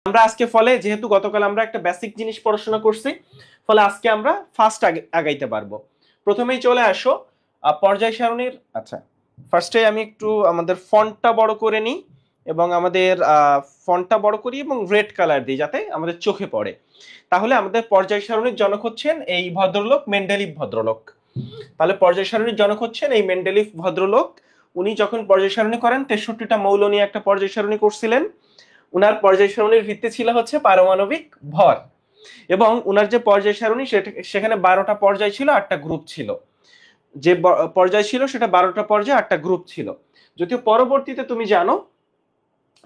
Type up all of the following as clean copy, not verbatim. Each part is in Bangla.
আমরা আজকে ফলে যেহেতু গতকাল আমরা একটা বেসিক জিনিস পড়াশোনা করছি, ফলে আজকে আমরা ফার্স্ট আগাইতে পারবো। প্রথমেই চলে আসো পর্যায় সারণীর। আচ্ছা, ফার্স্টে আমি একটু আমাদের ফন্টটা বড় করে নিই এবং আমাদের ফন্টটা বড় করি এবং রেড কালার দিই যাতে আমাদের চোখে পড়ে। তাহলে আমাদের পর্যায় সারণীর জনক হচ্ছেন এই ভদ্রলোক, মেন্ডেলিভ ভদ্রলোক। তাহলে পর্যায় সারণীর জনক হচ্ছেন এই মেন্ডেলিভ ভদ্রলোক। উনি যখন পর্যায় সারণী করেন 63টা মৌল নিয়ে একটা পর্যায় সারণী করছিলেন। উনার পর্যায় সারণীর ভিত্তি ছিল হচ্ছে পারমাণবিক ভর, এবং উনার যে পর্যায় সারণী সেখানে 12টা পর্যায় ছিল, 8টা গ্রুপ ছিল। যে পর্যায় ছিল সেটা 12টা পর্যায়, 8টা গ্রুপ ছিল। যদিও পরবর্তীতে তুমি জানো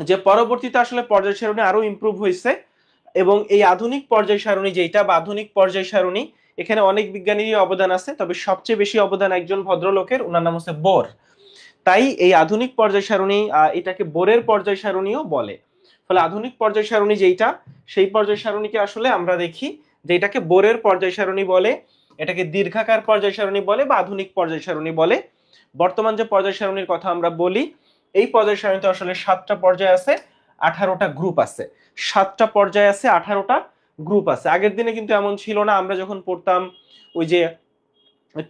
যে পরবর্তীতে আসলে পর্যায় সারণী আরো ইমপ্রুভ হয়েছে, এবং এই আধুনিক পর্যায় সারণী যেটা বা আধুনিক পর্যায় সারণী, এখানে অনেক বিজ্ঞানীর অবদান আছে, তবে সবচেয়ে বেশি অবদান একজন ভদ্রলোকের, ওনার নাম হচ্ছে বোর। তাই এই আধুনিক পর্যায় সারণী এটাকে বোরের পর্যায় সারণীও বলে। ফলে আধুনিক পর্যায় সারণী যেটা, সেই পর্যায় সারণীকে আসলে আমরা দেখি যে এটাকে বোরের পর্যায় সারণী বলে, এটাকে দীর্ঘাকার পর্যায় সারণী বলে বা আধুনিক পর্যায় সারণী বলে। বর্তমান যে পর্যায় সারণীর কথা আমরা বলি, এই পর্যায় সারণীতে আসলে 7টা পর্যায় আছে, 18টা গ্রুপ আছে। 7টা পর্যায় আছে, 18টা গ্রুপ আছে। আগের দিনে কিন্তু এমন ছিল না, আমরা যখন পড়তাম ওই যে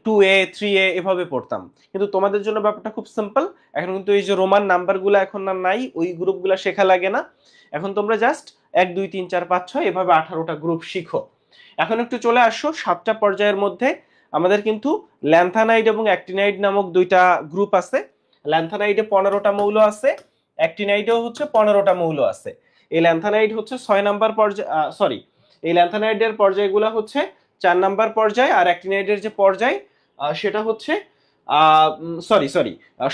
2A 3A এভাবে পড়তাম, কিন্তু তোমাদের জন্য ব্যাপারটা খুব সিম্পল। এখন কিন্তু এই যে রোমান নাম্বারগুলো এখন আর নাই, ওই গ্রুপগুলো শেখা লাগে না। এখন তোমরা জাস্ট 1 2 3 4 5 6 এভাবে 18টা গ্রুপ শিখো। এখন একটু চলে আসো 7টা পর্যায়ের মধ্যে। আমাদের কিন্তু ল্যান্থানাইড এবং অ্যাক্টিনাইড নামক দুইটা গ্রুপ আছে। ল্যান্থানাইডে 15টা মৌল আছে, অ্যাক্টিনাইডেও হচ্ছে 15টা মৌল আছে। এই ল্যান্থানাইড হচ্ছে 6 নাম্বার পর্যায়, সরি, এই ল্যান্থানাইডের পর্যায়গুলো হচ্ছে 4 নাম্বার পর্যায়, আর অ্যাক্টিনাইডের যে পর্যায় সেটা হচ্ছে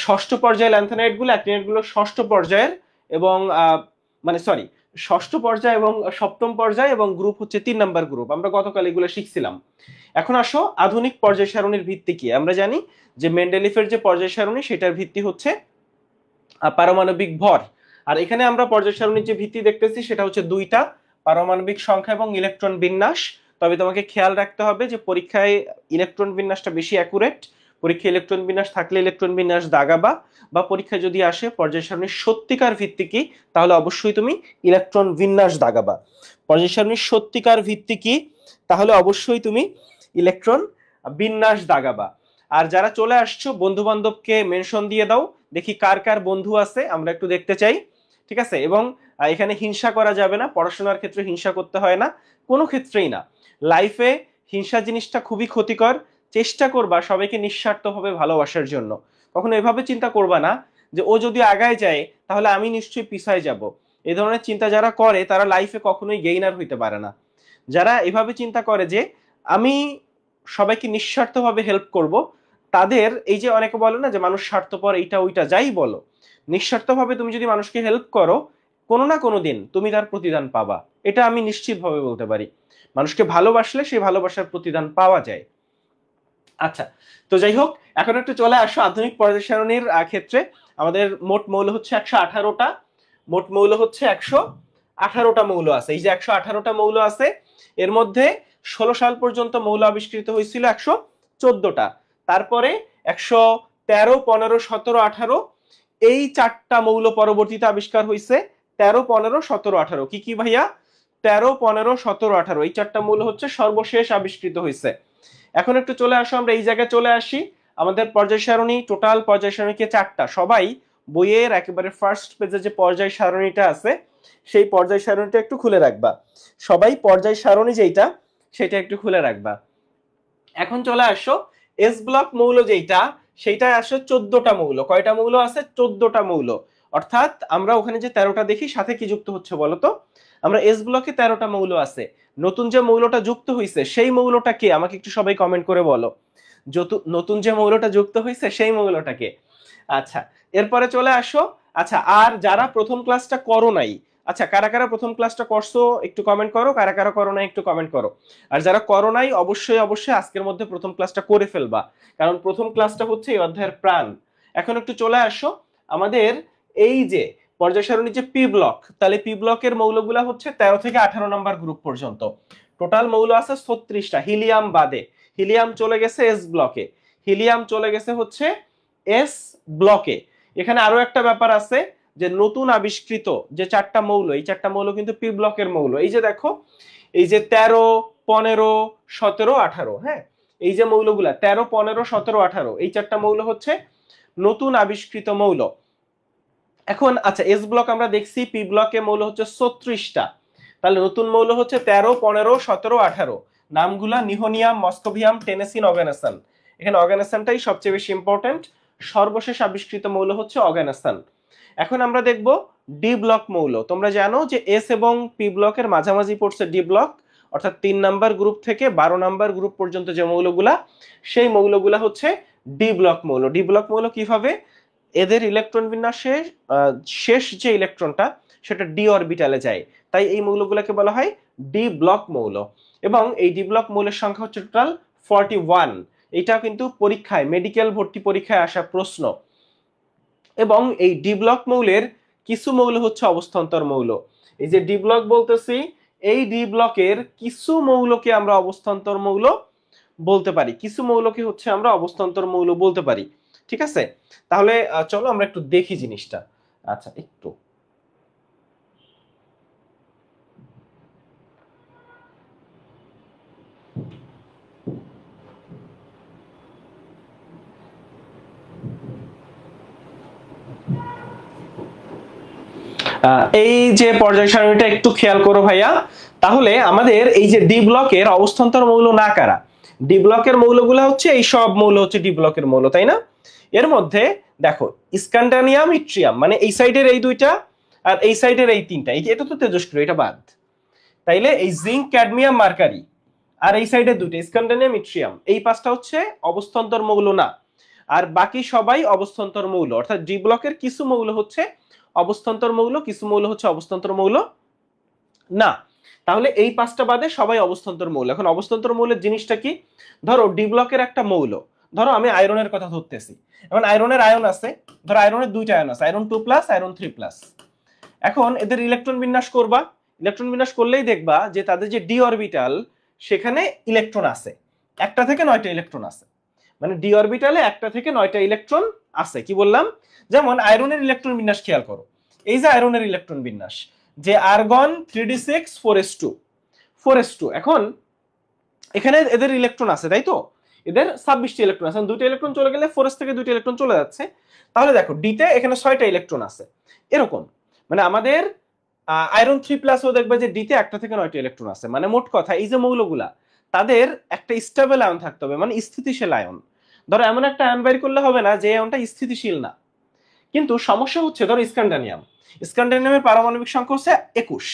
ষষ্ঠ পর্যায়ে ল্যান্থানাইড গুলো, অ্যাক্টিনাইড গুলো ষষ্ঠ পর্যায়ের, এবং মানে সরি, ষষ্ঠ পর্যায় এবং সপ্তম পর্যায়, এবং গ্রুপ হচ্ছে 3 নাম্বার গ্রুপ। আমরা গতকাল এগুলো শিখছিলাম। এখন আসো আধুনিক পর্যায় সারণীর ভিত্তি কি। আমরা জানি যে মেন্ডেলিফের যে পর্যায় সারণী সেটার ভিত্তি হচ্ছে পারমাণবিক ভর। আর এখানে আমরা পর্যায় সারণীর যে ভিত্তি দেখতেছি সেটা হচ্ছে দুইটা, পারমাণবিক সংখ্যা এবং ইলেকট্রন বিন্যাস। তবে তোমাকে খেয়াল রাখতে হবে যে পরীক্ষায় ইলেকট্রন বিন্যাসটা বেশি অ্যাকুরেট। পরীক্ষায় ইলেকট্রন বিন্যাস থাকলে ইলেকট্রন বিন্যাস দাগাবা, বা পরীক্ষায় যদি আসে পর্যায় সারণীর সত্যিকার ভিত্তি কি, তাহলে অবশ্যই তুমি ইলেকট্রন বিন্যাস দাগাবা। পর্যায় সারণীর সত্যিকার ভিত্তি কি, তাহলে অবশ্যই তুমি ইলেকট্রন বিন্যাস দাগাবা। আর যারা চলে আসছো বন্ধু বান্ধবকে মেনশন দিয়ে দাও, দেখি কার কার বন্ধু আছে, আমরা একটু দেখতে চাই। ঠিক আছে? এবং এখানে হিংসা করা যাবে না, পড়াশোনার ক্ষেত্রে হিংসা করতে হয় না, কোনো ক্ষেত্রেই না। লাইফে হিংসা জিনিসটা খুবই ক্ষতিকর। চেষ্টা করবা সবাইকে নিঃস্বার্থভাবে ভালোবাসার জন্য। কখনো এভাবে চিন্তা করবা না যে ও যদি আগায় যায় তাহলে আমি নিশ্চয়ই পিছায় যাব। এই ধরনের চিন্তা যারা করে তারা লাইফে কখনোই গেইনার হইতে পারে না। যারা এভাবে চিন্তা করে যে আমি সবাইকে নিঃস্বার্থভাবে হেল্প করব, তাদের এই যে অনেকে বলে না যে মানুষ স্বার্থপর, এইটা ওইটা যাই বলো, নিঃস্বার্থভাবে তুমি যদি মানুষকে হেল্প করো, কোনো না কোনো দিন তুমি তার প্রতিদান পাবা। এটা আমি নিশ্চিতভাবে বলতে পারি। মানুষকে ভালোবাসলে সেই ভালোবাসার প্রতিদান পাওয়া যায়। আচ্ছা, তো যাই হোক, এখন একটু চলে আসো আধুনিক পর্যায় সারণীর ক্ষেত্রে। আমাদের মোট মৌল হচ্ছে 118টা। মোট মৌল হচ্ছে 118টা মৌল আছে। এই যে 118টা মৌল আছে, এর মধ্যে 16 সাল পর্যন্ত মৌল আবিষ্কৃত হয়েছিল 114টা। তারপরে 113, 15, 17, 18 এই 4টা মৌল পরবর্তীতে আবিষ্কার হয়েছে। 13, 15, 17, 18 কি কি ভাইয়া? 13, 15, 17, 18 এই 4টা মৌল হচ্ছে সর্বশেষ আবিষ্কৃত হয়েছে। এখন একটু চলে আসো, আমরা এই জায়গায় চলে আসি। আমাদের পর্যায় সারণী, টোটাল পর্যায় সারণীকে 4টা। সবাই বইয়ের একেবারে ফার্স্ট পেজে যে পর্যায় সারণীটা আছে সেই পর্যায় সারণীটা একটু খুলে রাখবা। সবাই পর্যায় সারণী যেটা সেটা একটু খুলে রাখবা। এখন চলে আসো এস ব্লক মৌল যেটা, সেইটা আসে 14টা মৌল। কয়টা মৌল আছে? 14টা মৌল। অর্থাৎ আমরা ওখানে যে 13টা দেখি সাথে কি যুক্ত হচ্ছে বলতো? আমরা এস ব্লকে 13টা মৌল আছে। নতুন যে মৌলটা যুক্ত হয়েছে সেই মৌলটা কে? আমাকে একটু সবাই কমেন্ট করে বলো। নতুন যে মৌলটা যুক্ত হয়েছে সেই মৌলটা কে? আচ্ছা, এরপরে চলে আসো। আচ্ছা, আর যারা প্রথম ক্লাসটা করো নাই, আচ্ছা কারা কারা প্রথম ক্লাসটা করছো একটু কমেন্ট করো, কারা কারা করো নাই একটু কমেন্ট করো। আর যারা করো নাই অবশ্যই অবশ্যই আজকের মধ্যে প্রথম ক্লাসটা করে ফেলবা, কারণ প্রথম ক্লাসটা হচ্ছে এই অধ্যায়ের প্রাণ। এখন একটু চলে আসো আমাদের এই যে পর্যায় সারণীর যে পি ব্লক, তাহলে পি ব্লকের মৌলগুলা হচ্ছে 13 থেকে 18 নম্বর গ্রুপ পর্যন্ত। টোটাল মৌল আছে 36টা, হিলিয়াম বাদে। হিলিয়াম চলে গেছে এস ব্লকে, হিলিয়াম চলে গেছে হচ্ছে এস ব্লকে। এখানে আরো একটা ব্যাপার আছে, যে নতুন আবিষ্কৃত যে 4টা মৌল, এই 4টা মৌল কিন্তু পি ব্লকের মৌল। এই যে দেখো, এই যে 13, 15, 17, 18, হ্যাঁ, এই যে মৌলগুলা 13, 15, 17, 18, এই 4টা মৌল হচ্ছে নতুন আবিষ্কৃত মৌল। এখন আচ্ছা, এস ব্লক আমরা দেখছি, পি ব্লকে মৌল হচ্ছে 36টা, তাহলে নতুন মৌল হচ্ছে 13, 15, 17, 18। নামগুলা নিহোনিয়াম, মস্কোভিয়াম, টেনেসিন, অর্গানাসান। এখানে অর্গানাসানটাই সবচেয়ে বেশি ইম্পর্টেন্ট। সর্বশেষ আবিষ্কৃত মৌল হচ্ছে অর্গানাসান। এখন আমরা দেখব ডি ব্লক মৌল। তোমরা জানো যে এস এবং পি ব্লকের মাঝামাঝি পড়ছে ডি ব্লক, অর্থাৎ 3 নাম্বার গ্রুপ থেকে 12 নাম্বার গ্রুপ পর্যন্ত যে মৌলগুলা, সেই মৌলগুলা হচ্ছে ডি ব্লক মৌল। ডি ব্লক মৌল কিভাবে? এদের ইলেকট্রন বিন্যাসে শেষ যে ইলেকট্রনটা সেটা ডি অরবিটালে যায়, তাই এই মৌলগুলোকে বলা হয় ডি ব্লক মৌল। এবং এই ডি ব্লক মৌলের সংখ্যা হচ্ছে টোটাল 41। এটা কিন্তু পরীক্ষায়, মেডিকেল ভর্তি পরীক্ষায় আসা প্রশ্ন। এবং এই ডি ব্লক মৌলের কিছু মৌল হচ্ছে অবস্থান্তর মৌল। এই যে ডি ব্লক বলতেছি, এই ডি ব্লকের কিছু মৌলকে আমরা অবস্থান্তর মৌল বলতে পারি, কিছু মৌলকে হচ্ছে আমরা অবস্থান্তর মৌল বলতে পারি। ঠিক আছে, তাহলে চলো আমরা একটু দেখি জিনিসটা। আচ্ছা, একটু এই যে পর্যায় সারণীটা একটু খেয়াল করো ভাইয়া। তাহলে আমাদের এই যে ডি ব্লকের অবস্থান্তর মৌল না কারা? ডি ব্লকের মৌলগুলো হচ্ছে এই সব মৌল হচ্ছে ডি ব্লকের মৌল, তাই না? এর মধ্যে দেখো স্ক্যান্ডানিয়াম, ইট্রিয়াম, মানে এই সাইডের এই দুইটা আর এই সাইডের এই তিনটা, এটা তো তেজস্ক্রিয়, এটা বাদ। তাইলে এই জিঙ্ক, ক্যাডমিয়াম, মার্কারি আর এই সাইডের দুইটা স্ক্যান্ডানিয়াম, ইট্রিয়াম, এই পাঁচটা হচ্ছে অবস্থান্তর মৌল না। আর বাকি সবাই অবস্থান্তর মৌল, অর্থাৎ ডি ব্লকের কিছু মৌল হচ্ছে অবস্থান্তর মৌল, কিছু মৌল হচ্ছে অবস্থান্তর মৌল না। তাহলে এই পাঁচটা বাদে সবাই অবস্থান্তর মৌল। এখন অবস্থান্তর মৌলের জিনিসটা কি? ধরো ডি ব্লকের একটা মৌল, ধরো আমি আয়রনের কথা ধরতেছি। এখন আয়রনের আয়ন আছে, ধরো আয়রনের দুইটা আয়ন আছে, আয়রন 2+, আয়রন 3+। এখন এদের ইলেকট্রন বিন্যাস করবা, ইলেকট্রন বিন্যাস করলেই দেখবা যে তাদের যে ডি অরবিটাল, সেখানে ইলেকট্রন আছে, একটা থেকে 9টা ইলেকট্রন আছে। মানে ডি অরবিটালে একটা থেকে 9টা ইলেকট্রন আছে। কি বললাম? যেমন আয়রনের ইলেকট্রন বিন্যাস খেয়াল করো, এই যে আয়রনের ইলেকট্রন বিন্যাস, যে আর্গন 3d6 4s2 4s2। এখন এখানে এদের ইলেকট্রন আছে, তাই তো? এদের 26টি ইলেকট্রন আছে, দুইটা ইলেকট্রন চলে গেলে 4s থেকে দুইটা ইলেকট্রন চলে যাচ্ছে। তাহলে দেখো ডিতে এখানে 6টা ইলেকট্রন আছে। এরকম মানে আমাদের আয়রন 3+ও দেখবে যে ডিতে একটা থেকে 9টা ইলেকট্রন আছে। মানে মোট কথা এই যে মৌলগুলা, তাদের একটা স্টেবল আয়ন থাকতে হবে, মানে স্থিতিশীল আয়ন। ধরো এমন একটা আয়ন বের করলে হবে না যে আয়নটা স্থিতিশীল না। কিন্তু সমস্যা হচ্ছে ধরো স্ক্যান্ডানিয়াম, স্ক্যান্ডানিয়ামের পারমাণবিক সংখ্যা হচ্ছে 21,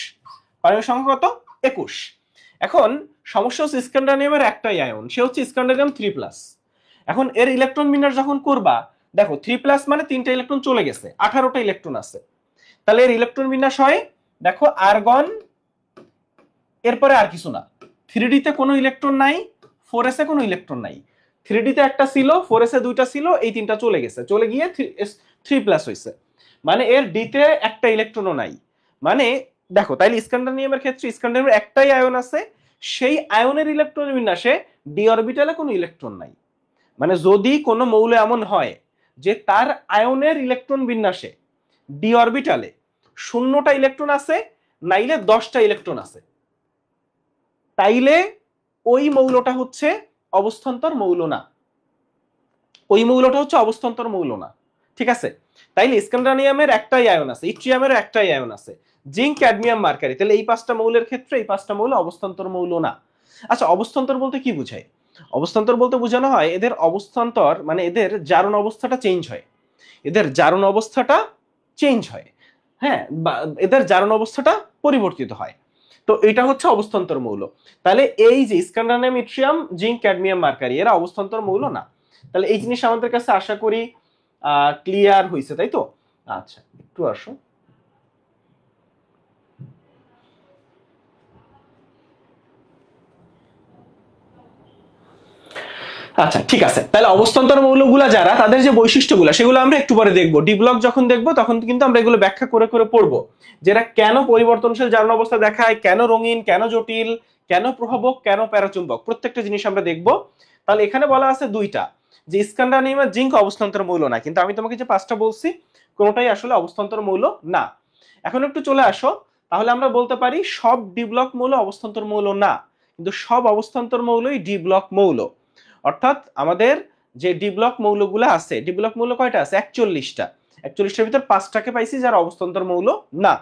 পারমাণবিক সংখ্যা কত? 21। এখন সমস্যা হচ্ছে স্ক্যান্ডানিয়ামের একটাই আয়ন, সে হচ্ছে স্ক্যান্ডানিয়াম 3+। এখন এর ইলেকট্রন বিন্যাস যখন করবা, দেখো 3+ মানে 3টা ইলেকট্রন চলে গেছে, 18টা ইলেকট্রন আছে। তাহলে এর ইলেকট্রন বিন্যাস হয়, দেখো আর্গন, এরপরে আর কিছু না, 3d তে কোনো ইলেকট্রন নাই, 4s এ কোনো ইলেকট্রন নাই। 3d তে একটা ছিল, 4s এ দুইটা ছিল, এই তিনটা চলে গেছে, চলে গিয়ে 3+ হয়েছে। মানে এর d তে একটা ইলেকট্রনও নাই। মানে দেখো, তাইলে স্ক্যান্ডানিয়ামের ক্ষেত্রে স্ক্যান্ডানিয়ামের একটাই আয়ন আছে, সেই আয়নের ইলেকট্রন বিন্যাসে ডি অরবিটালে কোনো ইলেকট্রন নাই। মানে যদি কোনো মৌল এমন হয় যে তার আয়নের ইলেকট্রন বিন্যাসে ডি অরবিটালে 0টা ইলেকট্রন আছে, নাইলে 10টা ইলেকট্রন আছে, তাইলে ওই মৌলটা হচ্ছে অবস্থান্তর মৌল না, ওই মৌলটা হচ্ছে অবস্থান্তর মৌল না। ঠিক আছে, তাইলে স্ক্যান্ডানিয়ামের একটাই আয়ন আছে, ইট্রিয়ামের একটাই আয়ন আছে, জিঙ্ক, ক্যাডমিয়াম, মার্কারি, তাহলে এই 5টা মৌলের ক্ষেত্রে এই 5টা মৌল অবস্থান্তর মৌল না। আচ্ছা, অবস্থান্তর বলতে কি বোঝায়? অবস্থান্তর বলতে বোঝানো হয় এদের অবস্থান্তর মানে এদের জারণ অবস্থাটা চেঞ্জ হয়, এদের জারণ অবস্থাটা চেঞ্জ হয়, হ্যাঁ, এদের জারণ অবস্থাটা পরিবর্তিত হয়। তো এটা হচ্ছে অবস্থান্তর মৌল। তাহলে এই যে স্ক্যান্ডানিয়াম, ইট্রিয়াম, জিঙ্ক, ক্যাডমিয়াম, মার্কারি, এরা অবস্থান্তর মৌল না। তাহলে এই জিনিস আমাদের কাছে আশা করি ক্লিয়ার হয়েছে, তাই তো? আচ্ছা, একটু আসো। আচ্ছা, ঠিক আছে। তাহলে অবস্থান্তর মৌলগুলা যারা, তাদের যে বৈশিষ্ট্যগুলো সেগুলো আমরা একটু পরে দেখবো। ডি ব্লক যখন দেখবো তখন কিন্তু আমরা এগুলো ব্যাখ্যা করে করে পড়বো, যেটা কেন পরিবর্তনশীল জারণ অবস্থা দেখায়, কেন রঙিন, কেন জটিল, কেন প্রভাবক, কেন প্যারাচুম্বক, প্রত্যেকটা জিনিস আমরা দেখবো। তাহলে এখানে বলা আছে দুইটা, যে স্ক্যান্ডিয়াম আর জিঙ্ক অবস্থান্তর মৌল না, কিন্তু আমি তোমাকে যে পাঁচটা বলছি কোনোটাই আসলে অবস্থান্তর মৌল না। এখন একটু চলে আসো, তাহলে আমরা বলতে পারি সব ডি ব্লক মৌল অবস্থান্তর মৌল না, কিন্তু সব অবস্থান্তর মৌলই ডি ব্লক মৌল। অর্থাৎ আমাদের যে ডি ব্লক মৌলগুলো আছে, ডি ব্লক মৌল কয়টা আছে? 41টা। 41টার ভিতর 5টাকে পাইছি যারা অবস্থান্তর মৌল না।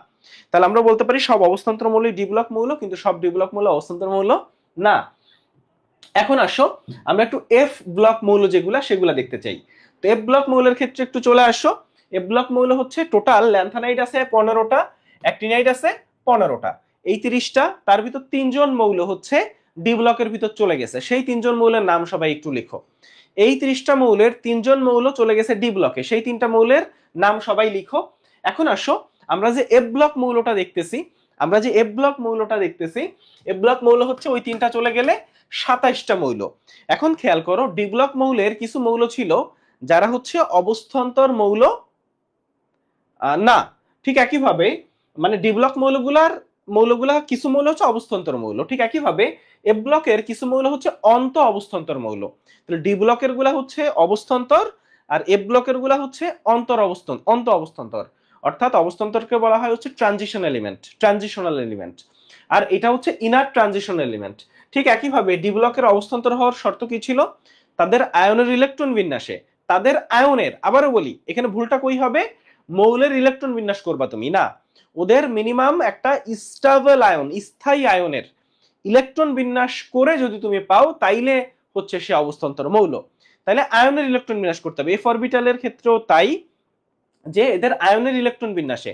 তাহলে আমরা বলতে পারি সব অবস্থান্তর মৌলই ডি ব্লক মৌল, কিন্তু সব ডি ব্লক মৌল অবস্থান্তর মৌল না। এখন আসো আমরা একটু এফ ব্লক মৌল যেগুলা সেগুলা দেখতে চাই। তো এফ ব্লক মৌলের ক্ষেত্রে একটু চলে আসো। এফ ব্লক মৌল হচ্ছে টোটাল ল্যান্থানাইড আছে 15টা, অ্যাক্টিনাইড আছে 15টা, এই 30টা, তার ভিতর 3জন মৌল হচ্ছে ডি ব্লকের ভিতর চলে গেছে। সেই 3জন মৌলের নাম সবাই একটু লিখো। এই 30টা মৌলের 3জন মৌল চলে গেছে ডি ব্লকে, সেই 3টা মৌলের নাম সবাই লিখো। এখন আসো আমরা যে এফ ব্লক মৌলটা দেখতেছি, এফ ব্লক মৌল হচ্ছে ওই 3টা চলে গেলে 27টা মৌল। এখন খেয়াল করো ডি ব্লক মৌলের কিছু মৌল ছিল যারা হচ্ছে অবস্থান্তর মৌল না। ঠিক একইভাবে মানে ডি ব্লক মৌলগুলা কিছু মৌল হচ্ছে অবস্থান্তর মৌল, ঠিক একইভাবে এফ ব্লকের কিছু মৌল হচ্ছে অন্ত অবস্থান্তর মৌল। তাহলে ডি ব্লকের গুলা হচ্ছে অবস্থান্তর আর এফ ব্লকের গুলা হচ্ছে অন্ত অবস্থান্তর। অর্থাৎ অবস্থান্তরকে বলা হয় হচ্ছে ট্রানজিশনাল এলিমেন্ট, আর এটা হচ্ছে ইনার ট্রানজিশন এলিমেন্ট। ঠিক একইভাবে ডি ব্লকের অবস্থান্তর হওয়ার শর্ত কি ছিল? তাদের আয়নের ইলেকট্রন বিন্যাসে, তাদের আয়নের, আবারও বলি এখানে ভুলটা কই হবে, মৌলের ইলেকট্রন বিন্যাস করবা তুমি না, ওদের মিনিমাম একটা স্টেবল আয়ন, স্থায়ী আয়নের ইলেকট্রন বিন্যাস করে যদি তুমি পাও তাইলে হচ্ছে সে অবস্থান্তর মৌল। তাইলে আয়নের ইলেকট্রন বিন্যাস করতে হবে। এফ অরবিটালের ক্ষেত্রেও তাই, যে এদের আয়নের ইলেকট্রন বিন্যাসে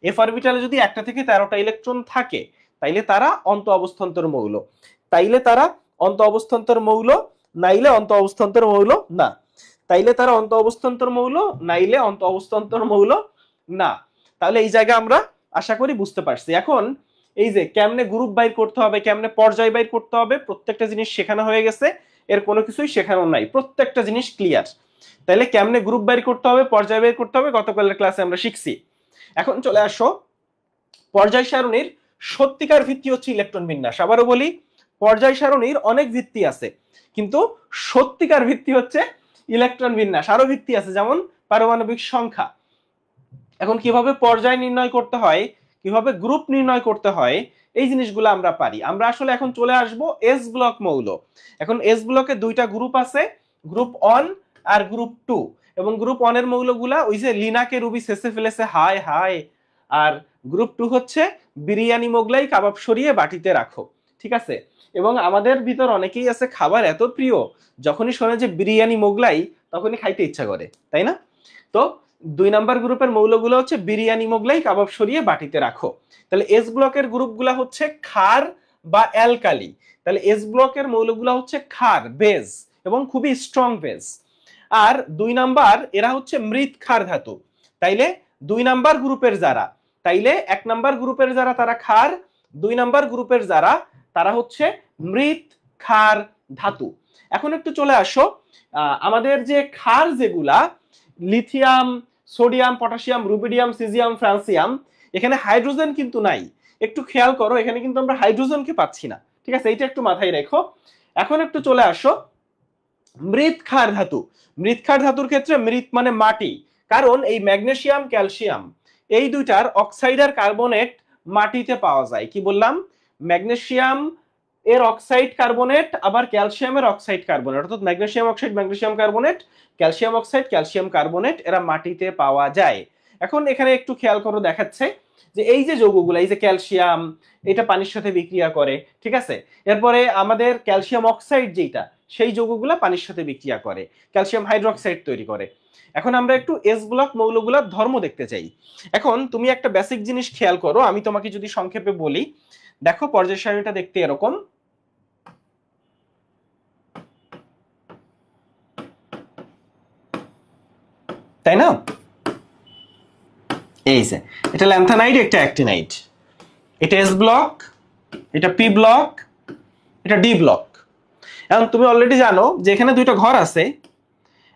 এফ অরবিটালে যদি 1টা থেকে 13টা ইলেকট্রন থাকে তাইলে তারা অন্ত অবস্থান্তর মৌল, নাইলে অন্ত অবস্থান্তর মৌল না। তাহলে এই জায়গা আমরা আশা করি বুঝতে পারছি। এখন এই যে কেমনে গ্রুপ বাইর করতে হবে, কেমনে পর্যায় বাইর করতে হবে, প্রত্যেকটা জিনিস শেখানো হয়ে গেছে, এর কোনো কিছুই শেখানো নাই, প্রত্যেকটা জিনিস ক্লিয়ার। তাহলে কেমনে গ্রুপ বাইর করতে হবে, পর্যায় বাইর করতে হবে, গতকালের ক্লাসে আমরা শিখছি। এখন চলে আসো পর্যায় সারণীর সত্যিকার ভিত্তি হচ্ছে ইলেকট্রন বিন্যাস। আবারও বলি, পর্যায় সারণীর অনেক ভিত্তি আছে, কিন্তু সত্যিকার ভিত্তি হচ্ছে ইলেকট্রন বিন্যাস। আরো ভিত্তি আছে যেমন পারমাণবিক সংখ্যা। এখন কিভাবে পর্যায় নির্ণয় করতে হয়, কিভাবে গ্রুপ নির্ণয় করতে হয়, এই জিনিসগুলো আমরা পারি। আমরা আসলে এখন চলে আসব এস ব্লক মৌল। এখন এস ব্লকে 2টা গ্রুপ আছে, গ্রুপ 1 আর গ্রুপ 2। এবং গ্রুপ 1 এর মৌলগুলা ওই যে লিনাকে রুবি শেষে ফেলেছে হায় হায়, আর গ্রুপ 2 হচ্ছে বিরিয়ানি মোগলাই কাবাব সরিয়ে বাটিতে রাখো, ঠিক আছে। এবং আমাদের ভিতর অনেকেই আছে খাবার এত প্রিয়, যখনই শোনে যে বিরিয়ানি মোগলাই তখনই খাইতে ইচ্ছা করে, তাই না? তো 2 নাম্বার গ্রুপের মৌলগুলো হচ্ছে বিরিয়ানি মোগলাই কাবাব সরিয়ে বাটিতে রাখো। তাহলে এস ব্লকের গ্রুপগুলা হচ্ছে ক্ষার বা অ্যালকালি। তাহলে এস ব্লকের মৌলগুলো হচ্ছে ক্ষার, বেজ, এবং খুবই স্ট্রং বেজ। আর 2 নাম্বার এরা হচ্ছে মৃৎ ক্ষার ধাতু। তাইলে 2 নাম্বার গ্রুপের যারা, তাইলে 1 নাম্বার গ্রুপের যারা তারা ক্ষার, 2 নাম্বার গ্রুপের যারা তারা হচ্ছে মৃৎ ক্ষার ধাতু। এখন একটু চলে আসো, আমাদের যে ক্ষার যেগুলা lithium, sodium, potassium, rubidium, caesium, francium, এখানে হাইড্রোজেন কিন্তু নাই। একটু খেয়াল করো, এখানে কিন্তু আমরা হাইড্রোজেনকে পাচ্ছি না, ঠিক আছে, এইটা একটু মাথায় রেখো। এখন একটু চলে আসো মৃৎ ক্ষার ধাতু। মৃৎ ক্ষার ধাতুর ক্ষেত্রে মৃৎ মানে মাটি, কারণ এই ম্যাগনেসিয়াম, ক্যালসিয়াম এই দুইটার অক্সাইড আর কার্বনেট মাটিতে পাওয়া যায়। কি বললাম? ম্যাগনেসিয়াম এর অক্সাইড কার্বনেট, আবার ক্যালসিয়ামের অক্সাইড কার্বনেট, অর্থাৎ magnesium oxide, magnesium carbonate, calcium oxide, calcium carbonate, এরা মাটিতে পাওয়া যায়। এখন এখানে একটু খেয়াল করো, দেখাচ্ছে যে এই যে যৌগগুলো, এই যে ক্যালসিয়াম, এটা পানির সাথে বিক্রিয়া করে, ঠিক আছে। এরপরে আমাদের ক্যালসিয়াম অক্সাইড যেটা, সেই যৌগগুলো পানির সাথে বিক্রিয়া করে ক্যালসিয়াম হাইড্রোক্সাইড তৈরি করে। এখন আমরা একটু এস ব্লক মৌলগুলোর ধর্ম দেখতে চাই। এখন তুমি একটা বেসিক জিনিস খেয়াল করো, আমি তোমাকে যদি সংক্ষেপে বলি, দেখো পর্যায় সারণীটা দেখতে এরকম, তাই না? এই যে এটা ল্যান্থানাইড, একটা অ্যাক্টিনাইড, এটা এস ব্লক, এটা পি ব্লক, এটা ডি ব্লক। এখন তুমি অলরেডি জানো যে এখানে 2টা ঘর আছে,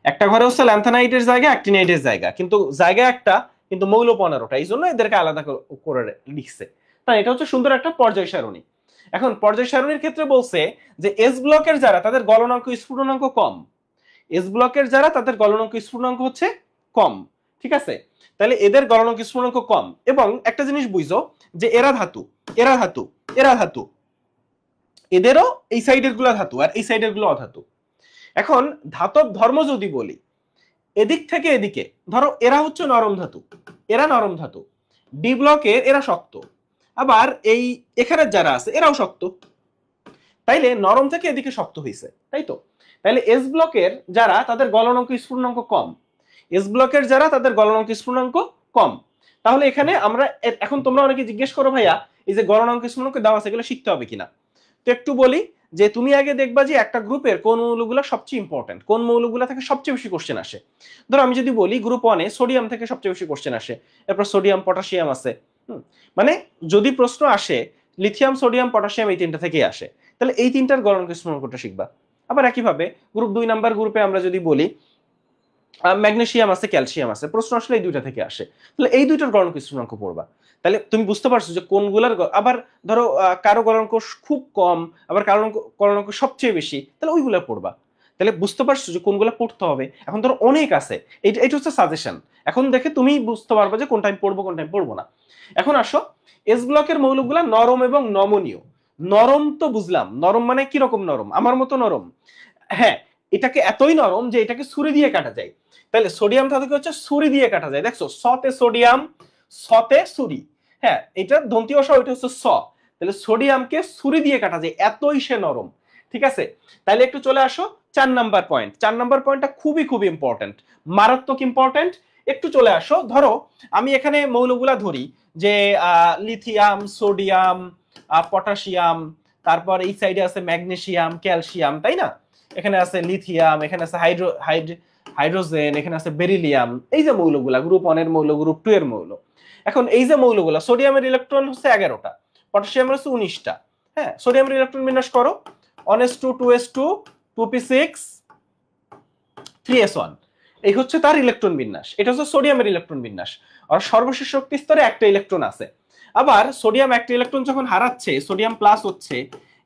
একটা ঘরে হচ্ছে ল্যান্থানাইডের জায়গা, অ্যাক্টিনাইডের জায়গা, কিন্তু জায়গা একটা, কিন্তু মৌল 15টা, এই জন্য এদেরকে আলাদা করে লিখছে। তাই এটা হচ্ছে সুন্দর একটা পর্যায় সারণী। এখন পর্যায় সারণীর ক্ষেত্রে বলছে যে এস ব্লকের যারা, তাদের গলনাঙ্ক স্ফুটনাঙ্ক কম, এস ব্লকের যারা তাদের গলনাঙ্ক স্ফুটনাঙ্ক হচ্ছে কম, ঠিক আছে? তাহলে এদের গলনাঙ্ক স্ফুটনাঙ্ক কম। এবং একটা জিনিস বুঝো যে এরা ধাতু, এরা ধাতু, এরা ধাতু, এদেরও এই সাইডের গুলা ধাতু আর এই সাইডের গুলো অধাতু। এখন ধাতব ধর্ম যদি বলি, এদিক থেকে এদিকে ধরো এরা হচ্ছে নরম ধাতু, এরা নরম ধাতু, ডি ব্লকের এরা শক্ত, আবার এই এখানে যারা আছে এরাও শক্ত, তাইলে নরম থেকে এদিকে শক্ত হয়েছে, তাই তো? তাইলে এস ব্লকের যারা তাদের গলনাঙ্ক স্ফুটনাঙ্ক কম, এস ব্লকের যারা তাদের গলনাঙ্ক স্ফুটনাঙ্ক কম। তাহলে এখানে আমরা এখন তোমরা অনেকে জিজ্ঞেস করো ভাইয়া এই যে গলনাঙ্ক স্ফুটনাঙ্ক দেওয়া আছে এগুলো শিখতে হবে কিনা। তো একটু বলি যে তুমি আগে দেখবা যে একটা গ্রুপের কোন মৌলগুলো সবচেয়ে ইম্পর্টেন্ট, কোন মৌলগুলো থেকে সবচেয়ে বেশি কোশ্চেন আসে। ধরো আমি যদি বলি গ্রুপ 1 এ সোডিয়াম থেকে সবচেয়ে বেশি কোশ্চেন আসে, এরপর সোডিয়াম পটাশিয়াম আছে। মানে যদি প্রশ্ন আসে লিথিয়াম সোডিয়াম পটাশিয়াম এই তিনটা থেকেই আসে, তাহলে এই তিনটার গলনাঙ্ক স্ফুটনাঙ্কটা শিখবা। আবার একইভাবে গ্রুপ 2 নাম্বার গ্রুপে আমরা যদি বলি ম্যাগনেসিয়াম আছে ক্যালসিয়াম আছে, প্রশ্ন আসলে এই দুইটা থেকে আসে, তাহলে এই দুইটার গলনাঙ্ক স্ফুটনাঙ্ক পড়বা। তাহলে তুমি বুঝতে পারছো যে কোনগুলার আবার ধরো কারো গলনাঙ্ক খুব কম, আবার কারো গলনাঙ্ক সবচেয়ে বেশি, তাহলে ওইগুলা পড়বা। তাহলে বুঝতে পারছো যে কোনগুলা পড়তে হবে। এখন ধরো অনেক আছে, এটা হচ্ছে সাজেশন, এখন দেখে তুমি বুঝতে পারবে যে কোন টাইম পড়বো কোন টাইম পড়বো না। এখন আসো এস ব্লকের মৌলগুলা নরম এবং নমনীয়। নরম তো বুঝলাম, নরম মানে কি রকম নরম? আমার মতো নরম? হ্যাঁ, এটাকে এতই নরম যে এটাকে ছুরি দিয়ে কাটা যায়। তাহলে সোডিয়াম ধাতুকে হচ্ছে ছুরি দিয়ে কাটা যায়, দেখছো সতে সোডিয়াম সতে ছুরি, হ্যাঁ এটা দন্তীয় স, এটা হচ্ছে স, তাহলে সোডিয়ামকে ছুরি দিয়ে কাটা যায়, এতই সে নরম, ঠিক আছে? তাহলে একটু চলে আসো 4 নাম্বার পয়েন্ট। 4 নাম্বার পয়েন্টটা খুবই খুবই ইম্পর্টেন্ট, মারাত্মক ইম্পর্টেন্ট। একটু চলে আসো, ধরো আমি এখানে মৌলগুলা ধরি যে লিথিয়াম সোডিয়াম পটাশিয়াম, তারপর এই সাইডে আছে ম্যাগনেসিয়াম ক্যালসিয়াম, তাই না? এখানে আছে লিথিয়াম, এখানে আছে হাইড্রোজেন, এখানে আছে বেরিলিয়াম। এই যে মৌলগুলা গ্রুপ 1 এর মৌল, গ্রুপ 2 এর মৌল। এখন এই যে মৌলগুলা, সোডিয়ামের ইলেকট্রন হচ্ছে 11টা, পটাশিয়ামের হচ্ছে 19টা। হ্যাঁ, সোডিয়ামের ইলেকট্রন বিন্যাস করো 1s2 2s2 2p6 3s1, এই হচ্ছে তার ইলেকট্রন বিন্যাস। এটা হচ্ছে সোডিয়ামের ইলেকট্রন বিন্যাস। আর সর্বশেষ শক্তি স্তরে একটা ইলেকট্রন আছে। আবার সোডিয়াম একটা ইলেকট্রন যখন হারাচ্ছে, সোডিয়াম প্লাস হচ্ছে,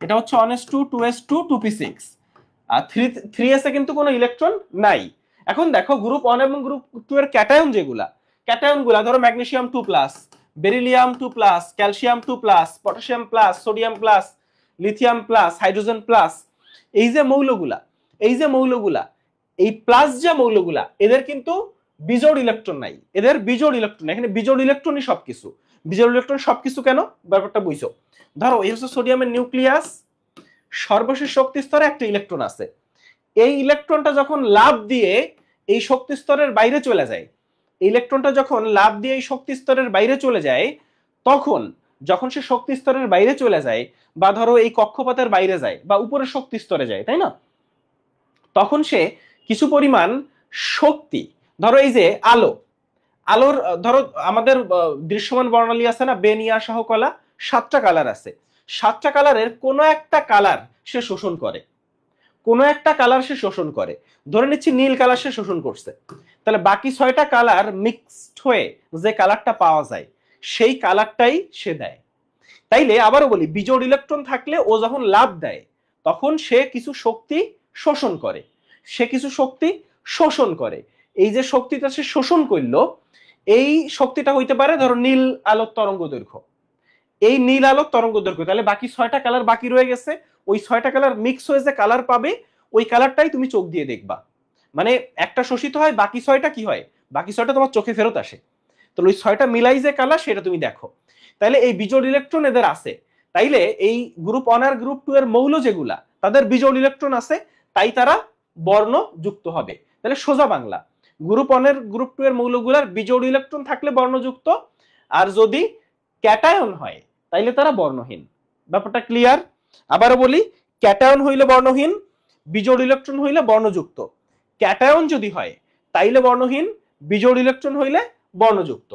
এটা হচ্ছে 1s2 2s2 2p6, আর 3s এ কিন্তু কোনো ইলেকট্রন নাই। এখন দেখো গ্রুপ 1 এবং গ্রুপ 2 এর ক্যাটায়ন যেগুলা, ক্যাটায়নগুলা ধরো magnesium 2+, beryllium 2+, calcium 2+, potassium plus, sodium plus, lithium plus, hydrogen plus, এই যে মৌলগুলা, এই যে মৌলগুলা, এই প্লাস যে মৌলগুলা, এদের কিন্তু বিজোড় ইলেকট্রন নাই, এদের বিজোড় ইলেকট্রন। এখানে বিজোড় ইলেকট্রনই সবকিছু, বিজোড় ইলেকট্রন সবকিছু কেন ব্যাপারটা বুঝছো। ধরো এই হচ্ছে সোডিয়ামের নিউক্লিয়াস, সর্বশেষ শক্তি স্তরে একটা ইলেকট্রন আছে। এই ইলেকট্রনটা যখন লাফ দিয়ে এই শক্তি স্তরের বাইরে চলে যায়, ইলেকট্রনটা যখন লাফ দিয়ে এই শক্তি স্তরের বাইরে চলে যায়, তখন যখন সে শক্তি স্তরের বাইরে চলে যায়, বা ধরো এই কক্ষপথের বাইরে যায় বা উপরের শক্তি স্তরে যায়, তাই না? তখন সে কিছু পরিমাণ শক্তি, ধরো এই যে আলো, আলোর ধরো আমাদের দৃশ্যমান বর্ণালী আছে না, বেনিয়া সহ কলা, 7টা কালার আছে, 7টা কালারের কোনো একটা কালার সে শোষণ করে, কোনো একটা কালার সে শোষণ করে। ধরে নিচ্ছি নীল কালার সে শোষণ করছে, তাহলে বাকি 6টা কালার মিক্সড হয়ে যে কালারটা পাওয়া যায় সেই কালারটাই সে দেয়। তাইলে আবারও বলি, বিজোড় ইলেকট্রন থাকলে ও যখন লাভ দেয় তখন সে কিছু শক্তি শোষণ করে, সে কিছু শক্তি শোষণ করে। এই যে শক্তিটা সে শোষণ করলো, এই শক্তিটা হইতে পারে ধরো নীল আলোর তরঙ্গ দৈর্ঘ্য, এই নীল আলোর তরঙ্গ দৈর্ঘ্য। তাহলে বাকি 6টা কালার বাকি রয়ে গেছে, ওই 6টা কালার মিক্স হয়ে যে কালার পাবে, ওই কালারটাই তুমি চোখ দিয়ে দেখবা। মানে একটা শোষিত হয়, বাকি 6টা কি হয়, বাকি 6টা তোমার চোখে ফেরত আসে। তাহলে ওই 6টা মিলাই যে কালার সেটা তুমি দেখো। তাইলে এই বিজোড় ইলেকট্রন এদের আছে, তাইলে এই গ্রুপ 1 আর গ্রুপ 2 এর মৌল যেগুলা তাদের বিজোড় ইলেকট্রন আছে, তাই তারা বর্ণ যুক্ত হবে। তাহলে সোজা বাংলা, গ্রুপ 1 এর গ্রুপ 2 এর মৌলগুলার বিজোড় ইলেকট্রন থাকলে বর্ণযুক্ত, আর যদি ক্যাটায়ন হয় তাইলে তারা বর্ণহীন। ব্যাপারটা ক্লিয়ার? আবারও বলি, ক্যাটায়ন হইলে বর্ণহীন, বিজোড় ইলেকট্রন হইলে বর্ণযুক্ত। ক্যাটায়ন যদি হয় তাইলে বর্ণহীন, বিজোড় ইলেকট্রন হইলে বর্ণযুক্ত।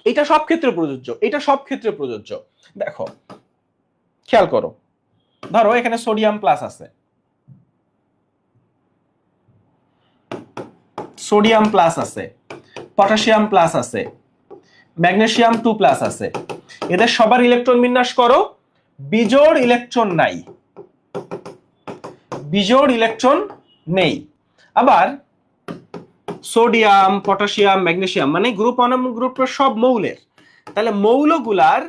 এটা সব ক্ষেত্রে প্রযোজ্য, এটা সব ক্ষেত্রে প্রযোজ্য। দেখো খেয়াল করো, ধরো এখানে সোডিয়াম প্লাস আছে, সোডিয়াম প্লাস আছে, পটাশিয়াম প্লাস আছে, ম্যাগনেসিয়াম 2+ আছে, এদের সবার ইলেকট্রন বিন্যাস করো, বিজোড় ইলেকট্রন নাই, বিজোড় ইলেকট্রন নেই। আবার সোডিয়াম, পটাশিয়াম, ম্যাগনেসিয়াম মানে গ্রুপ 1 এবং গ্রুপ 2 সব মৌলের। তাহলে মৌলগুলার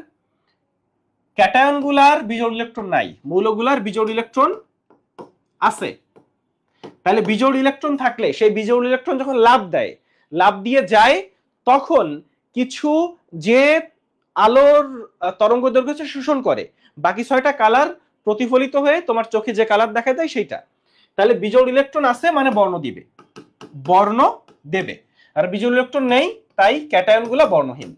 ক্যাটায়নগুলার বিজোড় ইলেকট্রন নাই, মৌলগুলার বিজোড় ইলেকট্রন আছে। তাহলে বিজোড় ইলেকট্রন থাকলে সেই বিজোড় ইলেকট্রন যখন লাফ দেয়, লাফ দিয়ে যায়, তখন কিছু যে আলোর তরঙ্গ দৈর্ঘ্য শোষণ করে, বাকি 6টা কালার প্রতিফলিত হয়ে তোমার চোখে যে কালার দেখা যায় সেইটা। তাহলে বিজোড় ইলেকট্রন আছে মানে বর্ণ দিবে, বর্ণ দেবে। আর বিজোড় ইলেকট্রন নেই তাই ক্যাটায়নগুলো বর্ণহীন।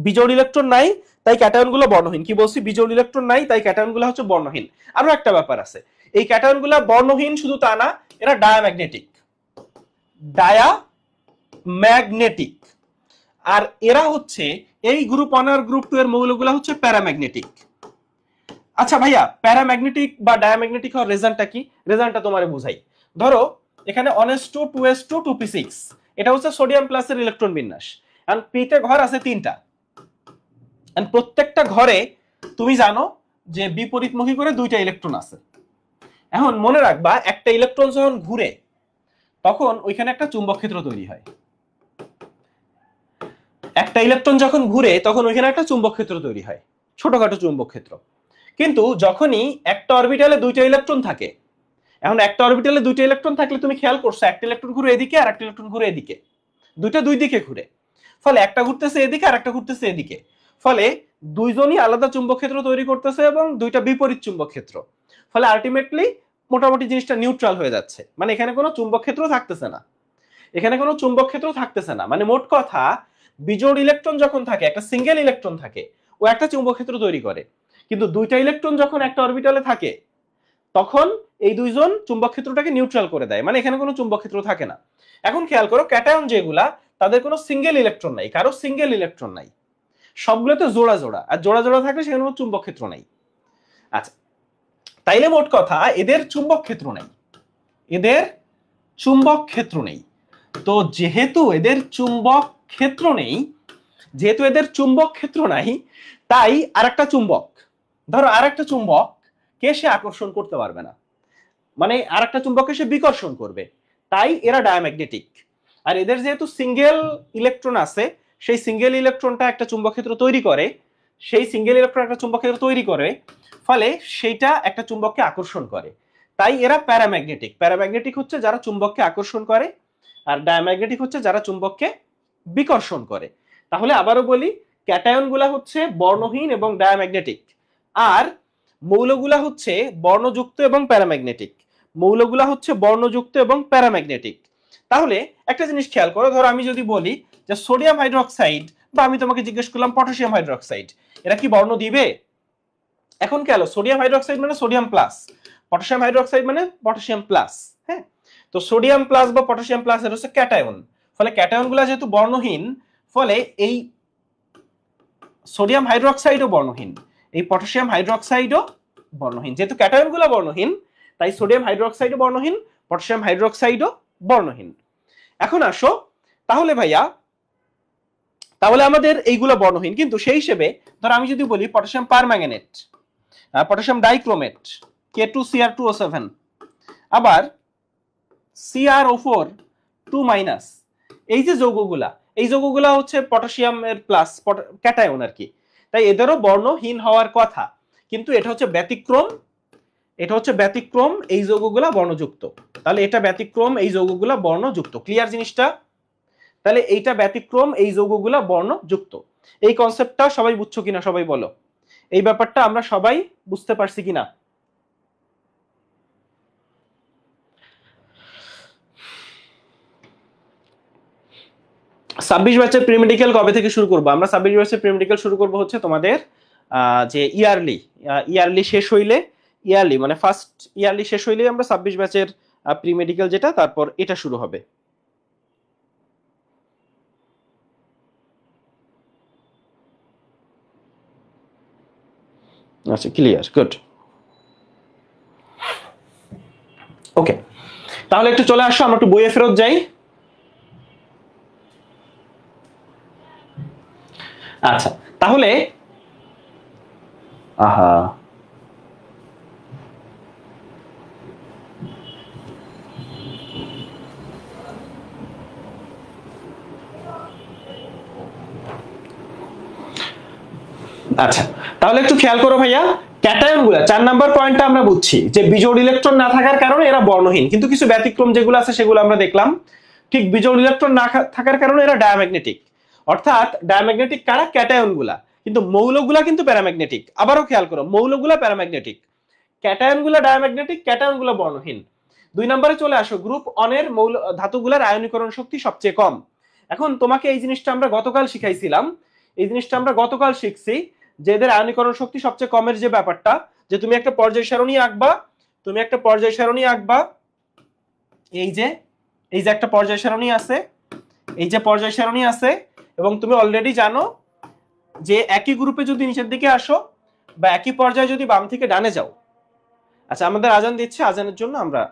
বিজোড় ইলেকট্রন নাই তাই ক্যাটায়নগুলো বর্ণহীন। কি বলছি? বিজোড় ইলেকট্রন নাই তাই ক্যাটায়নগুলো হচ্ছে বর্ণহীন। আরো একটা ব্যাপার আছে, এই ক্যাটায়নগুলো বর্ণহীন শুধু তা না, এরা ডায়াম্যাগনেটিক। ডায়াম্যাগনেটিক। আর এরা হচ্ছে এই গ্রুপ 1 আর গ্রুপ 2 এর মৌলগুলো হচ্ছে প্যারাম্যাগনেটিক। আচ্ছা ভাইয়া, প্যারাম্যাগনেটিক বা ডায়াম্যাগনেটিক হওয়ার রেজাল্টটা কি? রেজাল্টটা তোমারে বুঝাই। ধরো এখানে 1s2 2s2 2p6, এটা হচ্ছে সোডিয়াম প্লাসের ইলেকট্রন বিন্যাস। এন্ড পিতে ঘর আছে 3টা, এন্ড প্রত্যেকটা ঘরে তুমি জানো যে বিপরীতমুখী করে 2টা ইলেকট্রন আছে। এখন মনে রাখবা, একটা ইলেকট্রন যখন ঘুরে তখন ওইখানে একটা চুম্বক ক্ষেত্র তৈরি হয়। একটা ইলেকট্রন যখন ঘুরে তখন ওইখানে একটা চুম্বক ক্ষেত্র তৈরি হয়, ছোটখাটো চুম্বক ক্ষেত্র। কিন্তু যখনই একটা অরবিটালে 2টা ইলেকট্রন থাকে, এখন একটা অরবিটালে 2টা ইলেকট্রন থাকলে তুমি খেয়াল করছো একটা ইলেকট্রন ঘুরে এদিকে আর একটা ইলেকট্রন ঘুরে এদিকে, দুইটা দুই দিকে ঘুরে। ফলে একটা ঘুরতেছে এদিকে আর একটা ঘুরতেছে এদিকে, ফলে দুইজনই আলাদা চুম্বক ক্ষেত্র তৈরি করতেছে এবং দুইটা বিপরীত চুম্বক ক্ষেত্র। ফলে আলটিমেটলি মোটামুটি জিনিসটা নিউট্রাল হয়ে যাচ্ছে, মানে এখানে কোনো চুম্বক ক্ষেত্র থাকতেছে না, এখানে কোনো চুম্বক ক্ষেত্র থাকতেছে না। মানে মোট কথা, বিজোড় ইলেকট্রন যখন থাকে, একটা সিঙ্গেল ইলেকট্রন থাকে, ও একটা চুম্বক ক্ষেত্র তৈরি করে। কিন্তু 2টা ইলেকট্রন যখন একটা অরবিটালে থাকে তখন এই দুইজন চুম্বক ক্ষেত্রটাকে নিউট্রাল করে দেয়, মানে এখানে কোনো চুম্বক ক্ষেত্র থাকে না। এখন খেয়াল করো, ক্যাটায়ন যেগুলা তাদের কোনো সিঙ্গেল ইলেকট্রন নাই, কারো সিঙ্গেল ইলেকট্রন নাই, সবগুলোতে জোড়া জোড়া, আর জোড়া জোড়া থাকলে সেখানে কোনো চুম্বক ক্ষেত্র নাই। আচ্ছা, তাইলে মোট কথা এদের চুম্বক ক্ষেত্র নেই, এদের চুম্বক ক্ষেত্র নেই। তো যেহেতু এদের চুম্বক ক্ষেত্র নেই, যেহেতু এদের চুম্বক ক্ষেত্র নাই, তাই আরেকটা চুম্বক, ধরো আরেকটা চুম্বক কে সে আকর্ষণ করতে পারবে না, মানে আরেকটা চুম্বককে সে বিকর্ষণ করবে, তাই এরা ডায়াম্যাগনেটিক। আর এদের যেহেতু সিঙ্গেল ইলেকট্রন আছে, সেই সিঙ্গেল ইলেকট্রনটা একটা চুম্বক ক্ষেত্র তৈরি করে, সেই সিঙ্গেল ইলেকট্রন একটা চুম্বক ক্ষেত্র তৈরি করে, ফলে সেইটা একটা চুম্বককে আকর্ষণ করে, তাই এরা প্যারাম্যাগনেটিক। প্যারাম্যাগনেটিক হচ্ছে যারা চুম্বককে আকর্ষণ করে, আর ডায়াম্যাগনেটিক হচ্ছে যারা চুম্বককে বিকর্ষণ করে। তাহলে আবারও বলি, ক্যাটায়নগুলা হচ্ছে বর্ণহীন এবং ডায়াম্যাগনেটিক, আর মৌলগুলা হচ্ছে বর্ণযুক্ত এবং প্যারাম্যাগনেটিক। মৌলগুলা হচ্ছে বর্ণযুক্ত এবং প্যারাম্যাগনেটিক। তাহলে একটা জিনিস খেয়াল করো, ধরো আমি যদি বলি যে সোডিয়াম হাইড্রোক্সাইড, বা আমি তোমাকে জিজ্ঞেস করলাম পটাশিয়াম হাইড্রোক্সাইড, এরা কি বর্ণ দিবে? এখন খেয়াল, সোডিয়াম হাইড্রোক্সাইড মানে সোডিয়াম প্লাস, পটাশিয়াম হাইড্রোক্সাইড মানে পটাশিয়াম প্লাস। হ্যাঁ, তো সোডিয়াম প্লাস বা পটাশিয়াম প্লাস এর হচ্ছে ক্যাটায়ন। ফলে ক্যাটায়নগুলো যেহেতু বর্ণহীন, ফলে এই সোডিয়াম হাইড্রোক্সাইডও বর্ণহীন, এই পটাশিয়াম হাইড্রোক্সাইডও বর্ণহীন। যেহেতু ক্যাটায়নগুলো বর্ণহীন, তাই সোডিয়াম হাইড্রোক্সাইডও বর্ণহীন, পটাশিয়াম হাইড্রোক্সাইডও বর্ণহীন। এখন আসো, তাহলে ভাইয়া, তাহলে আমাদের এইগুলো বর্ণহীন, কিন্তু সেই হিসেবে ধর আমি যদি বলি potassium permanganate, potassium dichromate K2Cr2O7, আবার CrO4 2-, এই যে যৌগগুলা, এই যৌগগুলা হচ্ছে পটাশিয়ামের প্লাস ক্যাটায়ন আর কি, তাই এদেরও বর্ণহীন হওয়ার কথা। কিন্তু এটা হচ্ছে ব্যতিক্রম, এটা হচ্ছে ব্যতিক্রম, এই যৌগগুলা বর্ণযুক্ত। তাহলে এটা ব্যতিক্রম, এই যৌগগুলা বর্ণযুক্ত। ক্লিয়ার জিনিসটা? তাহলে এইটা ব্যতিক্রম, এই যৌগগুলা বর্ণযুক্ত। এই কনসেপ্টটা সবাই বুঝছো কিনা সবাই বলো, এই ব্যাপারটা আমরা সবাই বুঝতে পারছি কিনা? ছাব্বিশ ব্যাচের প্রিমেডিকেল কবে থেকে শুরু করবো আমরা? 26 ব্যাচের প্রিমেডিকেল শুরু করবো হচ্ছে তোমাদের যে ইয়ারলি শেষ হইলে, ইয়ারলি মানে ফার্স্ট ইয়ারলি শেষ হইলে আমরা 26 ব্যাচের প্রিমেডিকেল যেটা, তারপর এটা শুরু হবে। আচ্ছা, ক্লিয়ার, গুড। ওকে, তাহলে একটু চলে আসো, আমরা একটু বইয়ে ফেরত যাই। আচ্ছা, তাহলে আহা, আচ্ছা, তাহলে একটু খেয়াল করো ভাইয়া, ক্যাটায়ন গুলা 4 নাম্বার পয়েন্টটা আমরা বুঝছি যে বিজোড় ইলেকট্রন না থাকার কারণে এরা বর্ণহীন, কিন্তু কিছু ব্যতিক্রম যেগুলো আছে সেগুলো আমরা দেখলাম। ঠিক বিজোড় ইলেকট্রন না থাকার কারণে এরা ডায়াম্যাগনেটিক, অর্থাৎ ডায়াম্যাগনেটিক কারা? ক্যাটায়ন গুলা। কিন্তু মৌলগুলা কিন্তু প্যারাম্যাগনেটিক। আবারও খেয়াল করো, মৌলগুলা প্যারাম্যাগনেটিক, ক্যাটায়ন গুলা ডায়াম্যাগনেটিক, ক্যাটায়ন গুলা বর্ণহীন। 2 নম্বরে চলে আসো, গ্রুপ অনের মৌল ধাতুগুলার আয়নীকরণ শক্তি সবচেয়ে কম। এখন তোমাকে এই জিনিসটা আমরা গতকাল শিখাইছিলাম, এই জিনিসটা আমরা গতকাল শিখছি যে এদের আয়নীকরণ শক্তি সবচেয়ে কমের যে ব্যাপারটা, যে তুমি একটা পর্যায় সারণী আঁকবা, তুমি একটা পর্যায় সারণী আঁকবা, এই যে একটা পর্যায় সারণী আছে, এই যে পর্যায় সারণী আছে, এবং তুমি অলরেডি জানো যে একই গ্রুপে যদি নিচের দিকে আসো বা একই পর্যায়ে যদি বাম থেকে ডানে যাও। আচ্ছা, আমাদের আজান দিচ্ছে, আজানের জন্য আমরা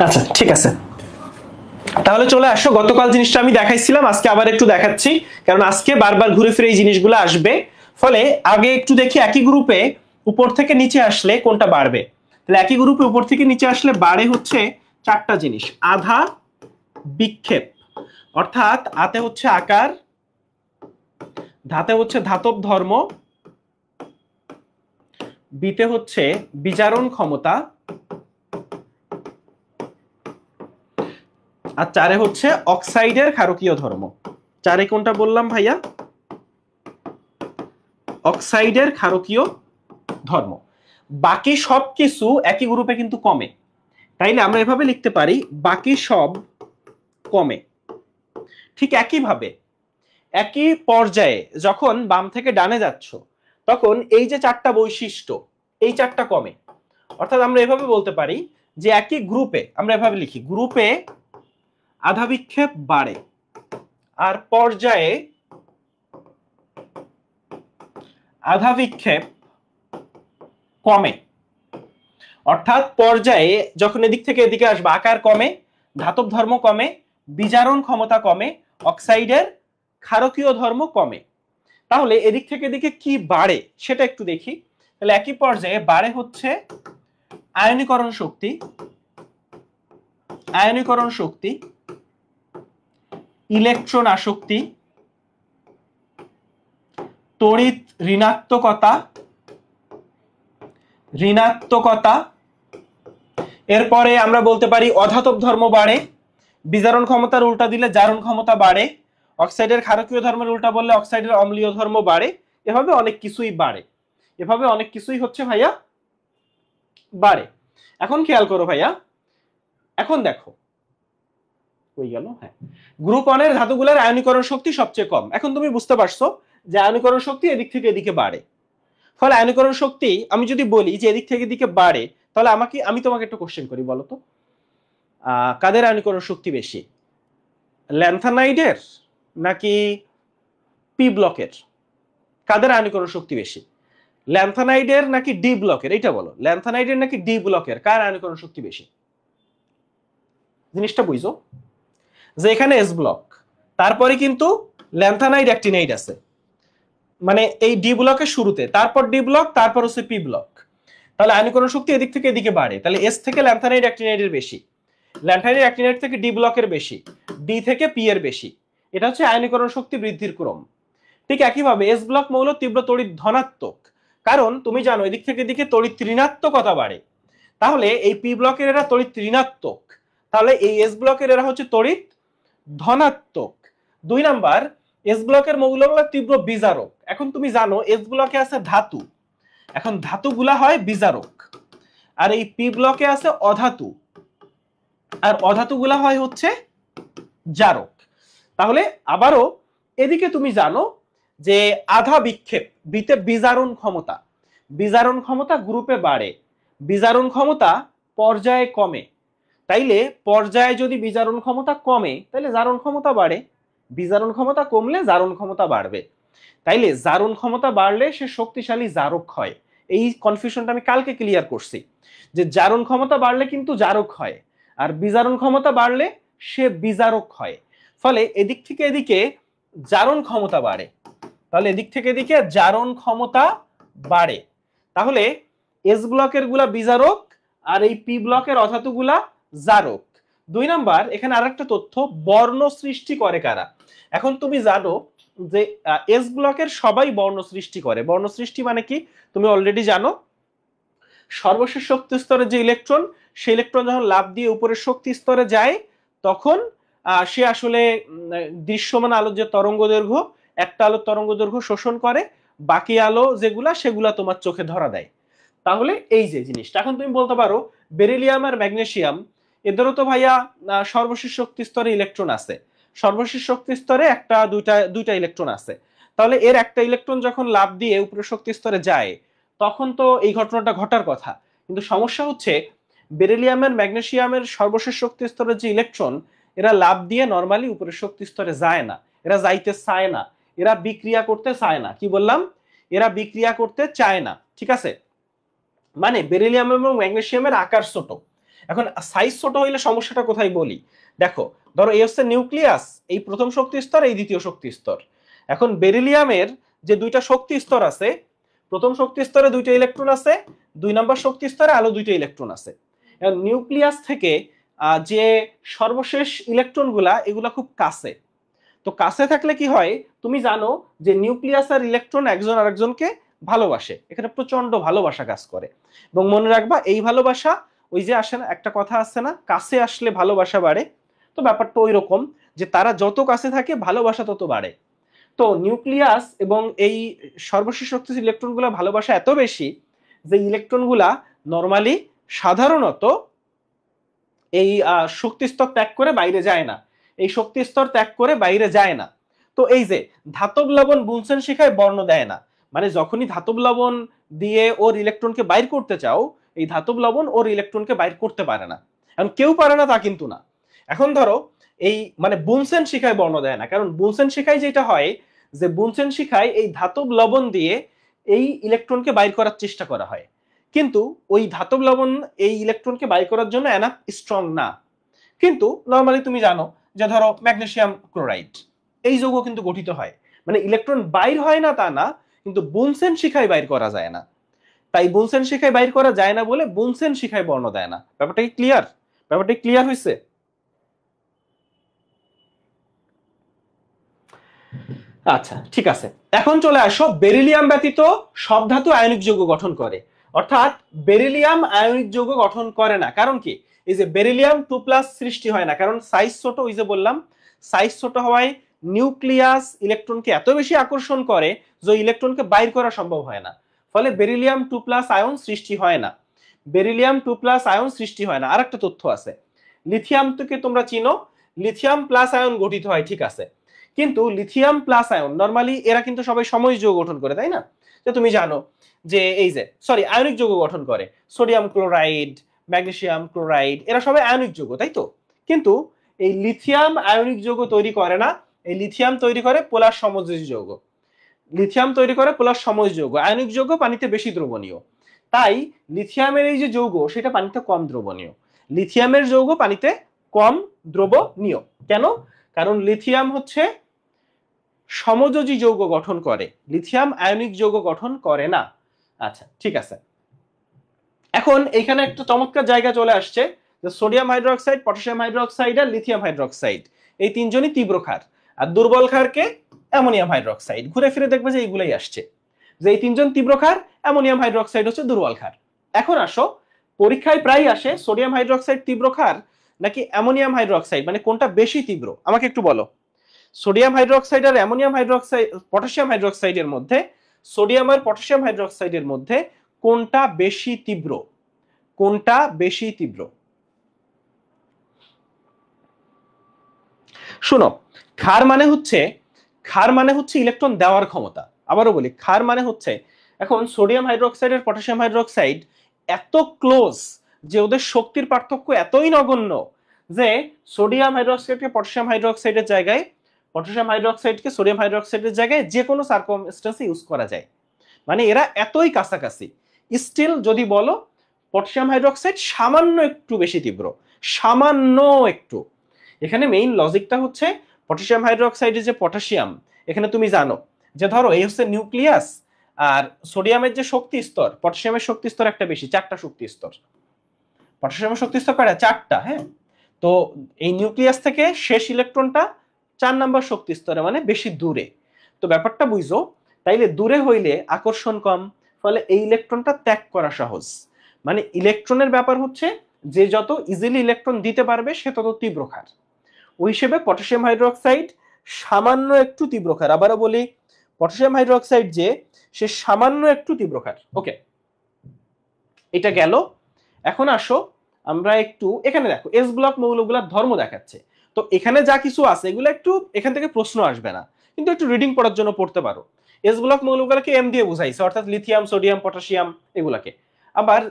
আচ্ছা ঠিক আছে, তাহলে চলে আসো, গতকাল জিনিসটা আমি দেখাইছিলাম, আজকে আবার একটু দেখাচ্ছি, কারণ আজকে বারবার ঘুরে ফিরে এই জিনিসগুলো আসবে। ফলে আগে একটু দেখি একই গ্রুপে উপর থেকে নিচে আসলে কোনটা বাড়বে। তাহলে একই গ্রুপে উপর থেকে নিচে আসলে বাড়ে হচ্ছে 4টা জিনিস। আধা বিক্ষেপ, অর্থাৎ আতে হচ্ছে আকার, ধাতে হচ্ছে ধাতব ধর্ম, বিতে হচ্ছে বিজারণ ক্ষমতা, আর 4 হচ্ছে অক্সাইডের ক্ষারকীয় ধর্ম। 4 কোনটা বললাম ভাইয়া? অক্সাইডের ক্ষারকীয় ধর্ম। বাকি সবকিছু একই গ্রুপে কিন্তু কমে, তাইলে আমরা এভাবে লিখতে পারি বাকি সব কমে। ঠিক একইভাবে একই পর্যায়ে যখন বাম থেকে ডানে যাচ্ছ তখন এই যে চারটা বৈশিষ্ট্য এই চারটা কমে। অর্থাৎ আমরা এভাবে বলতে পারি যে একই গ্রুপে, আমরা এভাবে লিখি, গ্রুপে আধা বিক্ষেপ বাড়ে আর পর্যায়ে আধা বিক্ষেপ কমে। অর্থাৎ পর্যায়ে যখন এদিক থেকে এদিকে আসবে আকার কমে, ধাতব ধর্ম কমে, বিজারণ ক্ষমতা কমে, অক্সাইডের ক্ষারকীয় ধর্ম কমে। তাহলে এদিক থেকে এদিকে কি বাড়ে সেটা একটু দেখি। তাহলে একই পর্যায়ে বাড়ে হচ্ছে আয়নীকরণ শক্তি, আয়নীকরণ শক্তি, ইলেকট্রন আসক্তি, তড়িৎ ঋণাত্মকতা, ঋণাত্মকতা। এরপরে আমরা বলতে পারি অধাতব ধর্ম বাড়ে, বিজারণ ক্ষমতার উল্টা দিলে জারণ ক্ষমতা বাড়ে, অক্সাইডের ক্ষারকীয় ধর্মের উল্টা বললে অক্সাইডের অম্লীয় ধর্ম বাড়ে। এভাবে অনেক কিছুই বাড়ে, এভাবে অনেক কিছুই হচ্ছে ভাইয়া বাড়ে। এখন খেয়াল করো ভাইয়া, এখন দেখো হয়ে গেল। হ্যাঁ, গ্রুপ 1 এর ধাতুগুলোর আয়নীকরণ শক্তি সবচেয়ে কম। এখন তুমি বুঝতে পারছো যে আয়নীকরণ শক্তি এদিক থেকে এদিকে বাড়ে। ফলে আয়নীকরণ শক্তি আমি যদি বলি যে এদিক থেকে এদিকে বাড়ে, তাহলে আমি তোমাকে একটা কোশ্চেন করি, বলো তো কাদের আয়নীকরণ শক্তি বেশি, ল্যান্থানাইডের নাকি পি ব্লকের? কাদের আয়নীকরণ শক্তি বেশি, ল্যান্থানাইডের নাকি ডি ব্লকের? এইটা বলো, ল্যান্থানাইডের নাকি ডি ব্লকের, কার আয়নীকরণ শক্তি বেশি? জিনিসটা বুঝো যে এখানে এস ব্লক, তারপরে কিন্তু ল্যান্থানাইড অ্যাক্টিনাইড আছে, মানে এই ডি ব্লকের শুরুতে, তারপর ডি ব্লক, তারপর হচ্ছে পি ব্লক। তাহলে আয়নীকরণ শক্তি এদিক থেকে এদিকে বাড়ে। তাহলে এস থেকে ল্যান্থানাইড অ্যাক্টিনাইডের বেশি, ল্যান্থানাইড অ্যাক্টিনাইড থেকে ডি ব্লকের বেশি, ডি থেকে পি এর বেশি। এটা হচ্ছে আয়নীকরণ শক্তি বৃদ্ধির ক্রম। ঠিক একইভাবে এস ব্লক মৌল তীব্র তড়িৎ ধনাত্মক, কারণ তুমি জানো এদিক থেকে এদিকে তড়িৎ ঋণাত্মকতা বাড়ে। তাহলে এই পি ব্লকের এরা তড়িৎ ঋণাত্মক, তাহলে এই এস ব্লকের এরা হচ্ছে তড়িৎ ধনাত্মক। 2 নাম্বার, এস ব্লকের মৌলগুলো তীব্র বিজারক। এখন তুমি জানো এস ব্লকে আছে ধাতু, এখন ধাতুগুলা হয় বিজারক, আর এই পি ব্লকে আছে অধাতু, আর অধাতুগুলা হয় হচ্ছে জারক। তাহলে আবারও এদিকে তুমি জানো যে আধা বিক্ষেপ, বিতে বিজারণ ক্ষমতা, বিজারণ ক্ষমতা গ্রুপে বাড়ে, বিজারণ ক্ষমতা পর্যায়ে কমে। তাইলে পর্যায়ে যদি বিজারণ ক্ষমতা কমে তাহলে জারণ ক্ষমতা বাড়ে, বিজারণ ক্ষমতা কমলে জারণ ক্ষমতা বাড়বে। তাইলে জারণ ক্ষমতা বাড়লে সে শক্তিশালী জারক হয়। এই কনফিউশনটা আমি কালকে ক্লিয়ার করছি যে জারণ ক্ষমতা বাড়লে কিন্তু জারক হয়, আর বিজারণ ক্ষমতা বাড়লে সে বিজারক হয়। ফলে এদিক থেকে এদিকে জারণ ক্ষমতা বাড়ে, তাহলে এদিক থেকে এদিকে জারণ ক্ষমতা বাড়ে। তাহলে এস ব্লকের গুলা বিজারক আর এই পি ব্লকের অধাতুগুলা জারক। 2 নাম্বার, এখানে আরেকটা তথ্য, বর্ণ সৃষ্টি করে কারা? এখন তুমি জানো যে এস ব্লকের সবাই বর্ণ সৃষ্টি করে। বর্ণ সৃষ্টি মানে কি তুমি অলরেডি জানো, সর্বশেষ শক্তি স্তরে যে ইলেকট্রন, সেই ইলেকট্রন যখন লাফ দিয়ে উপরের শক্তি স্তরে যায় তখন সে আসলে দৃশ্যমান আলোর যে তরঙ্গ দৈর্ঘ্য, একটা আলোর তরঙ্গ দৈর্ঘ্য শোষণ করে, বাকি আলো যেগুলা সেগুলা তোমার চোখে ধরা দেয়। তাহলে এই যে জিনিসটা, এখন তুমি বলতে পারো বেরিলিয়াম আর ম্যাগনেসিয়াম এদেরও তো ভাইয়া সর্বশেষ শক্তি স্তরে ইলেকট্রন আছে, সর্বশেষ শক্তি স্তরে একটা দুইটা ইলেকট্রন আছে। তাহলে এর একটা ইলেকট্রন যখন লাফ দিয়ে উপরের শক্তি স্তরে যায় তখন তো এই ঘটনাটা ঘটার কথা। কিন্তু সমস্যা হচ্ছে বেরিলিয়ামের ম্যাগনেসিয়ামের সর্বশেষ শক্তি স্তরের যে ইলেকট্রন, এরা লাফ দিয়ে নরমালি উপরের শক্তি স্তরে যায় না, এরা যাইতে চায় না, এরা বিক্রিয়া করতে চায় না। কি বললাম? এরা বিক্রিয়া করতে চায় না, ঠিক আছে? মানে বেরিলিয়াম এবং ম্যাগনেসিয়ামের আকার ছোট। এখন সাইজ ছোট হইলে সমস্যাটা কোথায় বলি, দেখো ধরো এই হচ্ছে নিউক্লিয়াস, এই প্রথম শক্তি স্তর, এই দ্বিতীয় শক্তি স্তর। এখন বেরিলিয়ামের যে দুইটা শক্তি স্তর আছে, প্রথম শক্তি স্তরে দুইটা ইলেকট্রন আছে, 2 নম্বর শক্তি স্তরে আলো দুইটা ইলেকট্রন আছে। এখন নিউক্লিয়াস থেকে যে সর্বশেষ ইলেকট্রন গুলা এগুলা খুব কাছে, তো কাছে থাকলে কি হয় তুমি জানো যে নিউক্লিয়াস আর ইলেকট্রন একজন আরেকজনকে ভালোবাসে, এখানে প্রচন্ড ভালোবাসা কাজ করে। এবং মনে রাখবা এই ভালোবাসা ওই যে আসে না, একটা কথা আছে না, কাছে আসলে ভালোবাসা বাড়ে, তো ব্যাপারটা ওই রকম যে তারা যত কাছে থাকে ভালোবাসা তত বাড়ে। তো নিউক্লিয়াস এবং এই সর্বশেষ শক্তিশালী ইলেকট্রনগুলা ভালোবাসা এত বেশি যে ইলেকট্রনগুলা নরমালি সাধারণত এই শক্তি স্তর ত্যাগ করে বাইরে যায় না, এই শক্তি স্তর ত্যাগ করে বাইরে যায় না। তো এই যে ধাতব লবণ বুনসেন শিখায় বর্ণ দেয় না, মানে যখনই ধাতব লবণ দিয়ে ওর ইলেকট্রনকে বাইর করতে চাও, এই ধাতব লবণ ওর ইলেকট্রনকে বাইর করতে পারে না। এখন কেউ পারে না তা কিন্তু না। এখন ধরো এই মানে বুনসেন শিখায় বর্ণ দেয় না, কারণ বুনসেন শিখায় যেটা হয় যে বুনসেন শিখায় এই ধাতব লবণ দিয়ে এই ইলেকট্রনকে বাইর করার চেষ্টা করা হয়, কিন্তু ওই ধাতব লবণ এই ইলেকট্রনকে বাইর করার জন্য এনাফ স্ট্রং না। কিন্তু নরমালি তুমি জানো যে ধরো ম্যাগনেসিয়াম ক্লোরাইড এই যৌগ কিন্তু গঠিত হয়, মানে ইলেকট্রন বাইর হয় না তা না, কিন্তু বুনসেন শিখায় বাইর করা যায় না। তাই বুনসেন শিখায় বাইর করা যায় না বলে বুনসেন শিখায় বর্ণ দেয় না। ব্যাপারটা কি ক্লিয়ার? ব্যাপারটা ক্লিয়ার হয়েছে? আচ্ছা ঠিক আছে, এখন চলে আসো বেরিলিয়াম ব্যতীত সব ধাতু আয়নিক যৌগ গঠন করে, অর্থাৎ বেরিলিয়াম আয়নিক যৌগ গঠন করে না। কারণ কি? এই যে বেরিলিয়াম 2+ সৃষ্টি হয় না, কারণ সাইজ ছোট। ওই যে বললাম সাইজ ছোট হওয়ায় নিউক্লিয়াস ইলেকট্রনকে এত বেশি আকর্ষণ করে যে ইলেকট্রনকে বাইর করা সম্ভব হয় না, ফলে বেরিলিয়াম 2+ আয়ন সৃষ্টি হয় না। বেরিলিয়াম 2+ আয়ন সৃষ্টি হয় না। আরেকটা তথ্য আছে, লিথিয়াম থেকে তোমরা চিনো, লিথিয়াম প্লাস আয়ন গঠিত হয়, ঠিক আছে, কিন্তু লিথিয়াম প্লাস আয়ন নরমালি এরা কিন্তু সবাই সময় যৌগ গঠন করে, তাই না? যে তুমি জানো যে এই যে সরি আয়নিক যৌগ গঠন করে, সোডিয়াম ক্লোরাইড, ম্যাগনেসিয়াম ক্লোরাইড, এরা সবাই আয়নিক যৌগ, তাই তো? কিন্তু এই লিথিয়াম আয়নিক যৌগ তৈরি করে না, এই লিথিয়াম তৈরি করে পোলার সমযোজী যৌগ। লিথিয়াম তৈরি করে পোলার সমযোজী যৌগ। আয়নিক যৌগ পানিতে বেশি দ্রবণীয়, তাই লিথিয়ামের এই যে যৌগ সেটা পানিতে কম দ্রবণীয়। লিথিয়ামের যৌগ পানিতে কম দ্রবণীয় কেন? কারণ লিথিয়াম হচ্ছে সমযোজী যৌগ গঠন করে, লিথিয়াম আয়নিক যৌগ গঠন করে না। আচ্ছা ঠিক আছে, এখন এখানে একটা চমৎকার জায়গা চলে আসছে যে সোডিয়াম হাইড্রোক্সাইড, পটাশিয়াম হাইড্রোক্সাইড আর লিথিয়াম হাইড্রোক্সাইড এই তিনজনই তীব্র ক্ষার, আর দুর্বল ক্ষারকে অ্যামোনিয়াম হাইড্রোক্সাইড। ঘুরে ফিরে দেখবে যে এইগুলাই আসছে, যে এই তিনজন তীব্র ক্ষার, অ্যামোনিয়াম হাইড্রোক্সাইড হচ্ছে দুর্বল ক্ষার। এখন আসো, পরীক্ষায় প্রায় আসে সোডিয়াম হাইড্রোক্সাইড তীব্র ক্ষার নাকি অ্যামোনিয়াম হাইড্রোক্সাইড, মানে কোনটা বেশি তীব্র, আমাকে একটু বলো। সোডিয়াম হাইড্রোক্সাইড আর অ্যামোনিয়াম হাইড্রোক্সাইড, পটাশিয়াম হাইড্রোক্সাইডের মধ্যে, সোডিয়াম আর পটাশিয়াম হাইড্রোক্সাইডের মধ্যে কোনটা বেশি তীব্র? কোনটা বেশি তীব্র? শুনো, ক্ষার মানে হচ্ছে ইলেকট্রন দেওয়ার ক্ষমতা। আবারও বলি, ক্ষার মানে হচ্ছে, এখন সোডিয়াম হাইড্রোক্সাইড আর পটাশিয়াম হাইড্রোক্সাইড এত ক্লোজ যে ওদের শক্তির পার্থক্য এতই নগণ্য যে সোডিয়াম হাইড্রোক্সাইডকে পটাশিয়াম হাইড্রোক্সাইডের জায়গায়, পটাশিয়াম হাইড্রোক্সাইডকে সোডিয়াম হাইড্রোক্সাইডের জায়গায় যে কোনো সার্কামস্ট্যান্সে ইউজ করা যায়। মানে এরা এতই কাছাকাছি। স্টিল যদি বলো পটাশিয়াম হাইড্রোক্সাইড সামান্য একটু বেশি তীব্র, সামান্য একটু। এখানে মেইন লজিকটা হচ্ছে পটাশিয়াম হাইড্রোক্সাইডের যে পটাশিয়াম, এখানে তুমি জানো যে ধরো এই হচ্ছে নিউক্লিয়াস, আর সোডিয়ামের যে শক্তি স্তর, পটাশিয়ামের শক্তি স্তর একটা বেশি, 4টা শক্তি স্তর। পটাশিয়ামের শক্তি স্তর কয়টা? 4টা। হ্যাঁ, তো এই নিউক্লিয়াস থেকে শেষ ইলেকট্রনটা 4 নাম্বার শক্তি স্তরে, মানে বেশি দূরে। তো ব্যাপারটা বুঝো, তাইলে দূরে হইলে আকর্ষণ কম, ফলে এই ইলেকট্রনটা ত্যাগ করা সহজ। মানে ইলেকট্রনের ব্যাপার হচ্ছে যে যত ইজিলি ইলেকট্রন দিতে পারবে সে তত তীব্র ক্ষার। ওই হিসেবে পটাশিয়াম হাইড্রোক্সাইড সামান্য একটু তীব্র ক্ষার। আবারও বলি, পটাশিয়াম হাইড্রোক্সাইড যে সে সামান্য একটু তীব্র ক্ষার। ওকে, এটা গেল। এখন আসো আমরা একটু এখানে দেখো এস ব্লক মৌলগুলোর ধর্ম দেখাচ্ছে। তো এখানে যা কিছু আছে এগুলো একটু এখান থেকে প্রশ্ন আসবে না, কিন্তু একটু রিডিং পড়ার জন্য পড়তে পারো। এস ব্লক মৌলগুলোকে এম দিয়ে বুঝাইছে, অর্থাৎ লিথিয়াম, সোডিয়াম, পটাশিয়াম এগুলাকে। আবার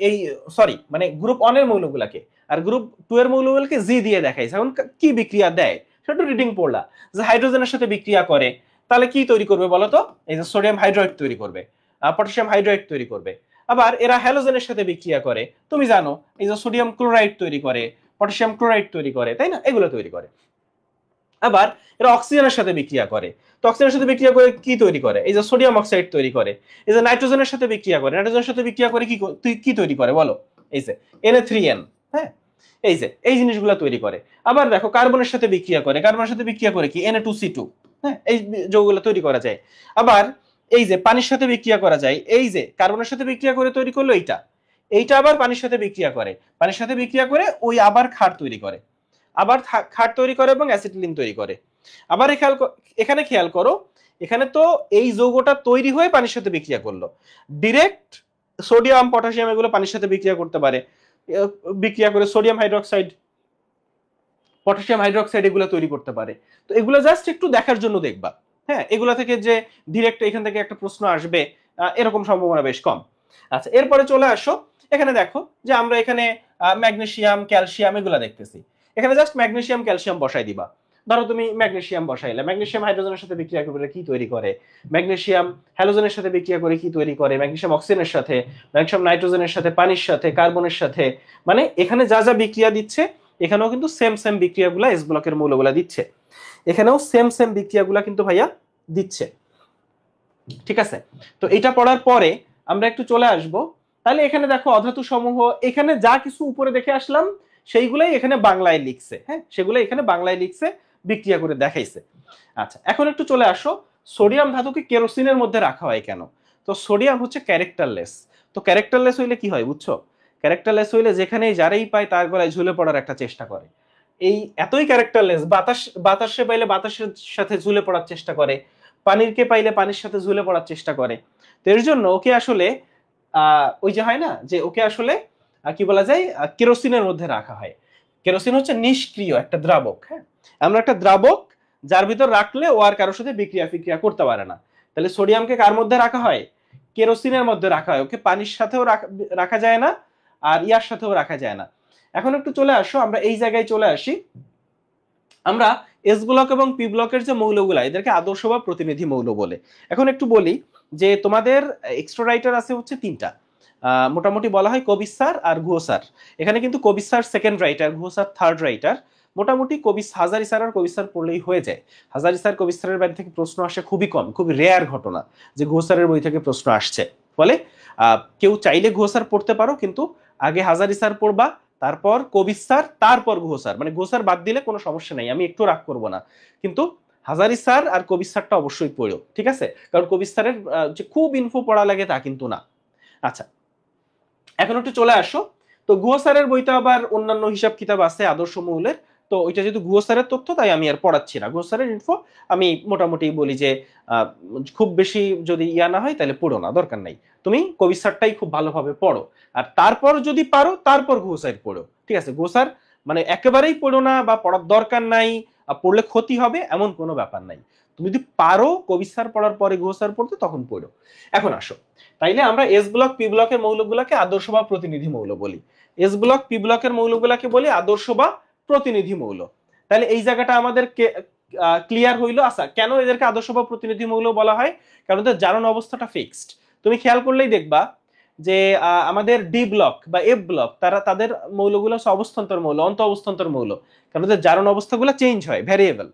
এই সরি মানে গ্রুপ 1 এর মৌলগুলোকে, আর গ্রুপ 2 এর মৌলগুলোকে জি দিয়ে দেখাইছে। এখন কি বিক্রিয়া দেয় সেটা রিডিং পড়লা, যে হাইড্রোজেনের সাথে বিক্রিয়া করে, তাহলে কি তৈরি করবে বলো তো? এই যে সোডিয়াম হাইড্রাইড তৈরি করবে, পটাশিয়াম হাইড্রাইড তৈরি করবে। আবার এরা হ্যালোজেনের সাথে বিক্রিয়া করে, তুমি জানো এই যে সোডিয়াম ক্লোরাইড তৈরি করে, পটাশিয়াম ক্লোরাইড তৈরি করে, তাই না? এগুলো তৈরি করে। আবার এরা অক্সিজেনের সাথে বিক্রিয়া করে, তো অক্সিজেনের সাথে বিক্রিয়া করে কি তৈরি করে? এই যে সোডিয়াম অক্সাইড তৈরি করে। এই যে নাইট্রোজেনের সাথে বিক্রিয়া করে, নাইট্রোজেনের সাথে বিক্রিয়া করে কি তৈরি করে বলো? এই যে Na3N। হ্যাঁ, এই যে এই জিনিসগুলো তৈরি করে। আবার দেখো কার্বনের সাথে বিক্রিয়া করে, কার্বনের সাথে বিক্রিয়া করে কি Na2C2। হ্যাঁ, এই যৌগগুলো তৈরি করা যায়। আবার এই যে পানির সাথে বিক্রিয়া করা যায়, এই যে কার্বনের সাথে বিক্রিয়া করে তৈরি করলো এইটা আবার পানির সাথে বিক্রিয়া করে, পানির সাথে বিক্রিয়া করে ওই আবার ক্ষার তৈরি করে, আবার ক্ষার তৈরি করে এবং অ্যাসিটিলিন তৈরি করে। আবার এখানে খেয়াল করো, এখানে তো এই যৌগটা তৈরি হয়ে পানির সাথে বিক্রিয়া করলো, ডিরেক্ট সোডিয়াম, পটাশিয়াম এগুলো পানির সাথে বিক্রিয়া করতে পারে, বিক্রিয়া করে সোডিয়াম হাইড্রোক্সাইড, পটাশিয়াম হাইড্রোক্সাইড এগুলো তৈরি করতে পারে। তো এগুলো জাস্ট একটু দেখার জন্য দেখবা। হ্যাঁ, এগুলা থেকে যে ডিরেক্ট এখান থেকে একটা প্রশ্ন আসবে এরকম সম্ভাবনা বেশ কম। আচ্ছা, এরপরে চলে আসো, এখানে দেখো যে আমরা এখানে ম্যাগনেসিয়াম, ক্যালসিয়াম এগুলা দেখতেছি। এখানে জাস্ট ম্যাগনেসিয়াম, ক্যালসিয়াম বসাই দিবা। ধরো তুমি ম্যাগনেসিয়াম বসাইলে, ম্যাগনেসিয়াম হাইড্রোজেনের সাথে বিক্রিয়া করে কি তৈরি করে, ম্যাগনেসিয়াম হ্যালোজেনের সাথে বিক্রিয়া করে কি তৈরি করে, ম্যাগনেসিয়াম অক্সিজেনের সাথে, ম্যাগনেসিয়াম নাইট্রোজেনের সাথে, পানির সাথে, কার্বনের সাথে, মানে এখানে যা যা বিক্রিয়া দিচ্ছে এখানেও কিন্তু সেম সেম বিক্রিয়াগুলা এস ব্লকের মৌলগুলা দিচ্ছে। এখানেও সেম সেম বিক্রিয়াগুলা কিন্তু ভাইয়া দিচ্ছে। ঠিক আছে, তো এটা পড়ার পরে আমরা একটু চলে আসব। তাহলে এখানে দেখো অধাতু সমূহ, এখানে যা কিছু উপরে দেখে আসলাম সেইগুলাই এখানে বাংলায় লিখছে। হ্যাঁ, সেগুলো এখানে বাংলায় লিখছে, বিক্রিয়া করে দেখাইছে। আচ্ছা, এখন একটু চলে আসো, সোডিয়াম ধাতুকে কেরোসিনের মধ্যে রাখা হয় কেন? তো সোডিয়াম হচ্ছে ক্যারেক্টারলেস। তো ক্যারেক্টারলেস হইলে কি হয় বুঝছো? ক্যারেক্টারলেস হইলে যেখানেই যারাই পায় তার গলায় ঝুলে পড়ার একটা চেষ্টা করে। এই এতই ক্যারেক্টারলেস, বাতাসে পাইলে বাতাসের সাথে ঝুলে পড়ার চেষ্টা করে, পানিরকে পাইলে পানির সাথে ঝুলে পড়ার চেষ্টা করে। তো এর জন্য ওকে আসলে ওই যে হয় না যে ওকে আসলে কি বলা যায়, কেরোসিনের মধ্যে রাখা হয়। কেরোসিন হচ্ছে নিষ্ক্রিয় একটা দ্রাবক। হ্যাঁ, আমরা একটা দ্রাবক যার ভিতর রাখলে ও আর কারোর সাথে বিক্রিয়া করতে পারে না। তাহলে সোডিয়ামকে কার মধ্যে রাখা হয়? কেরোসিনের মধ্যে রাখা হয়। ওকে পানির সাথেও রাখা যায় না, আর ইয়ার সাথেও রাখা যায় না। এখন একটু চলে আসো, আমরা এই জায়গায় চলে আসি। আমরা এস ব্লক এবং পি ব্লকের যে মৌলগুলা এদেরকে আদর্শ বা প্রতিনিধি মৌল বলে। এখন একটু বলি যে তোমাদের এক্সট্রা রাইটার আছে হচ্ছে তিনটা, মোটামুটি বলা হয় কবির স্যার আর গুহ স্যার। এখানে কিন্তু Kabir sir second writer, Guha sir third writer. মোটামুটি হাজারি স্যার আর কবির স্যার পড়লেই হয়ে যায়। হাজারি স্যার কবির স্যারের বাড়ি থেকে প্রশ্ন আসে খুবই কম, খুবই রেয়ার ঘটনা যে গুহ স্যারের বই থেকে প্রশ্ন আসছে। ফলে কেউ চাইলে গুহ স্যার পড়তে পারো, কিন্তু আগে হাজারি স্যার পড়বা, তারপর কবির স্যার, তারপর গুহ স্যার। মানে গুহ স্যার বাদ দিলে কোনো সমস্যা নেই, আমি একটু রাগ করবো না, কিন্তু হাজারি স্যার আর কবির স্যারটা অবশ্যই পড়ো। ঠিক আছে, কারণ কবির স্যারের যে খুব ইনফো পড়া লাগে তা কিন্তু না। আচ্ছা, এখন একটু চলে আসো, তো গুহ স্যারের বইতে আবার অন্যান্য হিসাব কিতাব আছে আদর্শ মৌলের। তো ওইটা যেহেতু গুহ স্যারের তথ্য তাই আমি আর পড়াচ্ছি না। গুহ স্যারের ইনফো আমি মোটামুটি বলি যে খুব বেশি যদি ইয়া না হয় তাহলে পড়ো না, দরকার নাই। তুমি কবির স্যারটাই খুব ভালোভাবে পড়ো, আর তারপর যদি পারো তারপর গুহ স্যার পড়ো। ঠিক আছে, গুহ স্যার মানে একেবারেই পড়ো না বা পড়ার দরকার নাই, পড়লে ক্ষতি হবে এমন কোনো ব্যাপার নাই। তুমি যদি পারো কবির স্যার পড়ার পরে গুহ স্যার পড়তে তখন পড়ো। এখন আসো, তাইলে আমরা এস ব্লক পি ব্লকের মৌলগুলোকে আদর্শ বা প্রতিনিধি মৌল বলি। এস ব্লক পি ব্লকের মৌলগুলোকে বলি আদর্শ বা প্রতিনিধি মৌল। তাহলে এই জায়গাটা আমাদের ক্লিয়ার হইলো। আচ্ছা, কেন এদেরকে আদর্শ বা প্রতিনিধি মৌল বলা হয়? কারণ এদের জারণ অবস্থাটা ফিক্সড। তুমি খেয়াল করলেই দেখবা যে আমাদের ডি ব্লক বা এফ ব্লক তাদের মৌলগুলো হচ্ছে অবস্থান্তর মৌল, অন্ত অবস্থান্তর মৌল, কারণ এদের জারণ অবস্থাগুলো চেঞ্জ হয়, ভ্যারিয়েবল।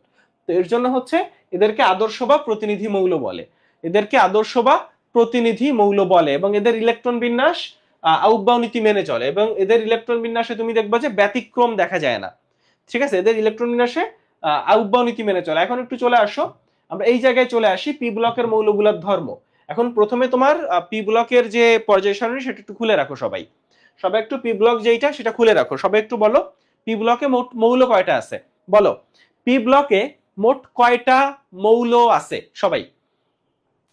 তো এর জন্য হচ্ছে এদেরকে আদর্শ বা প্রতিনিধি মৌল বলে। এদেরকে আদর্শ বা প্রতিনিধি মৌল বলে, এবং এদের ইলেকট্রন বিন্যাস আউটবাউ নীতি মেনে চলে, এবং এদের ইলেকট্রন বিন্যাসে তুমি দেখবা যে ব্যতিক্রম দেখা যায় না। ঠিক আছে, এদের ইলেকট্রন বিন্যাসে আউটবাউ নীতি মেনে চলে। এখন একটু চলে আসো, আমরা এই জায়গায় চলে আসি পি ব্লকের মৌলগুলোর ধর্ম। এখন প্রথমে তোমার পি ব্লকের যে পর্যায় সারণী সেটা একটু খুলে রাখো সবাই। সবাই একটু পি ব্লক যেইটা সেটা খুলে রাখো। সবাই একটু বলো পি ব্লকে মোট মৌল কয়টা আছে? বলো পি ব্লকে মোট কয়টা মৌল আছে সবাই।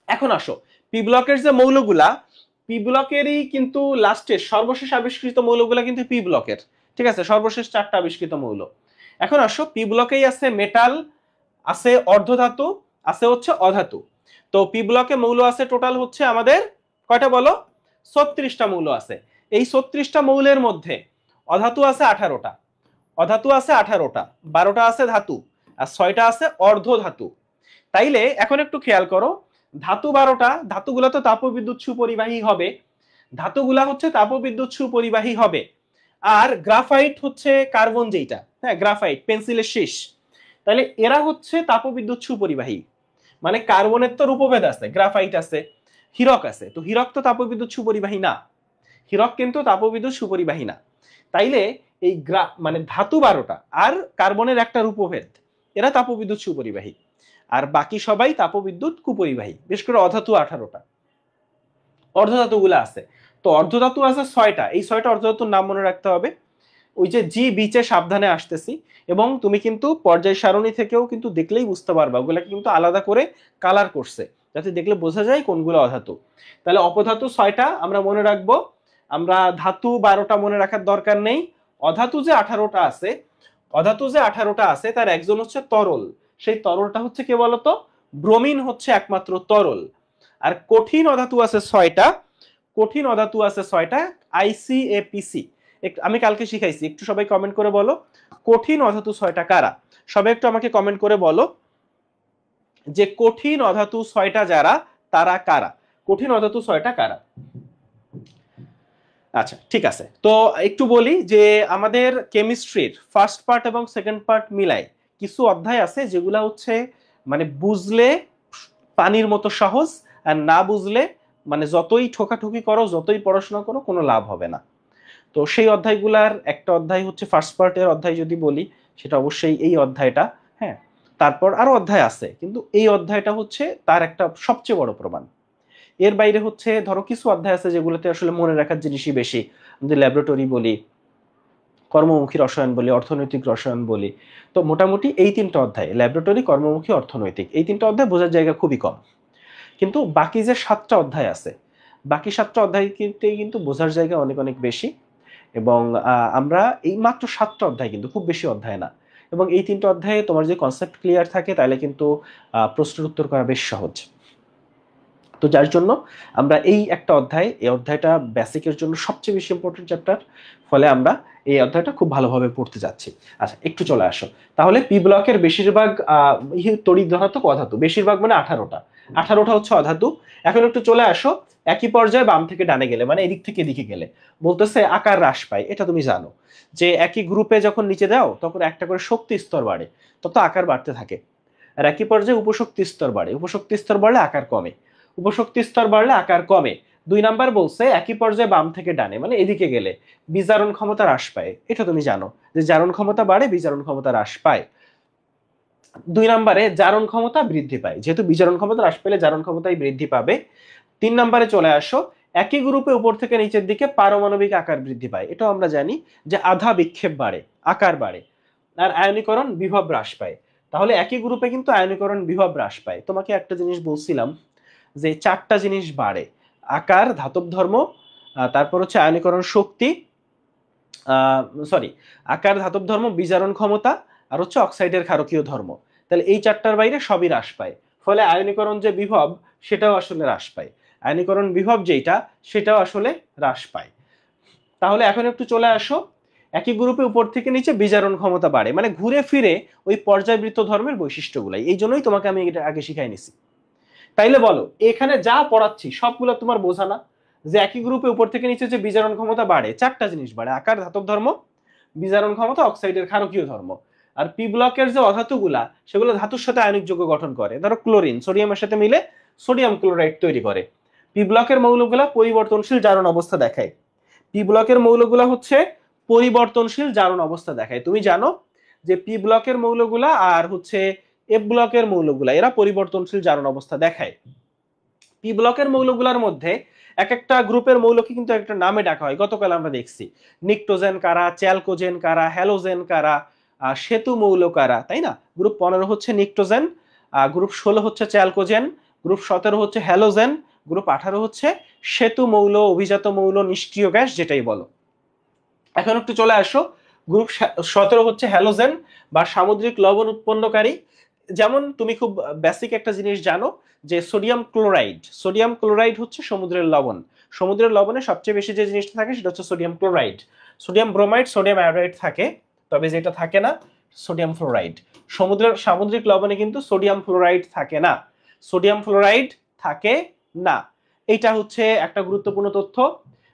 এখন আসো, পি ব্লকের যে মৌলগুলা, পি ব্লকেরই কিন্তু লাস্টে সর্বশেষ আবিষ্কৃত মৌলগুলা কিন্তু পি ব্লকের। ঠিক আছে, সর্বশেষ 4টা আবিষ্কৃত মৌল। এখন আসো, পি ব্লকেই আছে মেটাল, আছে অর্ধধাতু, আছে হচ্ছে অধাতু। তো পি ব্লকে মৌল আছে টোটাল হচ্ছে আমাদের কয়টা বলো? 36টা মৌল আছে। এই 36টা মৌলের মধ্যে অধাতু আছে 18টা, অধাতু আছে 18টা, 12টা আছে ধাতু, আর 6টা আছে অর্ধধাতু। তাইলে এখন একটু খেয়াল করো, ধাতু 12টা, ধাতুগুলা তো তাপবিদ্যুৎ সুপরিবাহী হবে, ধাতুগুলা হচ্ছে তাপবিদ্যুৎ সুপরিবাহী হবে। আর গ্রাফাইট হচ্ছে কার্বন যেটা, হ্যাঁ গ্রাফাইট পেন্সিলের শীষ, তাহলে এরা হচ্ছে তাপবিদ্যুৎ সুপরিবাহী। মানে কার্বনের তো রূপভেদ আছে, গ্রাফাইট আছে, হীরক আছে, তো হীরক তো তাপবিদ্যুৎ সুপরিবাহী না, হীরক কিন্তু তাপবিদ্যুৎ সুপরিবাহী না। তাইলে এই মানে ধাতু 12টা আর কার্বনের একটা রূপভেদ, এরা তাপবিদ্যুৎ সুপরিবাহী, আর বাকি সবাই তাপবিদ্যুৎ কুপরিবাহী, বিশেষ করে অধাতু 18টা। অর্ধধাতু গুলো আছে, তো অর্ধধাতু আছে 6টা। এই 6টা অর্ধধাতুর নাম মনে রাখতে হবে, ওই যে জি বিচে সাবধানে আসতেছি। এবং তুমি কিন্তু পর্যায় সারণী থেকেও কিন্তু দেখলেই বুঝতে পারবা, ওগুলাকে কিন্তু আলাদা করে কালার করছে যাতে দেখলে বোঝা যায় কোনগুলো অধাতু। তাহলে অপধাতু 6টা আমরা মনে রাখবো, আমরা ধাতু 12টা মনে রাখার দরকার নেই। অধাতু যে 18টা আছে, অধাতু যে 18টা আছে তার একজন হচ্ছে তরল, সেই তরলটা হচ্ছে কে বলতো? ব্রোমিন হচ্ছে একমাত্র তরল। আর কঠিন অধাতু আছে 6টা, কঠিন অধাতু আছে 6টা, ICAPC। আমি কালকে শিখাইছি, একটু সবাই কমেন্ট করে বলো কঠিন অধাতু 6টা কারা। সবাই একটু আমাকে কমেন্ট করে বলো যে কঠিন অধাতু 6টা যারা, তারা কারা, কঠিন অধাতু 6টা কারা। আচ্ছা ঠিক আছে, তো একটু বলি যে আমাদের কেমিস্ট্রির ফার্স্ট পার্ট এবং সেকেন্ড পার্ট মিলাই কিছু অধ্যায় আছে যেগুলা হচ্ছে মানে বুঝলে পানির মতো সহজ, আর না বুঝলে মানে যতই ঠোকাঠুকি করো, যতই পড়াশোনা করো, কোনো লাভ হবে না। তো সেই অধ্যায়গুলার একটা অধ্যায় হচ্ছে ফার্স্ট পার্টের অধ্যায় যদি বলি, সেটা অবশ্যই এই অধ্যায়টা। হ্যাঁ, তারপর আরো অধ্যায় আছে, কিন্তু এই অধ্যায়টা হচ্ছে তার একটা সবচেয়ে বড় প্রমাণ। এর বাইরে হচ্ছে ধরো কিছু অধ্যায় আছে যেগুলোতে আসলে মনে রাখার জিনিসই বেশি, আমাদের ল্যাবরেটরি বলি, কর্মমুখী রসায়ন বলি, অর্থনৈতিক রসায়ন বলি। তো মোটামুটি এই 3টা অধ্যায়, ল্যাবরেটরি, কর্মমুখী, অর্থনৈতিক, এই 3টা অধ্যায় বোঝার জায়গা খুবই কম। কিন্তু বাকি যে 7টা অধ্যায় আছে, বাকি 7টা অধ্যায় কিন্তু বোঝার জায়গা অনেক অনেক বেশি। এবং আমরা এই মাত্র 7টা অধ্যায়, কিন্তু খুব বেশি অধ্যায় না, এবং এই 3টা অধ্যায়ে তোমার যে কনসেপ্ট ক্লিয়ার থাকে তাহলে কিন্তু প্রশ্নের উত্তর করা বেশ সহজ। তো যার জন্য আমরা এই একটা অধ্যায়, এই অধ্যায়টা বেসিকের জন্য সবচেয়ে বেশি ইম্পর্টেন্ট চ্যাপ্টার, ফলে আমরা এই অধ্যায়টা খুব ভালোভাবে পড়তে যাচ্ছি। আচ্ছা একটু চলে আসো তাহলে। পি ব্লকের বেশিরভাগ তড়িৎ ধনাত্মক অধাতু, বেশিরভাগ মানে 18টা, 18টা হচ্ছে অধাতু। এখন একটু চলে আসো একই পর্যায়ে বাম থেকে ডানে গেলে, মানে এদিক থেকে এদিকে গেলে বলতেছে আকার হ্রাস পায়। এটা তুমি জানো যে একই গ্রুপে যখন নিচে যাও তখন একটা করে শক্তি স্তর বাড়ে, তত আকার বাড়তে থাকে। আর একই পর্যায়ে উপশক্তি স্তর বাড়ে, উপশক্তি স্তর বাড়লে আকার কমে, উপশক্তি স্তর বাড়লে আকার কমে। 2 নাম্বার বলছে একই পর্যায়ে বাম থেকে ডানে, মানে এদিকে গেলে বিজারণ ক্ষমতা হ্রাস পায়। এটা তুমি জানো যে জারণ ক্ষমতা বাড়ে, বিজারণ ক্ষমতা হ্রাস পায়। 2 নাম্বারে জারণ ক্ষমতা বৃদ্ধি পায়, যেহেতু বিজারণ ক্ষমতা হ্রাস পেলে জারণ ক্ষমতাই বৃদ্ধি পাবে। 3 নাম্বারে চলে আসো, একই গ্রুপে উপর থেকে নিচের দিকে পারমাণবিক আকার বৃদ্ধি পায়। এটাও আমরা জানি যে আধা বিক্ষেপ বাড়ে, আকার বাড়ে, আর আয়নীকরণ বিভব হ্রাস পায়। তাহলে একই গ্রুপে কিন্তু আয়নীকরণ বিভব হ্রাস পায়। তোমাকে একটা জিনিস বলছিলাম যে 4টা জিনিস বাড়ে, আকার, ধাতব ধর্ম, তারপর হচ্ছে আয়নীকরণ শক্তি, সরি, আকার, ধাতব ধর্ম, বিজারণ ক্ষমতা, আর হচ্ছে অক্সাইডের ক্ষারকীয় ধর্ম। তাহলে এই 4টার বাইরে সবই হ্রাস পায়, ফলে আয়নীকরণ যে বিভব সেটাও আসলে হ্রাস পায়, আয়নীকরণ বিভব যেটা সেটাও আসলে হ্রাস পায়। তাহলে এখন একটু চলে আসো, একই গ্রুপে উপর থেকে নিচে বিজারণ ক্ষমতা বাড়ে, মানে ঘুরে ফিরে ওই পর্যায়বৃত্ত ধর্মের বৈশিষ্ট্যগুলাই। এই জন্যই তোমাকে আমি এটা আগে শিখাই নিছি। তাইলে বলো এখানে যা পড়াচ্ছি সবগুলো তোমার বোঝা না? যে একই গ্রুপে উপর থেকে নিচে যে বিজারণ ক্ষমতা বাড়ে, 4টা জিনিস বাড়ে, আকার, ধাতব ধর্ম, বিজারণ ক্ষমতা, অক্সাইডের ক্ষারকীয় ধর্ম। আর পি ব্লকের যে অধাতুগুলা সেগুলো ধাতুর সাথে আয়নিক যৌগ গঠন করে। ধরো ক্লোরিন সোডিয়ামের সাথে মিলে সোডিয়াম ক্লোরাইড তৈরি করে। পি ব্লকের মৌলগুলা পরিবর্তনশীল জারণ অবস্থা দেখায়। পি ব্লকের মৌলগুলা হচ্ছে পরিবর্তনশীল জারণ অবস্থা দেখায়। তুমি জানো যে পি ব্লকের মৌলগুলা আর হচ্ছে এফ ব্লকের মৌলগুলা এরা পরিবর্তনশীল জারণ অবস্থা দেখায়। পি ব্লকের মৌলগুলার মধ্যে এক একটা গ্রুপের মৌলকে কিন্তু একটা নামে ডাকা হয়। গতকাল আমরা দেখছি নিকটোজেন কারা, চ্যালকোজেন কারা, হ্যালোজেন কারা, সেতু মৌল কারা, তাই না? গ্রুপ 15 হচ্ছে নিকটোজেন, গ্রুপ 16 হচ্ছে চ্যালকোজেন, গ্রুপ 17 হচ্ছে হ্যালোজেন, গ্রুপ 18 হচ্ছে সেতু মৌল, অভিজাত মৌল, নিষ্ক্রিয় গ্যাস যেটাই বলো। এখন একটু চলে আসো, গ্রুপ 17 হচ্ছে হ্যালোজেন বা সামুদ্রিক লবণ উৎপন্নকারী। যেমন তুমি খুব বেসিক একটা জিনিস জানো যে সোডিয়াম ক্লোরাইড, সোডিয়াম ক্লোরাইড হচ্ছে সমুদ্রের লবণ। সমুদ্রের লবণে সবচেয়ে বেশি যে জিনিসটা থাকে সেটা হচ্ছে sodium chloride. Sodium bromide, sodium iodide থাকে, তবে যেটা থাকে না সোডিয়াম ফ্লোরাইড। সমুদ্রের সামুদ্রিক লবণে কিন্তু সোডিয়াম ফ্লোরাইড থাকে না, সোডিয়াম ফ্লোরাইড থাকে না। এইটা হচ্ছে একটা গুরুত্বপূর্ণ তথ্য।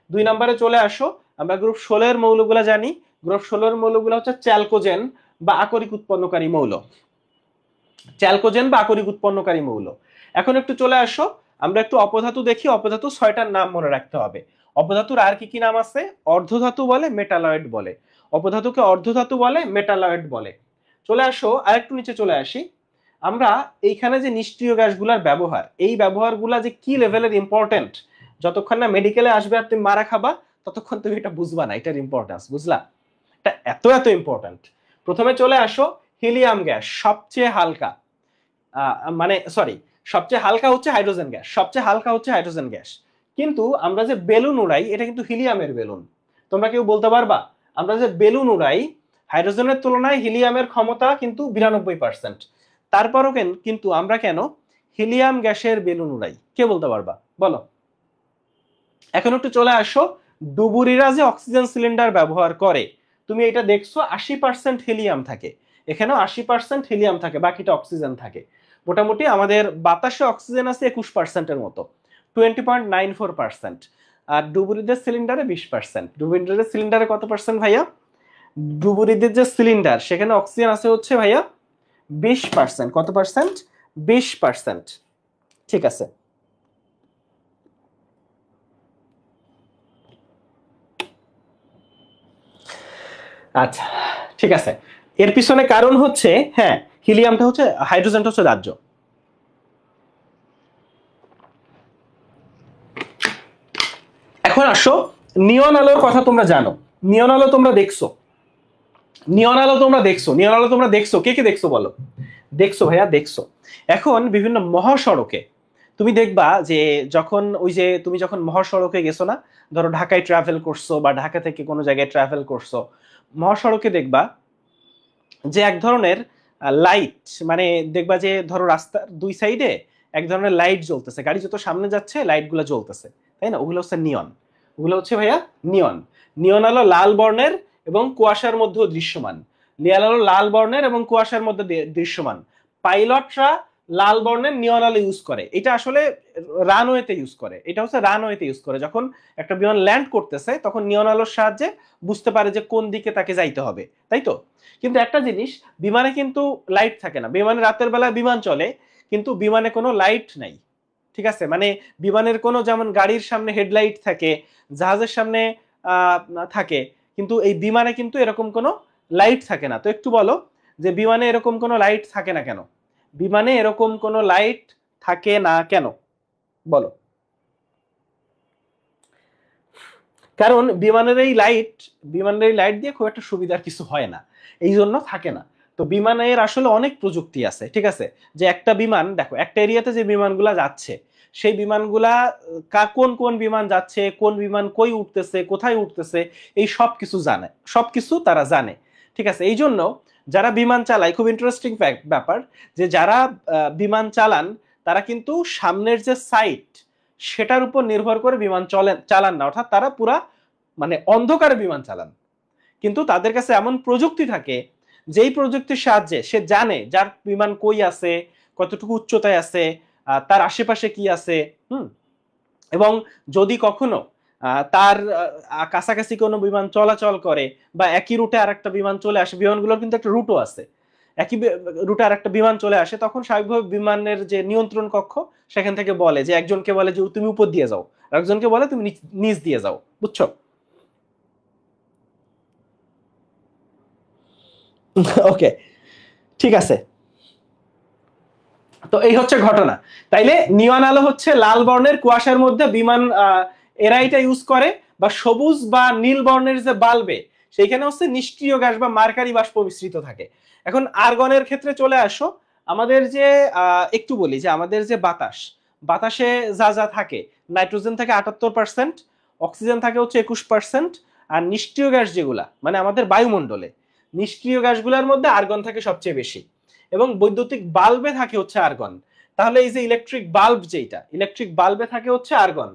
2 নম্বরে চলে আসো, আমরা গ্রুপ 16 এর মৌলগুলা জানি। গ্রুপ 16 এর মৌলগুলো হচ্ছে চ্যালকোজেন বা আকরিক উৎপন্নকারী মৌল, চ্যালকোজেন বা আকরিক উৎপন্নকারী মৌল। এখন একটু চলে আসো, আমরা একটু অপধাতু দেখি। অপধাতু 6টার নাম মনে রাখতে হবে। অপধাতুর আর কি কি নাম আছে? অর্ধধাতু বলে, মেটালয়েড বলে। অপধাতুকে অর্ধধাতু বলে, মেটালয়েড বলে। চলে আসো আরেকটু নিচে চলে আসি। আমরা এইখানে যে নিষ্ক্রিয় গ্যাসগুলার ব্যবহার, এই ব্যবহারগুলা যে কি লেভেলের ইম্পর্টেন্ট, যতক্ষণ না মেডিকেলে আসবে আর তুমি মারা খাবা ততক্ষণ তুমি এটা বুঝবা না এটার ইম্পর্টেন্স, বুঝলা? এটা এত এত ইম্পর্টেন্ট। প্রথমে চলে আসো, হিলিয়াম গ্যাস সবচেয়ে হালকা, মানে সরি, সবচেয়ে হালকা হচ্ছে হাইড্রোজেন গ্যাস, সবচেয়ে হালকা হচ্ছে হাইড্রোজেন গ্যাস। কিন্তু আমরা যে বেলুন উড়াই এটা কিন্তু হিলিয়ামের বেলুন। তোমরা কেউ বলতে পারবা আমরা যে বেলুন উড়াই হাইড্রোজেনের তুলনায় হিলিয়ামের ক্ষমতা কিন্তু 92%, তারপরও কিন্তু আমরা কেন হিলিয়াম গ্যাসের বেলুন উড়াই? কে বলতে পারবা বলো। এখন একটু চলে আসো, ডুবুরিরা যে অক্সিজেন সিলিন্ডার ব্যবহার করে তুমি এটা দেখছো 80% হিলিয়াম থাকে, এখানেও 80% হিলিয়াম থাকে, বাকিটা অক্সিজেন থাকে। মোটামুটি আমাদের বাতাসে অক্সিজেন আছে 21%-এর মতো, 20.94%। আর ডুবুরিদের সিলিন্ডারে 20%। ডুবুরিদের সিলিন্ডারে কত পার্সেন্ট ভাইয়া? ডুবুরিদের যে সিলিন্ডার সেখানে অক্সিজেন আছে হচ্ছে ভাইয়া 20%। কত পার্সেন্ট? 20%। ঠিক আছে। আচ্ছা ঠিক আছে, এর পিছনে কারণ হচ্ছে হ্যাঁ হিলিয়ামটা হচ্ছে, হাইড্রোজেনটা হচ্ছে দাহ্য। এখন আসো, নিয়ন আলোর কথা তোমরা জানো, নিয়ন আলো তোমরা দেখছো, নিয়ন আলো তোমরা দেখছো, নিয়ন আলো তোমরা দেখছো, কে কে দেখছো বলো? দেখছো ভাইয়া, দেখছো। এখন বিভিন্ন মহাসড়কে তুমি দেখবা যে যখন ওই যে তুমি যখন মহাসড়কে গেছো না, ধরো ঢাকায় ট্রাভেল করছো বা ঢাকা থেকে কোনো জায়গায় ট্রাভেল করছো, মহাসড়কে দেখবা যে এক ধরনের লাইট, মানে দেখবা যে ধরো রাস্তার দুই সাইডে এক ধরনের লাইট জ্বলতেছে, গাড়ি যত সামনে যাচ্ছে লাইট গুলো জ্বলতেছে, তাই না? ওগুলো হচ্ছে নিয়ন। ওগুলো হচ্ছে ভাইয়া নিয়ন। নিয়ন আলো লাল বর্ণের এবং কুয়াশার মধ্যেও দৃশ্যমান। নিয়ন আলো লাল বর্ণের এবং কুয়াশার মধ্যে দৃশ্যমান। পাইলটরা লাল বর্ণের নিয়ন আলো ইউজ করে, এটা আসলে রানওয়েতে ইউজ করে, এটা হচ্ছে রানওয়েতে ইউজ করে, যখন একটা বিমান ল্যান্ড করতেছে তখন নিয়ন আলোর সাহায্যে বুঝতে পারে যে কোন দিকে তাকে যাইতে হবে, তাই তো? কিন্তু একটা জিনিস, বিমানে কিন্তু লাইট থাকে না, বিমানে রাতের বেলায় বিমান চলে কিন্তু বিমানে কোনো লাইট নাই, ঠিক আছে? মানে বিমানের কোনো, যেমন গাড়ির সামনে হেডলাইট থাকে, জাহাজের সামনে থাকে, কিন্তু এই বিমানে কিন্তু এরকম কোনো লাইট থাকে না। তো একটু বলো যে বিমানে এরকম কোনো লাইট থাকে না কেন? বিমানে এরকম কোনো লাইট থাকে না কেন বলো। কারণ বিমানের এই লাইট দিয়ে খুব একটা সুবিধার কিছু হয় না, এই জন্য থাকে না। তো বিমানের আসলে অনেক প্রযুক্তি আছে, ঠিক আছে? যে একটা বিমান দেখো, একটা এরিয়াতে যে বিমানগুলা যাচ্ছে সেই বিমানগুলা কোন কোন বিমান যাচ্ছে, কোন বিমান কই উঠতেছে, কোথায় উঠতেছে, এই সব কিছু জানে, সব কিছু তারা জানে, ঠিক আছে? এই জন্য যারা বিমান চালায়, খুব ইন্টারেস্টিং ব্যাপার, যে যারা বিমান চালান তারা কিন্তু সামনের যে সাইট সেটার উপর নির্ভর করে বিমান চালান না, অর্থাৎ তারা পুরা মানে অন্ধকারে বিমান চালান। কিন্তু তাদের কাছে এমন প্রযুক্তি থাকে যেই প্রযুক্তির সাহায্যে সে জানে যার বিমান কই আছে, কতটুকু উচ্চতায় আছে, তার আশেপাশে কি আছে, এবং যদি কখনো তার কাছাকাছি কোনো বিমান চলাচল করে বা একই রুটে আর একটা বিমান চলে আসে, বিমানগুলোর কিন্তু একটা রুটও আছে, একই রুটে আর একটা বিমান চলে আসে, তখন স্বাভাবিকভাবে বিমানের যে নিয়ন্ত্রণ কক্ষ সেখান থেকে বলে যে, একজনকে বলে যে তুমি উপর দিয়ে যাও, একজনকে বলে তুমি নিচ দিয়ে যাও, বুঝছো? ওকে, ঠিক আছে। তো এই হচ্ছে ঘটনা। তাইলে নিয়ন আলো হচ্ছে লাল বর্ণের কুয়াশার মধ্যে বিমান এরা এটা ইউজ করে, বা সবুজ বা নীল বর্ণের যে বাল্বে সেইখানে হচ্ছে নিষ্ক্রিয় গ্যাস বা মার্কারি বাষ্প মিশ্রিত থাকে। এখন আর্গনের ক্ষেত্রে চলে আসো, আমাদের যে একটু বলি যে আমাদের যে বাতাসে যা যা থাকে, নাইট্রোজেন থাকে 78%, অক্সিজেন থাকে হচ্ছে 21%, আর নিষ্ক্রিয় গ্যাস যেগুলা মানে আমাদের বায়ুমণ্ডলে নিষ্ক্রিয় গ্যাসগুলোর মধ্যে আর্গন থাকে সবচেয়ে বেশি, এবং বৈদ্যুতিক বাল্বে থাকে হচ্ছে আর্গন। তাহলে এই যে ইলেকট্রিক বাল্ব, যেটা ইলেকট্রিক বাল্বে থাকে হচ্ছে আর্গন।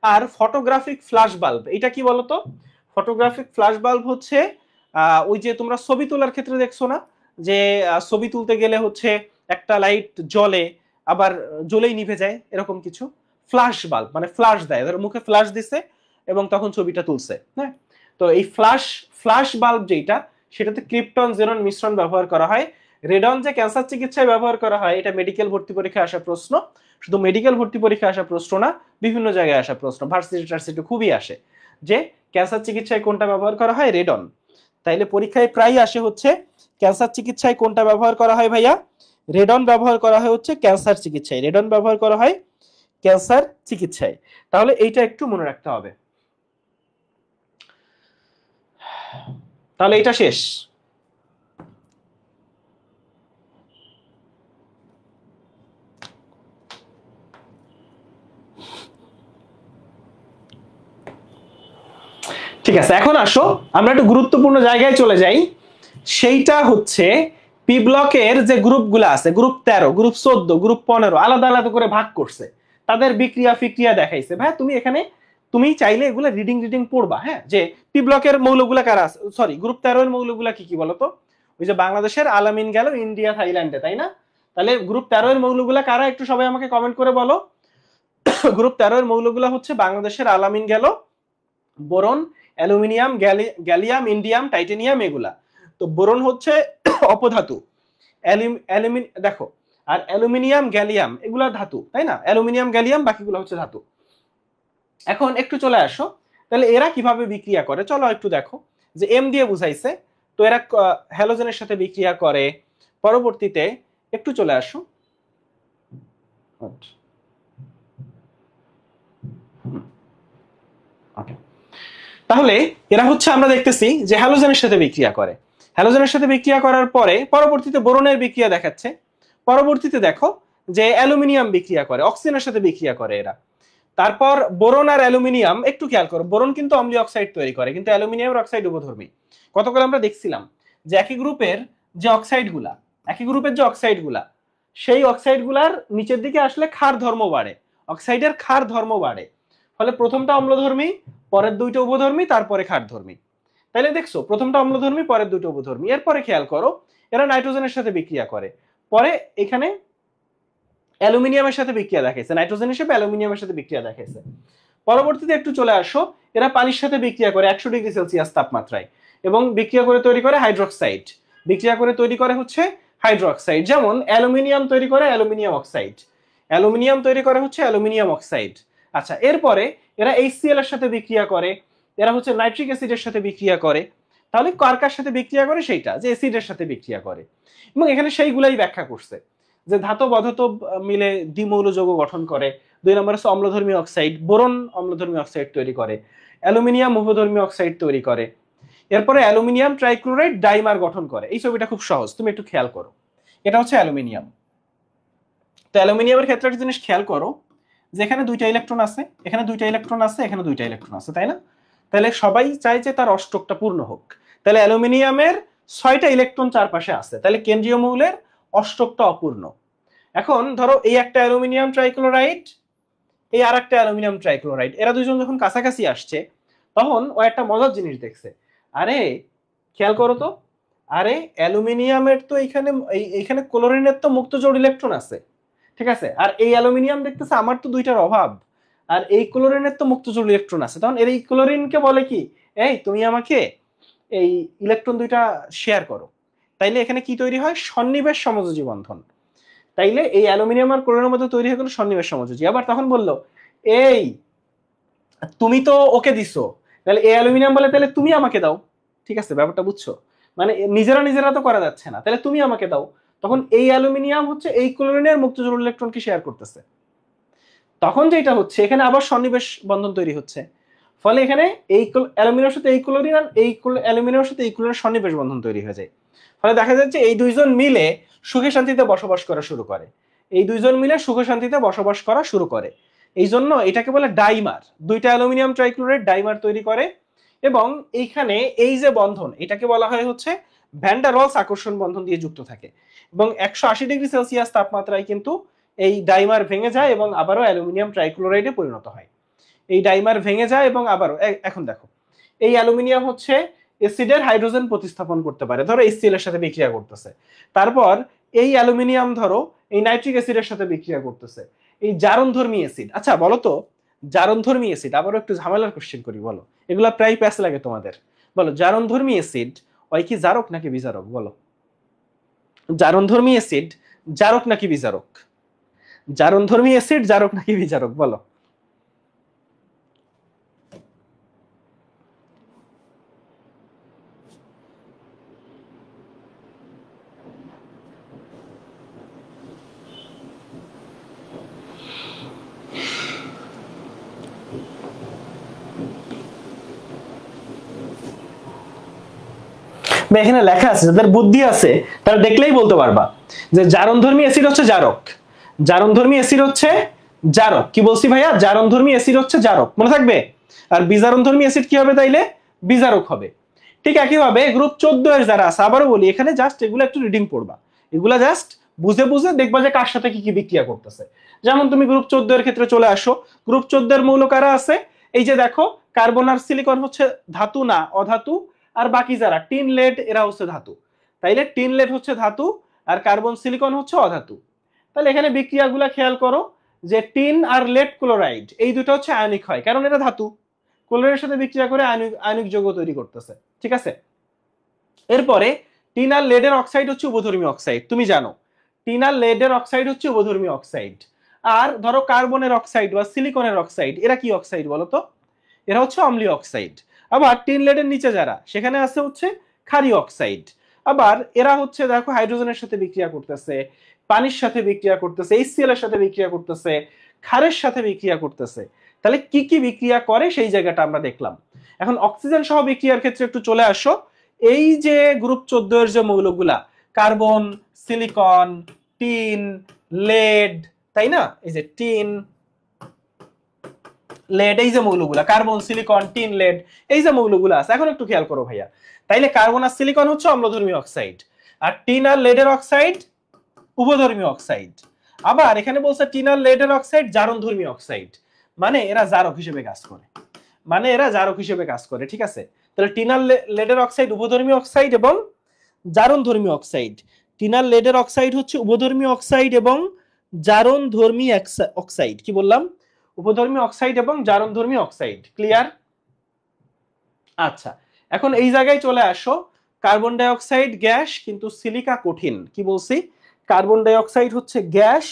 আর ফটোগ্রাফিক ফ্ল্যাশ বাল্ব এটা কি বলতো? ফটোগ্রাফিক ফ্ল্যাশ বাল্ব হচ্ছে ওই যে তোমরা ছবি তোলার ক্ষেত্রে দেখছো না, যে ছবি তুলতে গেলে হচ্ছে একটা লাইট জ্বলে আবার জ্বলেই নিভে যায়, এরকম কিছু। ফ্ল্যাশ বাল্ব মানে ফ্ল্যাশ দেয়, ধরো মুখে ফ্ল্যাশ দিছে এবং তখন ছবিটা তুলছে, হ্যাঁ? তো এই ফ্ল্যাশ বাল্ব যেটা, সেটাতে ক্রিপ্টন জেনন মিশ্রণ ব্যবহার করা হয়। রেডন যে ক্যান্সার চিকিৎসায় ব্যবহার করা হয়, এটা মেডিকেল ভর্তি পরীক্ষায় আসা প্রশ্ন, শুধু মেডিকেল ভর্তি পরীক্ষায় আসা প্রশ্ন না, বিভিন্ন জায়গায় আসা প্রশ্ন, ভার্সিটি টার্সিটি খুবই আসে, যে ক্যান্সার চিকিৎসায় কোনটা ব্যবহার করা হয়? রেডন। তাইলে পরীক্ষায় প্রায় আসে হচ্ছে ক্যান্সার চিকিৎসায় কোনটা ব্যবহার করা হয় ভাইয়া? রেডন ব্যবহার করা হয় হচ্ছে ক্যান্সার চিকিৎসায়, রেডন ব্যবহার করা হয় ক্যান্সার চিকিৎসায়। তাহলে এইটা একটু মনে রাখতে হবে। তাহলে এটা শেষ। ঠিক আছে, এখন আসো আমরা একটু গুরুত্বপূর্ণ জায়গায় চলে যাই। সেইটা হচ্ছে পি ব্লকের যে গ্রুপগুলো আছে, গ্রুপ 13, গ্রুপ 14, গ্রুপ 15 আলাদা আলাদা করে ভাগ করছে, তাদের বিক্রিয়া ফিক্রিয়া দেখাইছে। ভাই তুমি এখানে তুমি চাইলে এগুলো রিডিং পড়বা, হ্যাঁ, যে পি ব্লকের মৌলগুলা কারা আছে, সরি গ্রুপ 13 এর মৌলগুলা কি কি বলতো? ওই যে বাংলাদেশের আলামিন গেল ইন্ডিয়া থাইল্যান্ডে, তাই না? তাহলে গ্রুপ 13 এর মৌলগুলা কারা একটু সবাই আমাকে কমেন্ট করে বলো। গ্রুপ 13 এর মৌলগুলা হচ্ছে বাংলাদেশের আলামিন গেল, boron, aluminium, gallium, indium, titanium, এগুলা। তো বোরন হচ্ছে অপধাতু, দেখো, আর অ্যালুমিনিয়াম, গ্যালিয়াম এগুলা ধাতু, তাই না? অ্যালুমিনিয়াম, গ্যালিয়াম বাকিগুলো হচ্ছে ধাতু। এখন একটু চলে আসো, তাহলে এরা কিভাবে বিক্রিয়া করে চলো একটু দেখো। যে এম দিয়ে বুঝাইছে, তো এরা হ্যালোজেনের সাথে বিক্রিয়া করে। পরবর্তীতে একটু চলে আসো, তাহলে এরা হচ্ছে আমরা দেখতেছি যে হ্যালোজেনের সাথে বিক্রিয়া করে। হ্যালোজেনের সাথে বিক্রিয়া করার পরে পরবর্তীতে বোরনের বিক্রিয়া দেখাচ্ছে। পরবর্তীতে দেখো যে অ্যালুমিনিয়াম বিক্রিয়া করে, অক্সিজেনের সাথে বিক্রিয়া করে এরা। তারপর বোরন আর অ্যালুমিনিয়াম একটু খেয়াল করো, বোরন কিন্তু অম্লীয় অক্সাইড তৈরি করে, কিন্তু অ্যালুমিনিয়ামের অক্সাইড উভধর্মী। গতকাল আমরা দেখছিলাম যে একই গ্রুপের যে অক্সাইডগুলা সেই অক্সাইডগুলার নিচের দিকে আসলে ক্ষার ধর্ম বাড়ে, অক্সাইডের ক্ষার ধর্ম বাড়ে। ফলে প্রথমটা অম্লধর্মী, পরের দুইটা উভধর্মী, তারপরে ক্ষারধর্মী। তাইলে দেখছো প্রথমটা অম্লধর্মী, পরের দুটো উভধর্মী। এরপরে খেয়াল করো এরা নাইট্রোজেনের সাথে বিক্রিয়া করে। পরে এখানে অ্যালুমিনিয়ামের সাথে বিক্রিয়া দেখাইছে, নাইট্রোজেন হিসেবে অ্যালুমিনিয়ামের সাথে বিক্রিয়া দেখাইছে। পরবর্তীতে একটু চলে আসো, এরা পানির সাথে বিক্রিয়া করে 100 ডিগ্রি সেলসিয়াস তাপমাত্রায়, এবং বিক্রিয়া করে তৈরি করে হাইড্রোক্সাইড, বিক্রিয়া করে তৈরি করে হচ্ছে হাইড্রোক্সাইড। যেমন অ্যালুমিনিয়াম তৈরি করে অ্যালুমিনিয়াম অক্সাইড, অ্যালুমিনিয়াম তৈরি করে হচ্ছে অ্যালুমিনিয়াম অক্সাইড। আচ্ছা, এরপরে এরা HCl এর সাথে বিক্রিয়া করে, এরা হচ্ছে নাইট্রিক অ্যাসিডের সাথে বিক্রিয়া করে। তাহলে কার সাথে বিক্রিয়া করে? সেইটা যে অ্যাসিডের সাথে বিক্রিয়া করে। এবং এখানে সেইগুলাই ব্যাখ্যা করছে যে ধাতব অধাতব মিলে দ্বিমৌল যৌগ গঠন করে। 2 নম্বরে হচ্ছে অম্লধর্মী অক্সাইড, বোরন অম্লধর্মী অক্সাইড তৈরি করে, অ্যালুমিনিয়াম উভধর্মী অক্সাইড তৈরি করে। এরপরে অ্যালুমিনিয়াম ট্রাইক্লোরাইড ডাইমার গঠন করে। এই ছবিটা খুব সহজ, তুমি একটু খেয়াল করো, এটা হচ্ছে অ্যালুমিনিয়াম। তো অ্যালুমিনিয়ামের ক্ষেত্রে একটা জিনিস খেয়াল করো, যেখানে 2টা ইলেকট্রন আছে, এখানে 2টা ইলেকট্রন আছে, এখানে 2টা ইলেকট্রন আছে, তাই না? তাহলে সবাই চায় যে তার অষ্টকটা পূর্ণ হোক। তাহলে অ্যালুমিনিয়ামের 6টা ইলেকট্রন চারপাশে আছে, তাহলে কেন্দ্রীয় মৌলের অষ্টকটা অপূর্ণ। এখন ধরো এই একটা অ্যালুমিনিয়াম ট্রাইক্লোরাইড, এই আর একটা অ্যালুমিনিয়াম ট্রাইক্লোরাইড, এরা দুজন যখন কাছাকাছি আসছে তখন ও একটা মজার জিনিস দেখছে। আরে খেয়াল করো তো, আরে অ্যালুমিনিয়ামের তো এইখানে ক্লোরিনের তো মুক্ত জোড় ইলেকট্রন আছে, ঠিক আছে? আর এই অ্যালুমিনিয়াম দেখতেছে আমার তো 2টার অভাব, আর এই ক্লোরিনের তো মুক্ত জোড় ইলেকট্রন আছে। তখন এই ক্লোরিনকে বলে কি, এই তুমি আমাকে এই ইলেকট্রন 2টা শেয়ার করো। তাইলে এখানে কি তৈরি হয়? সন্নিবেশ সমযোজী বন্ধন। তাইলে এই অ্যালুমিনিয়াম আর ক্লোরিনের মধ্যে তৈরি হয়ে গেল সন্নিবেশ সমযোজী। আবার তখন বললো, এই তুমি তো ওকে দিছো, তাহলে এই অ্যালুমিনিয়াম বলে তাহলে তুমি আমাকে দাও। ঠিক আছে, ব্যাপারটা বুঝছো? মানে নিজেরা তো করা যাচ্ছে না, তাহলে তুমি আমাকে দাও। তখন এই অ্যালুমিনিয়াম হচ্ছে এই ক্লোরিনের মুক্ত জোড় ইলেকট্রনকে শেয়ার করতেছে। তখন যেটা হচ্ছে এখানে আবার সন্নিবেশ বন্ধন তৈরি হচ্ছে। ফলে এখানে এই অ্যালুমিনিয়ামের সাথে এই ক্লোরিন আর এই অ্যালুমিনিয়ামের সাথে এই ক্লোরিনের সন্নিবেশ বন্ধন তৈরি হয়ে যায়। ফলে দেখা যাচ্ছে এই দুইজন মিলে সুখে শান্তিতে বসবাস করা শুরু করে, এই দুইজন মিলে সুখে শান্তিতে বসবাস করা শুরু করে। এই জন্য এটাকে বলে ডাইমার। 2টা অ্যালুমিনিয়াম ট্রাইক্লোরাইড ডাইমার তৈরি করে। এবং এইখানে এই যে বন্ধন, এটাকে বলা হয় হচ্ছে ভ্যান ডার ওয়ালস আকর্ষণ বন্ধন দিয়ে যুক্ত থাকে। এবং 180 ডিগ্রি সেলসিয়াস তাপমাত্রায় কিন্তু এই ডাইমার ভেঙে যায় এবং আবারও অ্যালুমিনিয়াম ট্রাইক্লোরাইডে পরিণত হয়। এই ডাইমার ভেঙে যায় এবং আবারও এখন দেখো এই অ্যালুমিনিয়াম হচ্ছে অ্যাসিডের হাইড্রোজেন প্রতিস্থাপন করতে পারে, ধরো HCl এর সাথে বিক্রিয়া করতেছে। তারপর এই অ্যালুমিনিয়াম ধরো এই নাইট্রিক অ্যাসিডের সাথে বিক্রিয়া করতেছে, এই জারণধর্মী অ্যাসিড। আচ্ছা বলো তো, জারণধর্মী অ্যাসিড, আবারও একটু ঝামেলার কোশ্চেন করি, বলো, এগুলা প্রায় প্যাস লাগে তোমাদের। বলো জারণধর্মী অ্যাসিড ওই কি জারক নাকি বিজারক? বলো, জারণধর্মী অ্যাসিড জারক নাকি বিজারক? জারণধর্মী অ্যাসিড জারক নাকি বিজারক? বলো। এখানে লেখা আছে, যাদের বুদ্ধি আছে তারা দেখলেই বলতে পারবা যে জারণধর্মী অ্যাসিড হচ্ছে জারক, জারণধর্মী অ্যাসিড হচ্ছে জারক। কি বলছি ভাইয়া? জারণধর্মী অ্যাসিড হচ্ছে জারক, মনে থাকবে। আর বিজারণধর্মী অ্যাসিড কি হবে তাইলে? বিজারক হবে। ঠিক একইভাবে গ্রুপ 14 এর যারা আছে, আবারও বলি এখানে জাস্ট এগুলো একটু রিডিং পড়বা, এগুলা জাস্ট বুঝে বুঝে দেখবা যে কার সাথে কি কি বিক্রিয়া করতেছে। যেমন তুমি গ্রুপ 14 এর ক্ষেত্রে চলে আসো, গ্রুপ 14 এর মৌল কারা আছে, এই যে দেখো কার্বন আর সিলিকন হচ্ছে ধাতু না অধাতু, আর বাকি যারা টিন লেড এরা হচ্ছে ধাতু। তাইলে টিন লেড হচ্ছে ধাতু আর কার্বন সিলিকন হচ্ছে অধাতু। তাহলে এখানে বিক্রিয়াগুলা খেয়াল করো যে টিন আর লেড ক্লোরাইড এই দুটো হচ্ছে আয়নিক হয়, কারণ এটা ধাতু, ক্লোরাইডের সাথে বিক্রিয়া করে আয়নিক যৌগ তৈরি করতেছে। ঠিক আছে, এরপরে টিন আর লেডের অক্সাইড হচ্ছে উভধর্মী অক্সাইড, তুমি জানো টিন আর লেডের অক্সাইড হচ্ছে উভধর্মী অক্সাইড। আর ধরো কার্বনের অক্সাইড বা সিলিকনের অক্সাইড এরা কি অক্সাইড বলো তো, এরা হচ্ছে অম্লীয় অক্সাইড। আবার টিন লেডের নিচে যারা সেখানে আছে হচ্ছে ক্ষারীয় অক্সাইড। আবার এরা হচ্ছে দেখো হাইড্রোজেনের সাথে বিক্রিয়া করতেছে, পানির সাথে বিক্রিয়া করতেছে, HCl এর সাথে বিক্রিয়া করতেছে, ক্ষারের সাথে বিক্রিয়া করতেছে। তাহলে কি কি বিক্রিয়া করে সেই জায়গাটা আমরা দেখলাম। এখন অক্সিজেন সহ বিক্রিয়ার ক্ষেত্রে একটু চলে আসো। এই যে গ্রুপ 14 এর যে মৌলগুলা কার্বন, সিলিকন, টিন, লেড, তাই না, এই যে টিন, লেড, এই যে মৌলগুলা কার্বন, সিলিকন, টিন, লেড, এই যে মৌলগুলা আছে, এখন একটু খেয়াল করো ভাইয়া। তাইলে কার্বন আর সিলিকন হচ্ছে অম্লধর্মী অক্সাইড, আর টিন আর লেডের অক্সাইড উভধর্মী অক্সাইড। আবার এখানে বলছে টিন আর লেডের অক্সাইড জারণধর্মী অক্সাইড, মানে এরা জারক হিসেবে কাজ করে, মানে এরা জারক হিসেবে কাজ করে। ঠিক আছে, তাহলে টিন আর লেডের অক্সাইড উভধর্মী অক্সাইড এবং জারণধর্মী অক্সাইড। টিন আর লেডের অক্সাইড হচ্ছে উভধর্মী অক্সাইড এবং জারণধর্মী অক্সাইড। কি বললাম, উপধর্মী অক্সাইড এবং জারণধর্মী অক্সাইড। ক্লিয়ার? আচ্ছা, এখন এই জায়গায় চলে আসো, কার্বন ডাই অক্সাইড গ্যাস কিন্তু সিলিকা কঠিন। কি বলছি, কার্বন ডাই অক্সাইড হচ্ছে গ্যাস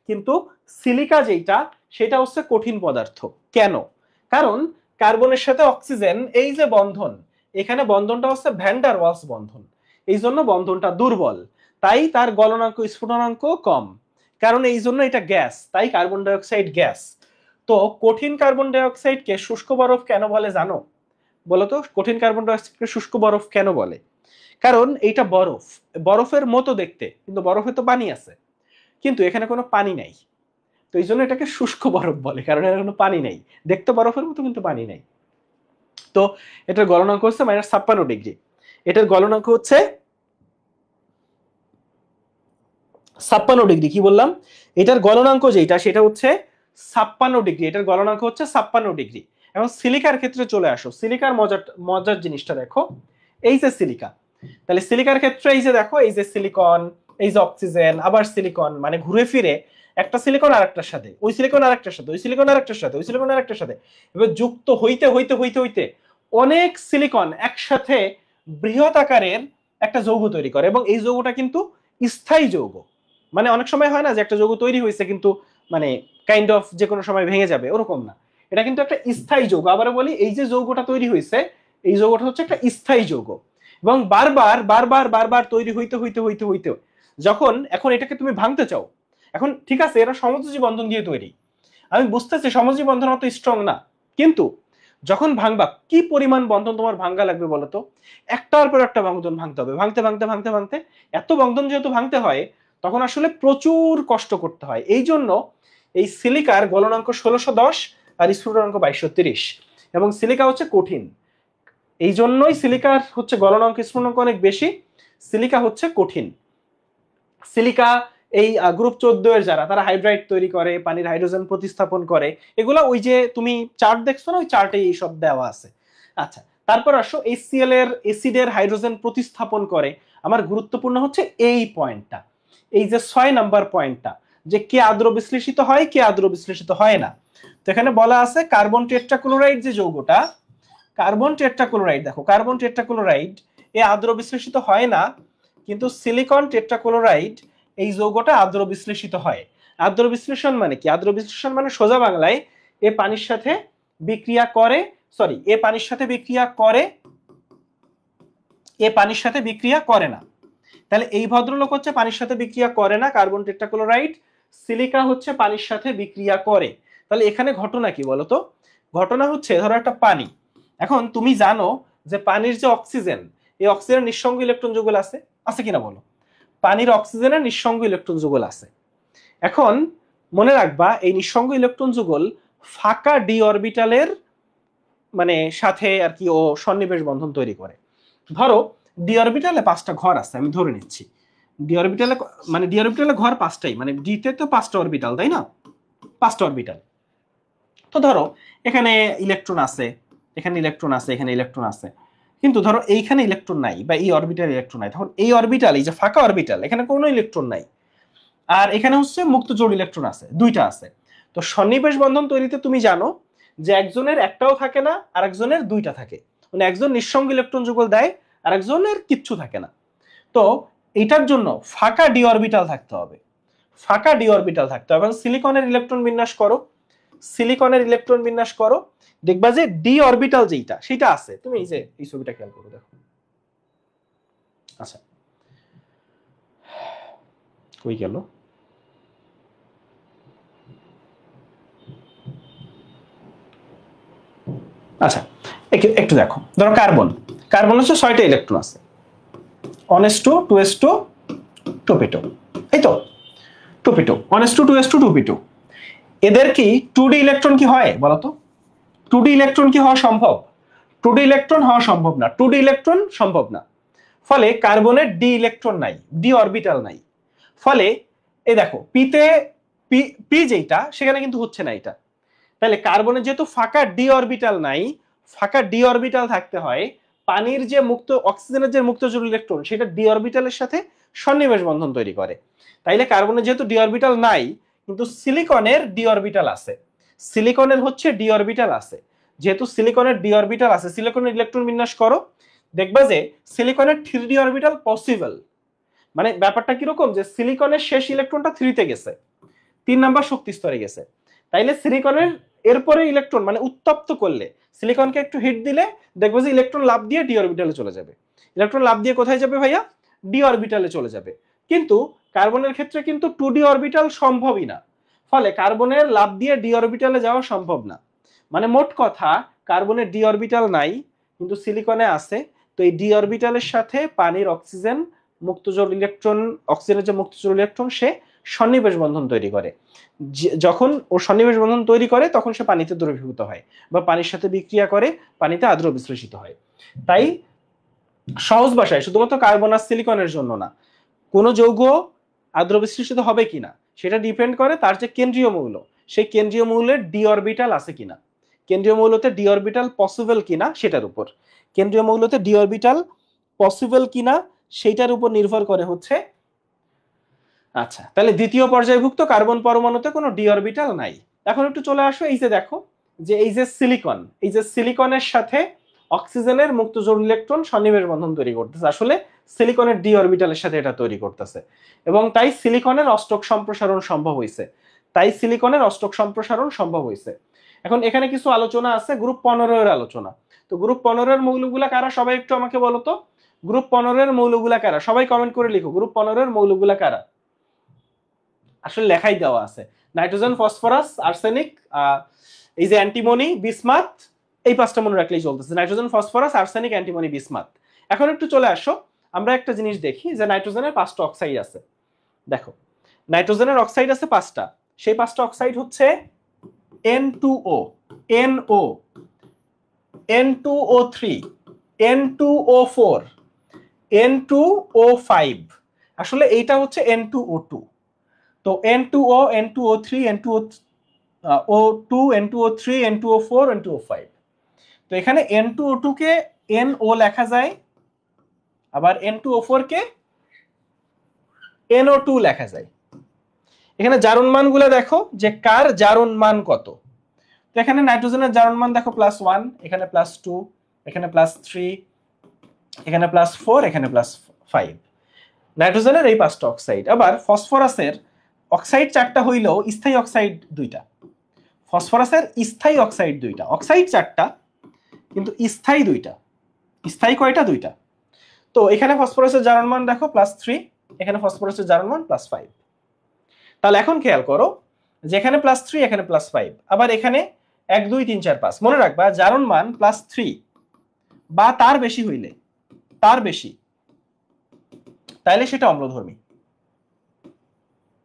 কিন্তু সিলিকা যেটা সেটা হচ্ছে কঠিন পদার্থ। কেন? কারণ কার্বনের সাথে অক্সিজেন এই যে বন্ধন, এখানে বন্ধনটা হচ্ছে ভ্যান ডার ওয়ালস বন্ধন, এই জন্য বন্ধনটা দুর্বল, তাই তার গলনাঙ্ক স্ফুটনাঙ্ক কম। কারণ এই জন্য এটা গ্যাস, তাই কার্বন ডাই অক্সাইড গ্যাস। তো কঠিন কার্বন ডাই অক্সাইডকে শুষ্ক বরফ কেন বলে জানো? বলতো কঠিন কার্বন ডাই অক্সাইডকে শুষ্ক বরফ কেন বলে? কারণ এইটা বরফ, বরফের মতো দেখতে, কিন্তু বরফে তো পানি আছে, কিন্তু এখানে কোনো পানি নাই, তো এই জন্য এটাকে শুষ্ক বরফ বলে, কারণ এর কোনো পানি নেই, দেখতে বরফের মতো কিন্তু পানি নেই। তো এটার গলনাঙ্ক হচ্ছে -56 ডিগ্রি, এটার গলনাঙ্ক হচ্ছে 56 ডিগ্রি। কি বললাম, এটার গলনাঙ্ক যেটা সেটা হচ্ছে 56 ডিগ্রি, এটার গলনাঙ্ক হচ্ছে 56 ডিগ্রি। এখন সিলিকার ক্ষেত্রে চলে আসো, সিলিকার মজার জিনিসটা দেখো, এই যে সিলিকা, তাহলে সিলিকার ক্ষেত্রে এই যে দেখো, এই যে সিলিকন, এই যে অক্সিজেন, আবার সিলিকন, মানে ঘুরে ফিরে একটা সিলিকন আরেকটার সাথে, ওই সিলিকন আরেকটার সাথে, ওই সিলিকন আরেকটার সাথে, ওই সিলিকন আরেকটার সাথে, এবার যুক্ত হইতে হইতে হইতে হইতে অনেক সিলিকন একসাথে বৃহৎ আকারের একটা যৌগ তৈরি করে, এবং এই যৌগটা কিন্তু স্থায়ী যৌগ। মানে অনেক সময় হয় না যে একটা যৌগ তৈরি হয়েছে কিন্তু মানে কাইন্ড অফ যে কোনো সময় ভেঙে যাবে, ওরকম না, এটা কিন্তু একটা স্থায়ী যৌগ। আবার বলি, এই যে যৌগটা তৈরি হয়েছে এই যৌগটা হচ্ছে একটা স্থায়ী যৌগ, এবং বারবার বারবার বারবার তৈরি হইতে হইতে হইতে হইতে যখন এখন এটাকে তুমি ভাঙতে চাও, এখন ঠিক আছে এরা সমযোজী বন্ধন দিয়ে তৈরি, আমি বুঝতেছি সমযোজী বন্ধন অত স্ট্রং না, কিন্তু যখন ভাঙবা কি পরিমাণ বন্ধন তোমার ভাঙা লাগবে বলতো, একটার পর একটা বন্ধন ভাঙতে হবে, ভাঙতে ভাঙতে ভাঙতে ভাঙতে এত বন্ধন যেহেতু ভাঙতে হয় তখন আসলে প্রচুর কষ্ট করতে হয়। এই জন্য এই সিলিকার গলনাঙ্ক 1610 আর স্ফুটনাঙ্ক 2230, এবং সিলিকা হচ্ছে কঠিন, এই জন্যই সিলিকার হচ্ছে গলনাঙ্ক স্ফুটনাঙ্ক অনেক বেশি, সিলিকা হচ্ছে কঠিন। সিলিকা এই গ্রুপ 14 এর যারা, তারা হাইড্রাইড তৈরি করে, পানির হাইড্রোজেন প্রতিস্থাপন করে, এগুলা ওই যে তুমি চার্ট দেখছো না, ওই চার্টে এই সব দেওয়া আছে। আচ্ছা, তারপর আসো HCl এর অ্যাসিডের হাইড্রোজেন প্রতিস্থাপন করে। আমার গুরুত্বপূর্ণ হচ্ছে এই পয়েন্টটা, এই যে 6 নাম্বার পয়েন্টটা, যে কে আদ্র বিশ্লেষিত হয় কে আদ্র বিশ্লেষিত হয় না। তো এখানে বলা আছে কার্বন টেট্রাক্লোরাইড যে যৌগটা, কার্বন টেট্রাক্লোরাইড, দেখো কার্বন টেট্রাক্লোরাইড এ আদ্র বিশ্লেষিত হয় না, কিন্তু সিলিকন টেট্রাক্লোরাইড এই যৌগটা আদ্র বিশ্লেষিত হয়। আদ্র বিশ্লেষণ মানে কি? আদ্র বিশ্লেষণ মানে সোজা বাংলায় এ পানির সাথে বিক্রিয়া করে, সরি এ পানির সাথে বিক্রিয়া করে, এ পানির সাথে বিক্রিয়া করে না। তাহলে এই ভদ্রলোক হচ্ছে পানির সাথে বিক্রিয়া করে না কার্বন টেট্রাক্লোরাইড, সিলিকা হচ্ছে পানির সাথে বিক্রিয়া করে। তাহলে এখানে ঘটনা কি বলতো? ঘটনা হচ্ছে ধরো একটা পানি, এখন তুমি জানো যে পানির যে অক্সিজেন, এই অক্সিজেনের নিঃসঙ্গ ইলেকট্রন যুগল আছে, আছে কিনা বলো? পানির অক্সিজেনের নিঃসঙ্গ ইলেকট্রন যুগল আছে। এখন মনে রাখবা এই নিঃসঙ্গ ইলেকট্রন যুগল ফাঁকা ডি অরবিটালের মানে সাথে আর কি ও সন্নিবেশ বন্ধন তৈরি করে। ধরো ডি অরবিটালে 5টা ঘর আছে, আমি ধরে নিচ্ছি ডি অরবিটালে, মানে ডি অরবিটালে ঘর 5টাই, মানে ডিতে তো 5টা অরবিটাল, তাই না? 5টা অরবিটাল। তো ধরো এখানে ইলেকট্রন আছে, এখানে ইলেকট্রন আছে, এখানে ইলেকট্রন আছে, কিন্তু ধরো এইখানে ইলেকট্রন নাই বা এই অরবিটাল ইলেকট্রন নাই, তখন এই অরবিটাল, এই যে ফাঁকা অরবিটাল, এখানে কোনো ইলেকট্রন নাই, আর এখানে হচ্ছে মুক্ত জোড় ইলেকট্রন আছে, দুইটা আছে। তো সন্নিবেশ বন্ধন তৈরিতে তুমি জানো যে একজনের একটাও থাকে না আর একজনের দুইটা থাকে, মানে একজন নিঃসঙ্গ ইলেকট্রন যুগল দেয় আর একজনের কিচ্ছু থাকে না। তো এটার জন্য ফাঁকা ডি অরবিটাল থাকতে হবে, ফাঁকা ডি অরবিটাল থাকতে হবে। এবং সিলিকনের ইলেকট্রন বিন্যাস করো, সিলিকনের ইলেকট্রন বিন্যাস করো, দেখবা যে ডি অরবিটাল যেটা সেটা আছে। তুমি এই যে এই ছবিটা খেয়াল করো, দেখো। আচ্ছা, কই গেল? আচ্ছা, একটু দেখো, ধরো কার্বন, কার্বন হচ্ছে 6টা ইলেকট্রন আছে, 1s2 2s2 2p2, এই তো 2p2, 1s2 2s2 2p2। এদের কি 2d ইলেকট্রন কি হয় বলো তো? 2d ইলেকট্রন কি হওয়া সম্ভব? 2d ইলেকট্রন হওয়া সম্ভব না, 2d ইলেকট্রন সম্ভব না। ফলে কার্বনের ডি ইলেকট্রন নাই, ডি অরবিটাল নাই। ফলে এই দেখো পিতে পি যেটা সেখানে কিন্তু হচ্ছে না এটা। তাহলে কার্বনের যেহেতু ফাঁকা ডি অরবিটাল নাই, ফাঁকা ডি অরবিটাল থাকতে হয়, পানির যে মুক্ত অক্সিজেনের যে মুক্ত জোড় ইলেকট্রন সেটা ডি অরবিটালের সাথে সন্নিবেশ বন্ধন তৈরি করে। তাইলে কার্বনের যেহেতু ডি অরবিটাল নাই, কিন্তু সিলিকনের ডি অরবিটাল আছে, সিলিকনের হচ্ছে ডি অরবিটাল আছে। যেহেতু সিলিকনের ডি অরবিটাল আছে, সিলিকনের ইলেকট্রন বিন্যাস করো, দেখবা যে সিলিকনের 3d অরবিটাল পসিবল। মানে ব্যাপারটা কিরকম, যে সিলিকনের শেষ ইলেকট্রনটা 3-তে গেছে, 3 নাম্বার শক্তি স্তরে গেছে। তাইলে সিলিকনের এরপরে ইলেকট্রন মানে উত্তপ্ত করলে, সিলিকনকে একটু হিট দিলে দেখবো যে ইলেকট্রন লাফ দিয়ে ডি অরবিটালে চলে যাবে। ইলেকট্রন লাফ দিয়ে কোথায় যাবে ভাইয়া? ডি অরবিটালে চলে যাবে। কিন্তু কার্বনের ক্ষেত্রে কিন্তু 2d অরবিটাল সম্ভবই না, ফলে কার্বনের লাফ দিয়ে ডি অরবিটালে যাওয়া সম্ভব না। মানে মোট কথা কার্বনের ডি অরবিটাল নাই, কিন্তু সিলিকনে আছে। তো এই ডি অরবিটালের সাথে পানির অক্সিজেন মুক্ত জোড় ইলেকট্রন, অক্সিজেনের যে মুক্ত জোড় ইলেকট্রন সে সন্নিবেশ বন্ধন তৈরি করে। যখন ও সন্নিবেশ বন্ধন তৈরি করে তখন সে পানিতে দ্রবীভূত হয় বা পানির সাথে বিক্রিয়া করে পানিতে আদ্র বিশ্লেষিত হয়। তাই সহজ ভাষায় শুধুমাত্র কার্বন আর সিলিকনের জন্য না, কোন যৌগ আদ্র বিশ্লেষিত হবে কিনা সেটা ডিপেন্ড করে তার যে কেন্দ্রীয় মৌল, সেই কেন্দ্রীয় মৌলের ডি অরবিটাল আছে কিনা, কেন্দ্রীয় মৌলতে ডি অরবিটাল পসিবল কিনা সেটার উপর, কেন্দ্রীয় মৌলতে ডি অরবিটাল পসিবল কিনা সেইটার উপর নির্ভর করে হচ্ছে। আচ্ছা, তাহলে দ্বিতীয় পর্যায়ভুক্ত কার্বন পরমাণুতে কোনো ডি অরবিটাল নাই। এখন একটু চলে আসো, এই যে দেখো যে এই যে সিলিকন, এই যে সিলিকনের সাথে অক্সিজেনের মুক্ত জোড় ইলেকট্রন সন্নিবেশ বন্ধন তৈরি করতেছে, আসলে সিলিকনের ডি অরবিটালের সাথে এটা তৈরি করতেছে, এবং তাই সিলিকনের অষ্টক সম্প্রসারণ সম্ভব হয়েছে, তাই সিলিকনের অষ্টক সম্প্রসারণ সম্ভব হয়েছে। এখন এখানে কিছু আলোচনা আছে, গ্রুপ 15 এর আলোচনা। তো গ্রুপ 15 এর মৌলগুলা কারা সবাই একটু আমাকে বলো তো, গ্রুপ 15 এর মৌলগুলা কারা? সবাই কমেন্ট করে লিখো, গ্রুপ 15 এর মৌলগুলা কারা? আসলে লেখাই দেওয়া আছে, নাইট্রোজেন, ফসফরাস, আর্সেনিক, এই যে অ্যান্টিমনি, বিসমাথ, এই 5টা মনে রাখলেই চলতেছে, nitrogen, phosphorus, arsenic, antimony, bismuth. এখন একটু চলে আসো, আমরা একটা জিনিস দেখি যে নাইট্রোজেনের 5টা অক্সাইড আছে। দেখো নাইট্রোজেনের অক্সাইড আছে 5টা, সেই 5টা অক্সাইড হচ্ছে N2O, NO, N2O3, N2O4, N2O5, আসলে এইটা হচ্ছে N2O2। তো N2O, N2O3, N2O2, N2O3, N2O4, N2O5। তো এখানে N2O2 কে NO লেখা যায়, আবার N2O4 কে NO2 লেখা যায়। এখানে জারণ মানগুলো দেখো যে কার জারণ মান কত। তো এখানে নাইট্রোজেনের জারণ মান দেখো +1, এখানে +2, এখানে +3, এখানে +4, এখানে +5। নাইট্রোজেনের এই 5টা অক্সাইড। আবার ফসফরাসের অক্সাইড 4টা হইলেও স্থায়ী অক্সাইড 2টা, ফসফরাসের স্থায়ী অক্সাইড 2টা, অক্সাইড 4টা কিন্তু স্থায়ী 2টা। স্থায়ী কয়টা? 2টা। তো এখানে ফসফরাসের জারণ মান দেখো +3, এখানে ফসফরাসের জারণ মান +5। তাহলে এখন খেয়াল করো যে এখানে +3, এখানে +5, আবার এখানে 1 2 3 4 5। মনে রাখবা জারণ মান +3 বা তার বেশি হইলে, তার বেশি, তাহলে সেটা অম্লধর্মী,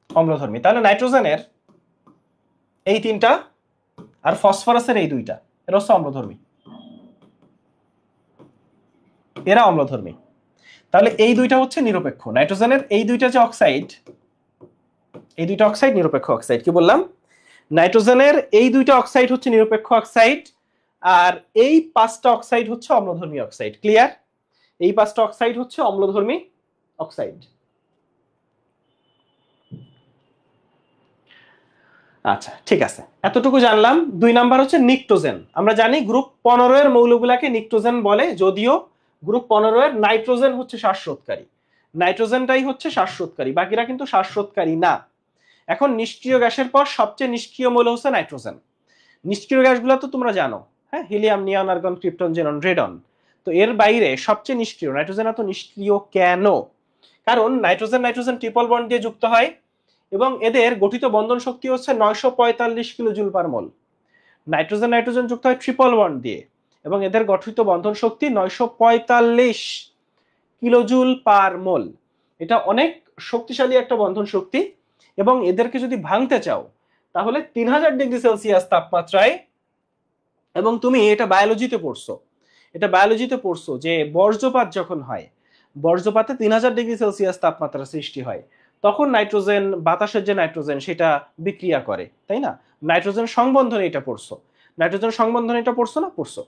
অম্লধর্মী। তাহলে নাইট্রোজেনের এই 3টা আর ফসফরাসের এই 2টা, এটা হচ্ছে অম্লধর্মী। এরা অম্লধর্মী। তাহলে এই দুইটা হচ্ছে নিরপেক্ষ। নাইট্রোজেনের এই দুইটা যে অক্সাইড, এই দুইটা অক্সাইড নিরপেক্ষ অক্সাইড। কি বললাম? নাইট্রোজেনের এই দুইটা অক্সাইড হচ্ছে নিরপেক্ষ অক্সাইড, আর এই পাঁচটা অক্সাইড হচ্ছে অম্লধর্মী অক্সাইড। ক্লিয়ার? এই পাঁচটা অক্সাইড হচ্ছে অম্লধর্মী অক্সাইড। আচ্ছা, ঠিক আছে, এতটুকু জানলাম। 2 নাম্বার হচ্ছে নিকটোজেন। আমরা জানি গ্রুপ 15 এর মৌলগুলাকে নিকটোজেন বলে, যদিও গ্রুপ 15 এর নাইট্রোজেন হচ্ছে শ্বাসরোধকারী। নাইট্রোজেনটাই হচ্ছে শ্বাসরোধকারী, বাকিরা কিন্তু শ্বাসরোধকারী না। এখন নিষ্ক্রিয় গ্যাসের পর সবচেয়ে নিষ্ক্রিয় মৌল হচ্ছে নাইট্রোজেন। নিষ্ক্রিয় গ্যাসগুলো তো তোমরা জানো, হ্যাঁ, হিলিয়াম, নিয়ন, আর্গন, ক্রিপ্টন, জেনন, রেডন। তো এর বাইরে সবচেয়ে নিষ্ক্রিয় নাইট্রোজেন। এত নিষ্ক্রিয় কেন? কারণ নাইট্রোজেন নাইট্রোজেন ট্রিপল বন্ড দিয়ে যুক্ত হয় এবং এদের গঠিত বন্ধন শক্তি হচ্ছে 945 কিলোজুল পার মোল। নাইট্রোজেন নাইট্রোজেন যুক্ত হয় ট্রিপল বন্ড দিয়ে এবং এদের গঠিত বন্ধন শক্তি 945 কিলোজুল পার মোল। এটা অনেক শক্তিশালী একটা বন্ধন শক্তি এবং এদেরকে যদি ভাঙতে চাও তাহলে 3000 ডিগ্রি সেলসিয়াস তাপমাত্রায়, এবং তুমি এটা বায়োলজিতে পড়ছো যে বর্জ্যপাত যখন হয়, বর্জ্যপাতে 3000 ডিগ্রি সেলসিয়াস তাপমাত্রা সৃষ্টি হয়, তখন নাইট্রোজেন, বাতাসের যে নাইট্রোজেন সেটা বিক্রিয়া করে, তাই না? নাইট্রোজেন সংবন্ধনে এটা পড়ছো, নাইট্রোজেন সংবন্ধনে এটা পড়ছো না? পড়ছো।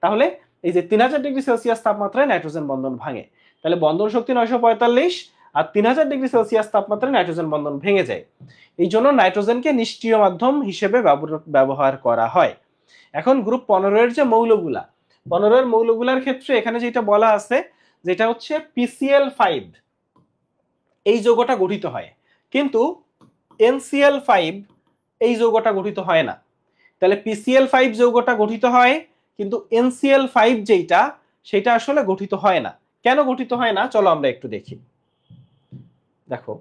তাহলে এই যে 3000 ডিগ্রি সেলসিয়াস তাপমাত্রায় নাইট্রোজেন বন্ধন ভাঙে, তাহলে বন্ধন শক্তি 945 আর 3000 ডিগ্রি সেলসিয়াস তাপমাত্রায় নাইট্রোজেন বন্ধন ভেঙে যায়। এই জন্য নাইট্রোজেনকে নিষ্ক্রিয় মাধ্যম হিসেবে ব্যবহার করা হয়। এখন গ্রুপ 15 এর যে মৌলগুলা, 15 এর মৌলগুলার ক্ষেত্রে এখানে যেটা বলা আছে, যেটা হচ্ছে PCl5, এই যৌগটা গঠিত হয়, কিন্তু NCl5 এই যৌগটা গঠিত হয় না। তাহলে PCl5 যৌগটা গঠিত হয়, কিন্তু NCl5 যেটা, সেটা আসলে গঠিত হয় না। কেন গঠিত হয় না চলো আমরা একটু দেখি। দেখো,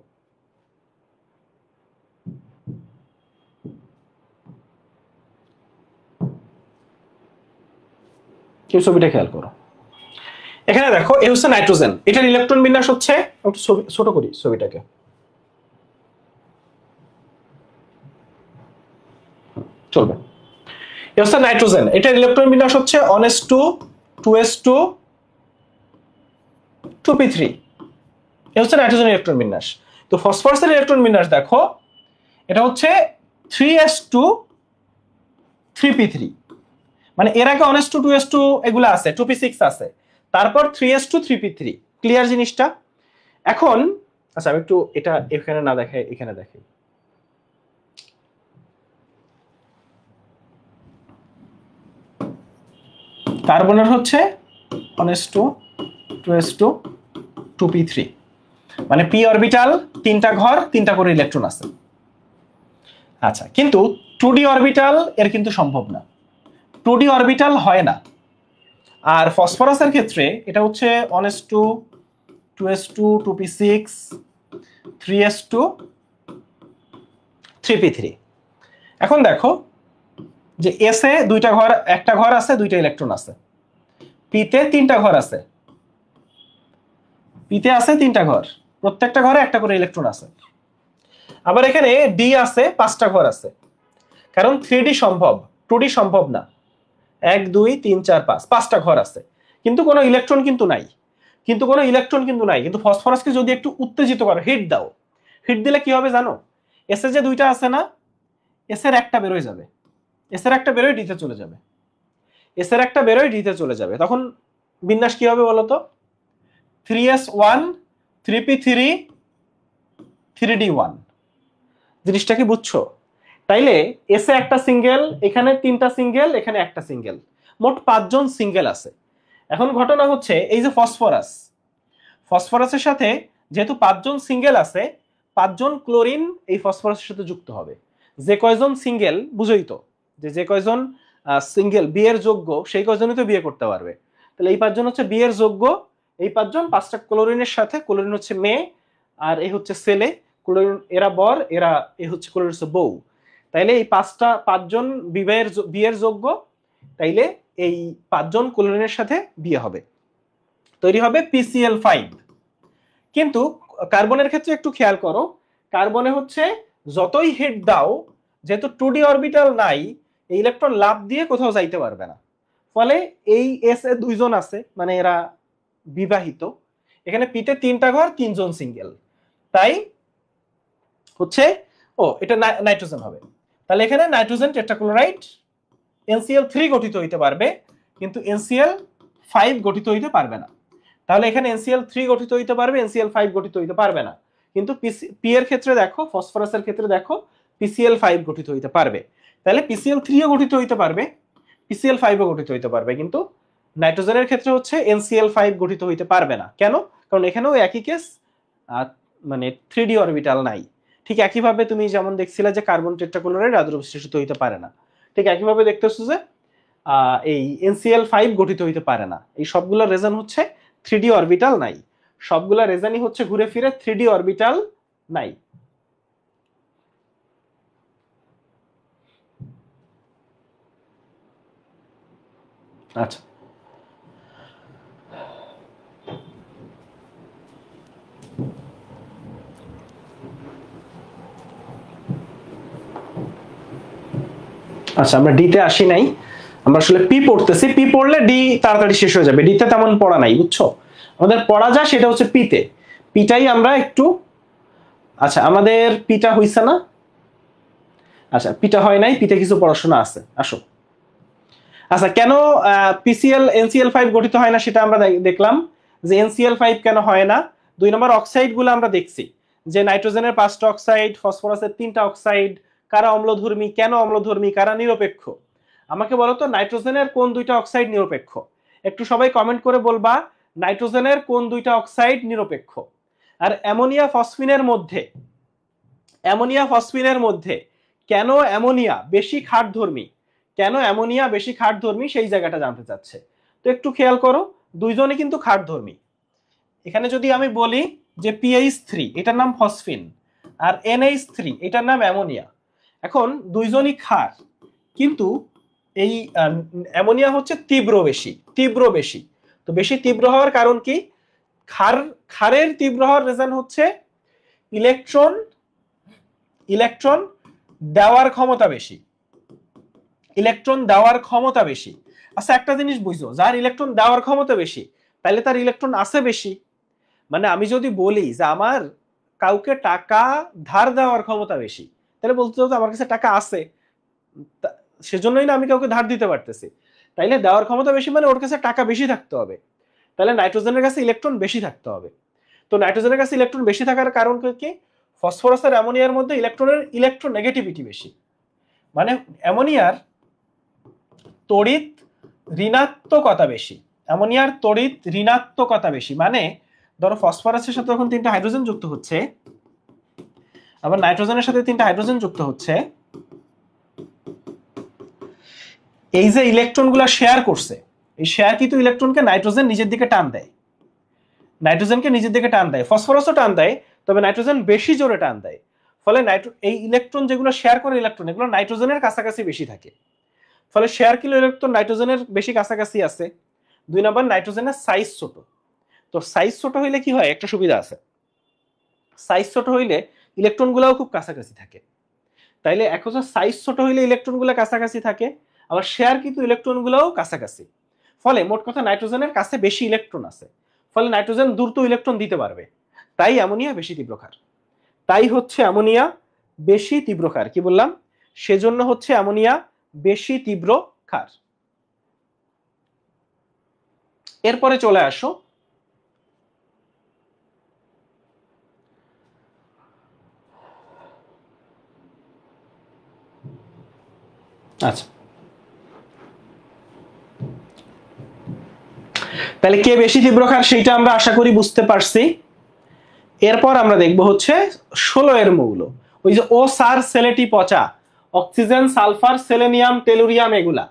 এই ছবিটা খেয়াল করো। এখানে দেখো, এই হচ্ছে নাইট্রোজেন, এটার ইলেকট্রন বিন্যাস হচ্ছে, একটু ছোট করি ছবিটাকে, চলবে। এই হচ্ছে নাইট্রোজেন, এটার ইলেকট্রন বিন্যাস হচ্ছে 1s2 2s2 2p3। এই হচ্ছে নাইট্রোজেন ইলেকট্রন বিন্যাস। তো ফসফরাসের ইলেকট্রন বিন্যাস দেখো, এটা হচ্ছে 3s2 3p3। মানে এর আগে 1s2 2s2 এগুলো আছে, 2p6 আছে, তারপর 3s2 3p3। ক্লিয়ার জিনিসটা? এখন আচ্ছা, আমি একটু এটা এখানে না দেখাই, এখানে দেখাই। কার্বনের হচ্ছে 1s2 2s2 2p3, মানে p অরবিটাল, তিনটা ঘর, তিনটা করে ইলেকট্রন আছে। আচ্ছা, কিন্তু 2d অরবিটাল এর কিন্তু সম্ভব না, 2d অরবিটাল হয় না। আর ফসফরাসের ক্ষেত্রে এটা হচ্ছে 1s2 2s2 2p6 3s2 3p3। এখন দেখো যে এস এ দুইটা ঘর, একটা ঘর আছে, দুইটা ইলেকট্রন আছে। পিতে তিনটা ঘর আছে, পিতে আছে তিনটা ঘর, প্রত্যেকটা ঘরে একটা করে ইলেকট্রন আছে। আবার এখানে ডি আছে, পাঁচটা ঘর আছে, কারণ 3d সম্ভব, 2d সম্ভব না। 1 2 3 4 5, পাঁচটা ঘর আছে, কিন্তু কোনো ইলেকট্রন কিন্তু নাই, কিন্তু ফসফরাসকে যদি একটু উত্তেজিত করো, হিট দাও, হিট দিলে কি হবে জানো? এস এ যে দুইটা আছে না, এস এর একটা বেরোয় যাবে, এস এর একটা বেরোয় ডিতে চলে যাবে, এস এর একটা বেরোয় ডিতে চলে যাবে। তখন বিন্যাস কি হবে বলতো? 3s1 3p3 3d1। জিনিসটা কি বুঝছো? তাইলে এস এ একটা সিঙ্গেল, এখানে তিনটা সিঙ্গেল, এখানে একটা সিঙ্গেল, মোট 5 জন সিঙ্গেল আছে। এখন ঘটনা হচ্ছে এই যে ফসফরাসের সাথে যেহেতু 5 জন সিঙ্গেল আছে, 5 জন ক্লোরিন এই ফসফরাসের সাথে যুক্ত হবে। যে কয়জন সিঙ্গেল বুঝোই তো, যে কয়জন সিঙ্গেল বিয়ের যোগ্য, সেই কয়জনই তো বিয়ে করতে পারবে। তাহলে এই 5 জন হচ্ছে বিয়ের যোগ্য, এই 5 জন 5টা ক্লোরিনের সাথে, ক্লোরিন হচ্ছে মেয়ে আর এই হচ্ছে ছেলে, ক্লোরিন এরা বর, এই হচ্ছে ক্লোরিন হচ্ছে বউ। তাইলে এই 5 জন বিয়ের যোগ্য, তাইলে এই 5 জন ক্লোরিনের সাথে বিয়ে হবে, তৈরি হবে PCl5। কিন্তু কার্বনের ক্ষেত্রে একটু খেয়াল করো, কার্বনে হচ্ছে যতই হিট দাও, যেহেতু 2d অরবিটাল নাই, এই ইলেকট্রন লাফ দিয়ে কোথাও যাইতে পারবে না। ফলে এই এস এ দুইজন আছে, মানে এরা বিবাহিত, এখানে পিতে 3টা ঘর 3 জন সিঙ্গেল, তাই হচ্ছে এটা নাইট্রোজেন হবে। তাহলে এখানে নাইট্রোজেন টেট্রাক্লোরাইড NCl3 গঠিত হইতে পারবে, কিন্তু NCl5 গঠিত হইতে পারবে না। তাহলে এখানে NCl3 গঠিত হইতে পারবে, NCl5 গঠিত হইতে পারবে না। কিন্তু পি এর ক্ষেত্রে দেখো, ফসফরাসের ক্ষেত্রে দেখো PCl5 গঠিত হইতে পারবে। তাহলে PCl3ও গঠিত হইতে পারবে, PCl5ও গঠিত হইতে পারবে, কিন্তু নাইট্রোজেনের ক্ষেত্রে হচ্ছে NCl5 গঠিত হইতে পারবে না। কেন? কারণ এখানেও একই কেস, মানে 3d অরবিটাল নাই। ঠিক একইভাবে তুমি যেমন দেখছিলে যে কার্বন টেট্রাক্লোরাইড আদ্র বিশ্লেষিত হইতে পারে না, ঠিক একইভাবে দেখতেছো যে এই NCl5 গঠিত হইতে পারে না। এই সবগুলোর রিজন হচ্ছে 3d অরবিটাল নাই, সবগুলা রিজনই হচ্ছে ঘুরে ফিরে 3d অরবিটাল নাই। আচ্ছা, আচ্ছা আমরা ডিতে আসি নাই, আমরা আসলে পি পড়তেছি। পি পড়লে ডি তাড়াতাড়ি শেষ হয়ে যাবে, ডিতে তেমন পড়া নাই, বুঝছো? আমাদের পড়া যা সেটা হচ্ছে পিতে, পিটাই আমরা একটু। আচ্ছা আমাদের পিটা হইছে না? আচ্ছা পিটা হয় নাই, পিতে কিছু পড়াশোনা আছে, আসো। আচ্ছা কেন NCl5 গঠিত হয় না সেটা আমরা দেখলাম, যে NCl5 কেন হয় না। 2 নম্বর অক্সাইড গুলো আমরা দেখছি, যে নাইট্রোজেনের 5টা অক্সাইড, ফসফরাসের 3টা অক্সাইড, কারা অম্লধর্মী, কেন অম্লধর্মী, কারা নিরপেক্ষ। আমাকে বলো তো নাইট্রোজেনের কোন 2টা অক্সাইড নিরপেক্ষ? একটু সবাই কমেন্ট করে বলবা নাইট্রোজেনের কোন 2টা অক্সাইড নিরপেক্ষ। আর অ্যামোনিয়া ফসফিনের মধ্যে কেন অ্যামোনিয়া বেশি ক্ষারধর্মী, কেন অ্যামোনিয়া বেশি ক্ষারধর্মী সেই জায়গাটা জানতে চাচ্ছে। তো একটু খেয়াল করো, দুইজনই কিন্তু ক্ষারধর্মী। এখানে যদি আমি বলি যে PH3 এটার নাম ফসফিন, আর NH3 এটার নাম অ্যামোনিয়া। এখন দুইজনই ক্ষার, কিন্তু এই অ্যামোনিয়া হচ্ছে তীব্র বেশি। তো বেশি তীব্র হওয়ার কারণ কি? ক্ষারের তীব্র হওয়ার রিজন হচ্ছে ইলেকট্রন দেওয়ার ক্ষমতা বেশি। আচ্ছা একটা জিনিস বুঝো, যার ইলেকট্রন দেওয়ার ক্ষমতা বেশি তাহলে তার ইলেকট্রন আছে বেশি। মানে আমি যদি বলি যে আমার কাউকে টাকা ধার দেওয়ার ক্ষমতা বেশি, তাহলে বলতে হবে আমার কাছে টাকা আছে, সেজন্যই না আমি কাউকে ধার দিতে পারতেছি। তাইলে দেওয়ার ক্ষমতা বেশি মানে ওর কাছে টাকা বেশি থাকতে হবে, তাহলে নাইট্রোজেনের কাছে ইলেকট্রন বেশি থাকতে হবে। তো নাইট্রোজেনের কাছে ইলেকট্রন বেশি থাকার কারণ কি? ফসফরাস আর অ্যামোনিয়ার মধ্যে ইলেকট্রোনেগেটিভিটি বেশি। মানে অ্যামোনিয়ার তড়িৎ ঋণাত্মকতা বেশি। মানে ধরো ফসফরাসের সাথে যখন 3টা হাইড্রোজেন যুক্ত হচ্ছে, আবার নাইট্রোজেনের সাথে 3টা হাইড্রোজেন যুক্ত হচ্ছে, এই যে ইলেকট্রনগুলো শেয়ার করছে, এই শেয়ার কিন্তু ইলেকট্রনকে নাইট্রোজেন নিজের দিকে টান দেয়, ফসফরাসও টান দেয়, তবে নাইট্রোজেন বেশি জোরে টান দেয়। ফলে এই ইলেকট্রন যেগুলো শেয়ার করে ইলেকট্রন, এগুলো নাইট্রোজেনের কাছাকাছি বেশি থাকে। ফলে শেয়ার কিলো ইলেকট্রন নাইট্রোজেনের বেশি কাছাকাছি আছে। 2 নম্বর নাইট্রোজেনের সাইজ ছোট। তো সাইজ ছোট হইলে কি হয়, একটা সুবিধা আছে, সাইজ ছোট হইলে ইলেকট্রন গুলাও খুব কাছাকাছি থাকে। তাইলে এখন সাইজ ছোট হইলে ইলেকট্রন গুলো কাছাকাছি থাকে, আবার শেয়ার কিন্তু ইলেকট্রন গুলাও কাছাকাছি। ফলে মোট কথা নাইট্রোজেনের কাছে বেশি ইলেকট্রন আছে, ফলে নাইট্রোজেন দ্রুত ইলেকট্রন দিতে পারবে, তাই অ্যামোনিয়া বেশি তীব্র ক্ষার। কি বললাম? সেজন্য হচ্ছে অ্যামোনিয়া বেশি তীব্র ক্ষার। এরপরে চলে আসো আচ্ছা তাহলে কে বেশি তীব্র ক্ষার সেইটা আমরা আশা করি বুঝতে পারছি। এরপর আমরা দেখব হচ্ছে 16 এর মৌল, ওই যে ও সার সেলেটি পচা, অক্সিজেন, সালফার, সেলেনিয়াম, টেলুরিয়াম, এগুলা।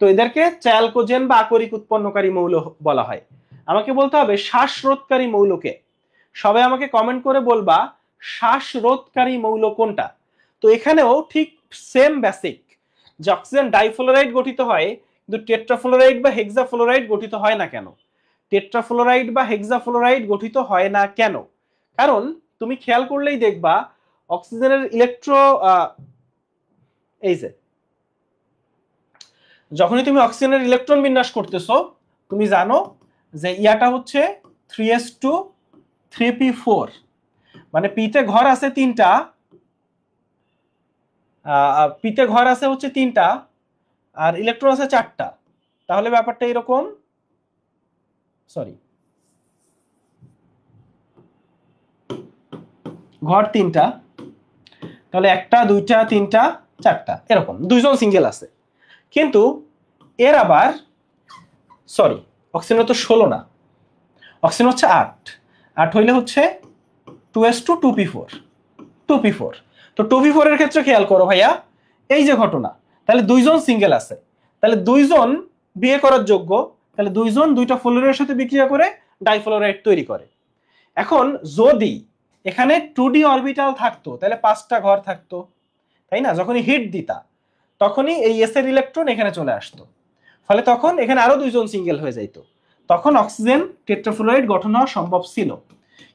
তো এদেরকে চ্যালকোজেন বা আকরিক উৎপন্নকারী মৌল বলা হয়। আমাকে বলতে হবে শ্বাসরোধকারী মৌলকে। সবাই আমাকে কমেন্ট করে বলবা শ্বাসরোধকারী মৌল কোনটা। তো এখানেও ঠিক সেম বেসিক, যে অক্সিজেন ডাইফ্লোরাইড গঠিত হয়, কিন্তু টেট্রাফ্লোরাইড বা হেক্সাফ্লোরাইড গঠিত হয় না কেন? টেট্রাফ্লোরাইড বা হেক্সাফ্লোরাইড গঠিত হয় না কেন? কারণ তুমি খেয়াল করলেই দেখবা অক্সিজেনের এই যে যখনই তুমি অক্সিজেনের ইলেকট্রন বিন্যাস করতেছো, তুমি জানো যে ইয়াটা হচ্ছে 3s2 3p4, মানে পিতে ঘর আছে 3টা, পিতে ঘর আছে হচ্ছে 3টা আর ইলেকট্রন আছে 4টা। তাহলে ব্যাপারটা এরকম, সরি, ঘর 3টা, তাহলে 1টা 2টা 3টা 4টা এরকম, 2জন সিঙ্গেল আছে। কিন্তু এর আবার সরি, অক্সিজেন তো 16 না, অক্সিজেন হচ্ছে 8 হইলে হচ্ছে 2s2 2p4 2p4। তো 2p4 এর ক্ষেত্রে খেয়াল করো ভাইয়া, এই যে ঘটনা, তাহলে 2জন সিঙ্গেল আছে, তাহলে 2জন বিয়ে করার যোগ্য, তাহলে 2জন 2টা ফ্লোরিনের সাথে বিক্রিয়া করে ডাইফ্লোরাইড তৈরি করে। এখন যদি এখানে 2d অরবিটাল থাকতো তাহলে 5টা ঘর থাকতো, তাই না? যখনই হিট দিতা তখনই এই s এর ইলেকট্রন এখানে চলে আসতো, ফলে তখন এখানে আরো 2জন সিঙ্গেল হয়ে যাইতো, তখন অক্সিজেন টেট্রাফ্লোরাইড গঠন হওয়া সম্ভব ছিল।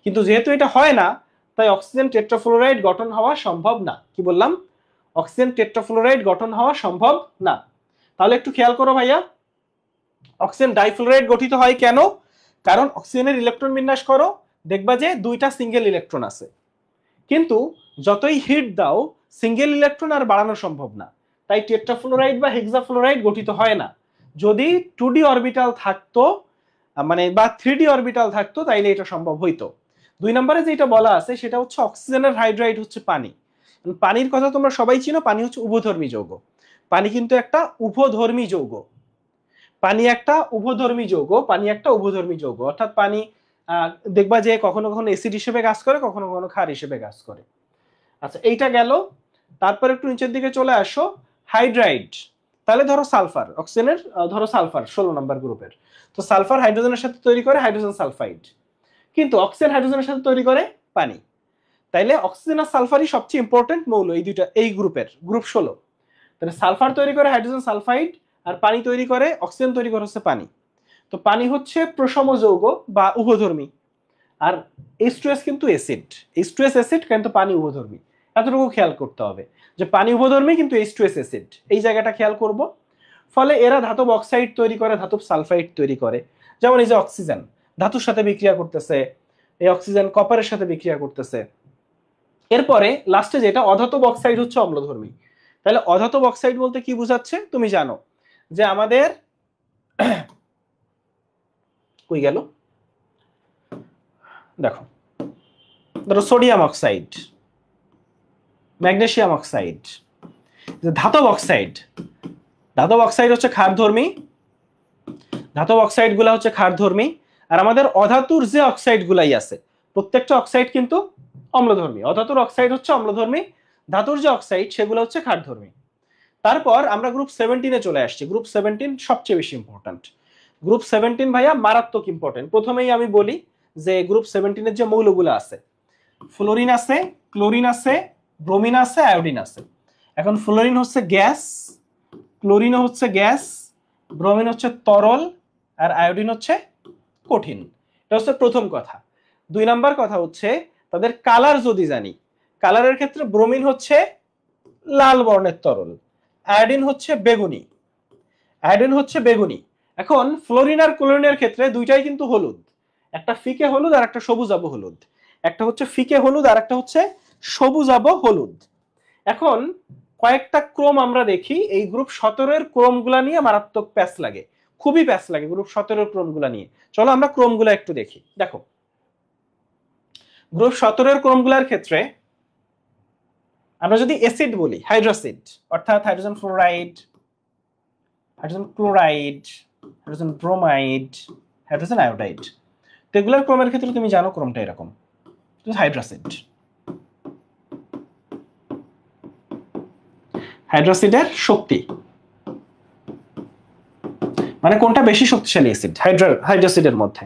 কিন্তু যেহেতু এটা হয় না, তাই অক্সিজেন টেট্রাফ্লোরাইড গঠন হওয়া সম্ভব না। কি বললাম? অক্সিজেন টেট্রাফ্লোরাইড গঠন হওয়া সম্ভব না। তাহলে একটু খেয়াল করো ভাইয়া, অক্সিজেন ডাইফ্লোরাইড গঠিত হয় কেন? কারণ অক্সিজেনের ইলেকট্রন বিন্যাস করো, দেখবা যে 2টা সিঙ্গেল ইলেকট্রন আছে, কিন্তু যতই হিট দাও সিঙ্গেল ইলেকট্রন আর বাড়ানো সম্ভব না, তাই টেট্রাফ্লোরাইড বা হেক্সাফ্লোরাইড গঠিত হয় না। যদি 2d অরবিটাল থাকতো, মানে বা 3d অরবিটাল থাকতো, তাইলে এটা সম্ভব হইতো। 2 নম্বরে যেটা বলা আছে সেটা হচ্ছে অক্সিজেনের হাইড্রাইড হচ্ছে পানি। পানির কথা তোমরা সবাই চিনো, পানি হচ্ছে উভধর্মী যৌগ। পানি কিন্তু একটা উভধর্মী যৌগ, পানি একটা উভধর্মী যৌগ, পানি একটা উভধর্মী যৌগ, অর্থাৎ পানি দেখবা যে কখনো কখনো অ্যাসিড হিসেবে কাজ করে, কখনো কখনো ক্ষার হিসেবে কাজ করে। আচ্ছা, এইটা গেল। তারপর একটু নিচের দিকে চলে আসো, হাইড্রাইড। তাহলে ধরো সালফার, অক্সিজেনের ধরো সালফার 16 নম্বর গ্রুপের, তো সালফার হাইড্রোজেনের সাথে তৈরি করে হাইড্রোজেন সালফাইড, কিন্তু অক্সিজেন হাইড্রোজেনের সাথে তৈরি করে পানি। তাইলে অক্সিজেন আর সালফারই সবচেয়ে ইম্পর্টেন্ট মৌল এই দুইটা, এই গ্রুপের, গ্রুপ 16। তাহলে সালফার তৈরি করে হাইড্রোজেন সালফাইড, আর পানি তৈরি করে, অক্সিজেন তৈরি করে হচ্ছে পানি। তো পানি হচ্ছে প্রশম যৌগ বা উভধর্মী, আর H2S কিন্তু অ্যাসিড, H2S অ্যাসিড, কিন্তু পানি উভধর্মী। এতটুকু খেয়াল করতে হবে যে পানি উভধর্মী কিন্তু H2S অ্যাসিড, এই জায়গাটা খেয়াল করব। ফলে এরা ধাতব অক্সাইড তৈরি করে, ধাতব সালফাইড তৈরি করে। যেমন এই যে অক্সিজেন ধাতুর সাথে বিক্রিয়া করতেছে, এই অক্সিজেন কপারের সাথে বিক্রিয়া করতেছে। এরপরে লাস্টে যেটা অধাতব অক্সাইড হচ্ছে অম্লধর্মী। তাহলে অধাতব অক্সাইড বলতে কি বোঝাচ্ছে তুমি জানো, যে আমাদের কই গেল, দেখো, ধরো সোডিয়াম অক্সাইড, ম্যাগনেসিয়াম অক্সাইড, ধাতব অক্সাইড। ধাতব অক্সাইড হচ্ছে ক্ষারধর্মী, ধাতব অক্সাইড গুলা হচ্ছে ক্ষারধর্মী। আর আমাদের অধাতুর যে অক্সাইড গুলাই আছে, প্রত্যেকটা অক্সাইড কিন্তু অম্লধর্মী। অধাতুর অক্সাইড হচ্ছে অম্লধর্মী, ধাতুর যে অক্সাইড সেগুলো হচ্ছে ক্ষারধর্মী। তারপর আমরা গ্রুপ 17-এ চলে আসছি। গ্রুপ 17 সবচেয়ে বেশি ইম্পর্টেন্ট। গ্রুপ 17 ভাইয়া মারাত্মক ইম্পর্টেন্ট। প্রথমেই আমি বলি যে গ্রুপ 17-এর যে মৌলগুলো আছে, ফ্লোরিন আছে, ক্লোরিন আছে, ব্রোমিন আছে, আয়োডিন আছে। এখন ফ্লোরিন হচ্ছে গ্যাস, ক্লোরিন হচ্ছে গ্যাস, ব্রোমিন হচ্ছে তরল, আর আয়োডিন হচ্ছে কঠিন। এটা হচ্ছে প্রথম কথা। 2 নাম্বার কথা হচ্ছে তাদের কালার যদি জানি, কালারের ক্ষেত্রে ব্রোমিন হচ্ছে লাল বর্ণের তরল, আয়োডিন হচ্ছে বেগুনি, আয়োডিন হচ্ছে বেগুনি। এখন ফ্লোরিন আর ক্লোরিনের ক্ষেত্রে দুইটাই কিন্তু হলুদ, একটা ফিকে হলুদ আর একটা সবুজাভ হলুদ, একটা হচ্ছে ফিকে হলুদ আর একটা হচ্ছে সবুজাভ হলুদ। এখন কয়েকটা ক্রম আমরা দেখি, এই গ্রুপ 17-এর ক্রমগুলা নিয়ে মারাত্মক প্যাচ লাগে, খুবই প্যাচ লাগে গ্রুপ 17-এর ক্রমগুলা নিয়ে। চলো আমরা ক্রমগুলা একটু দেখি। দেখো, গ্রুপ 17-এর ক্রমগুলার ক্ষেত্রে আমরা যদি অ্যাসিড বলি, হাইড্রোসিড, অর্থাৎ hydrogen fluoride, hydrogen chloride, hydrogen bromide, hydrogen iodide, তো এগুলোর ক্রমের ক্ষেত্রে তুমি জানো ক্রমটা এরকম, হাইড্রোসিড। হাইড্রোসিডের শক্তি মানে কোনটা বেশি শক্তিশালী অ্যাসিড হাইড্রোসিডের মধ্যে,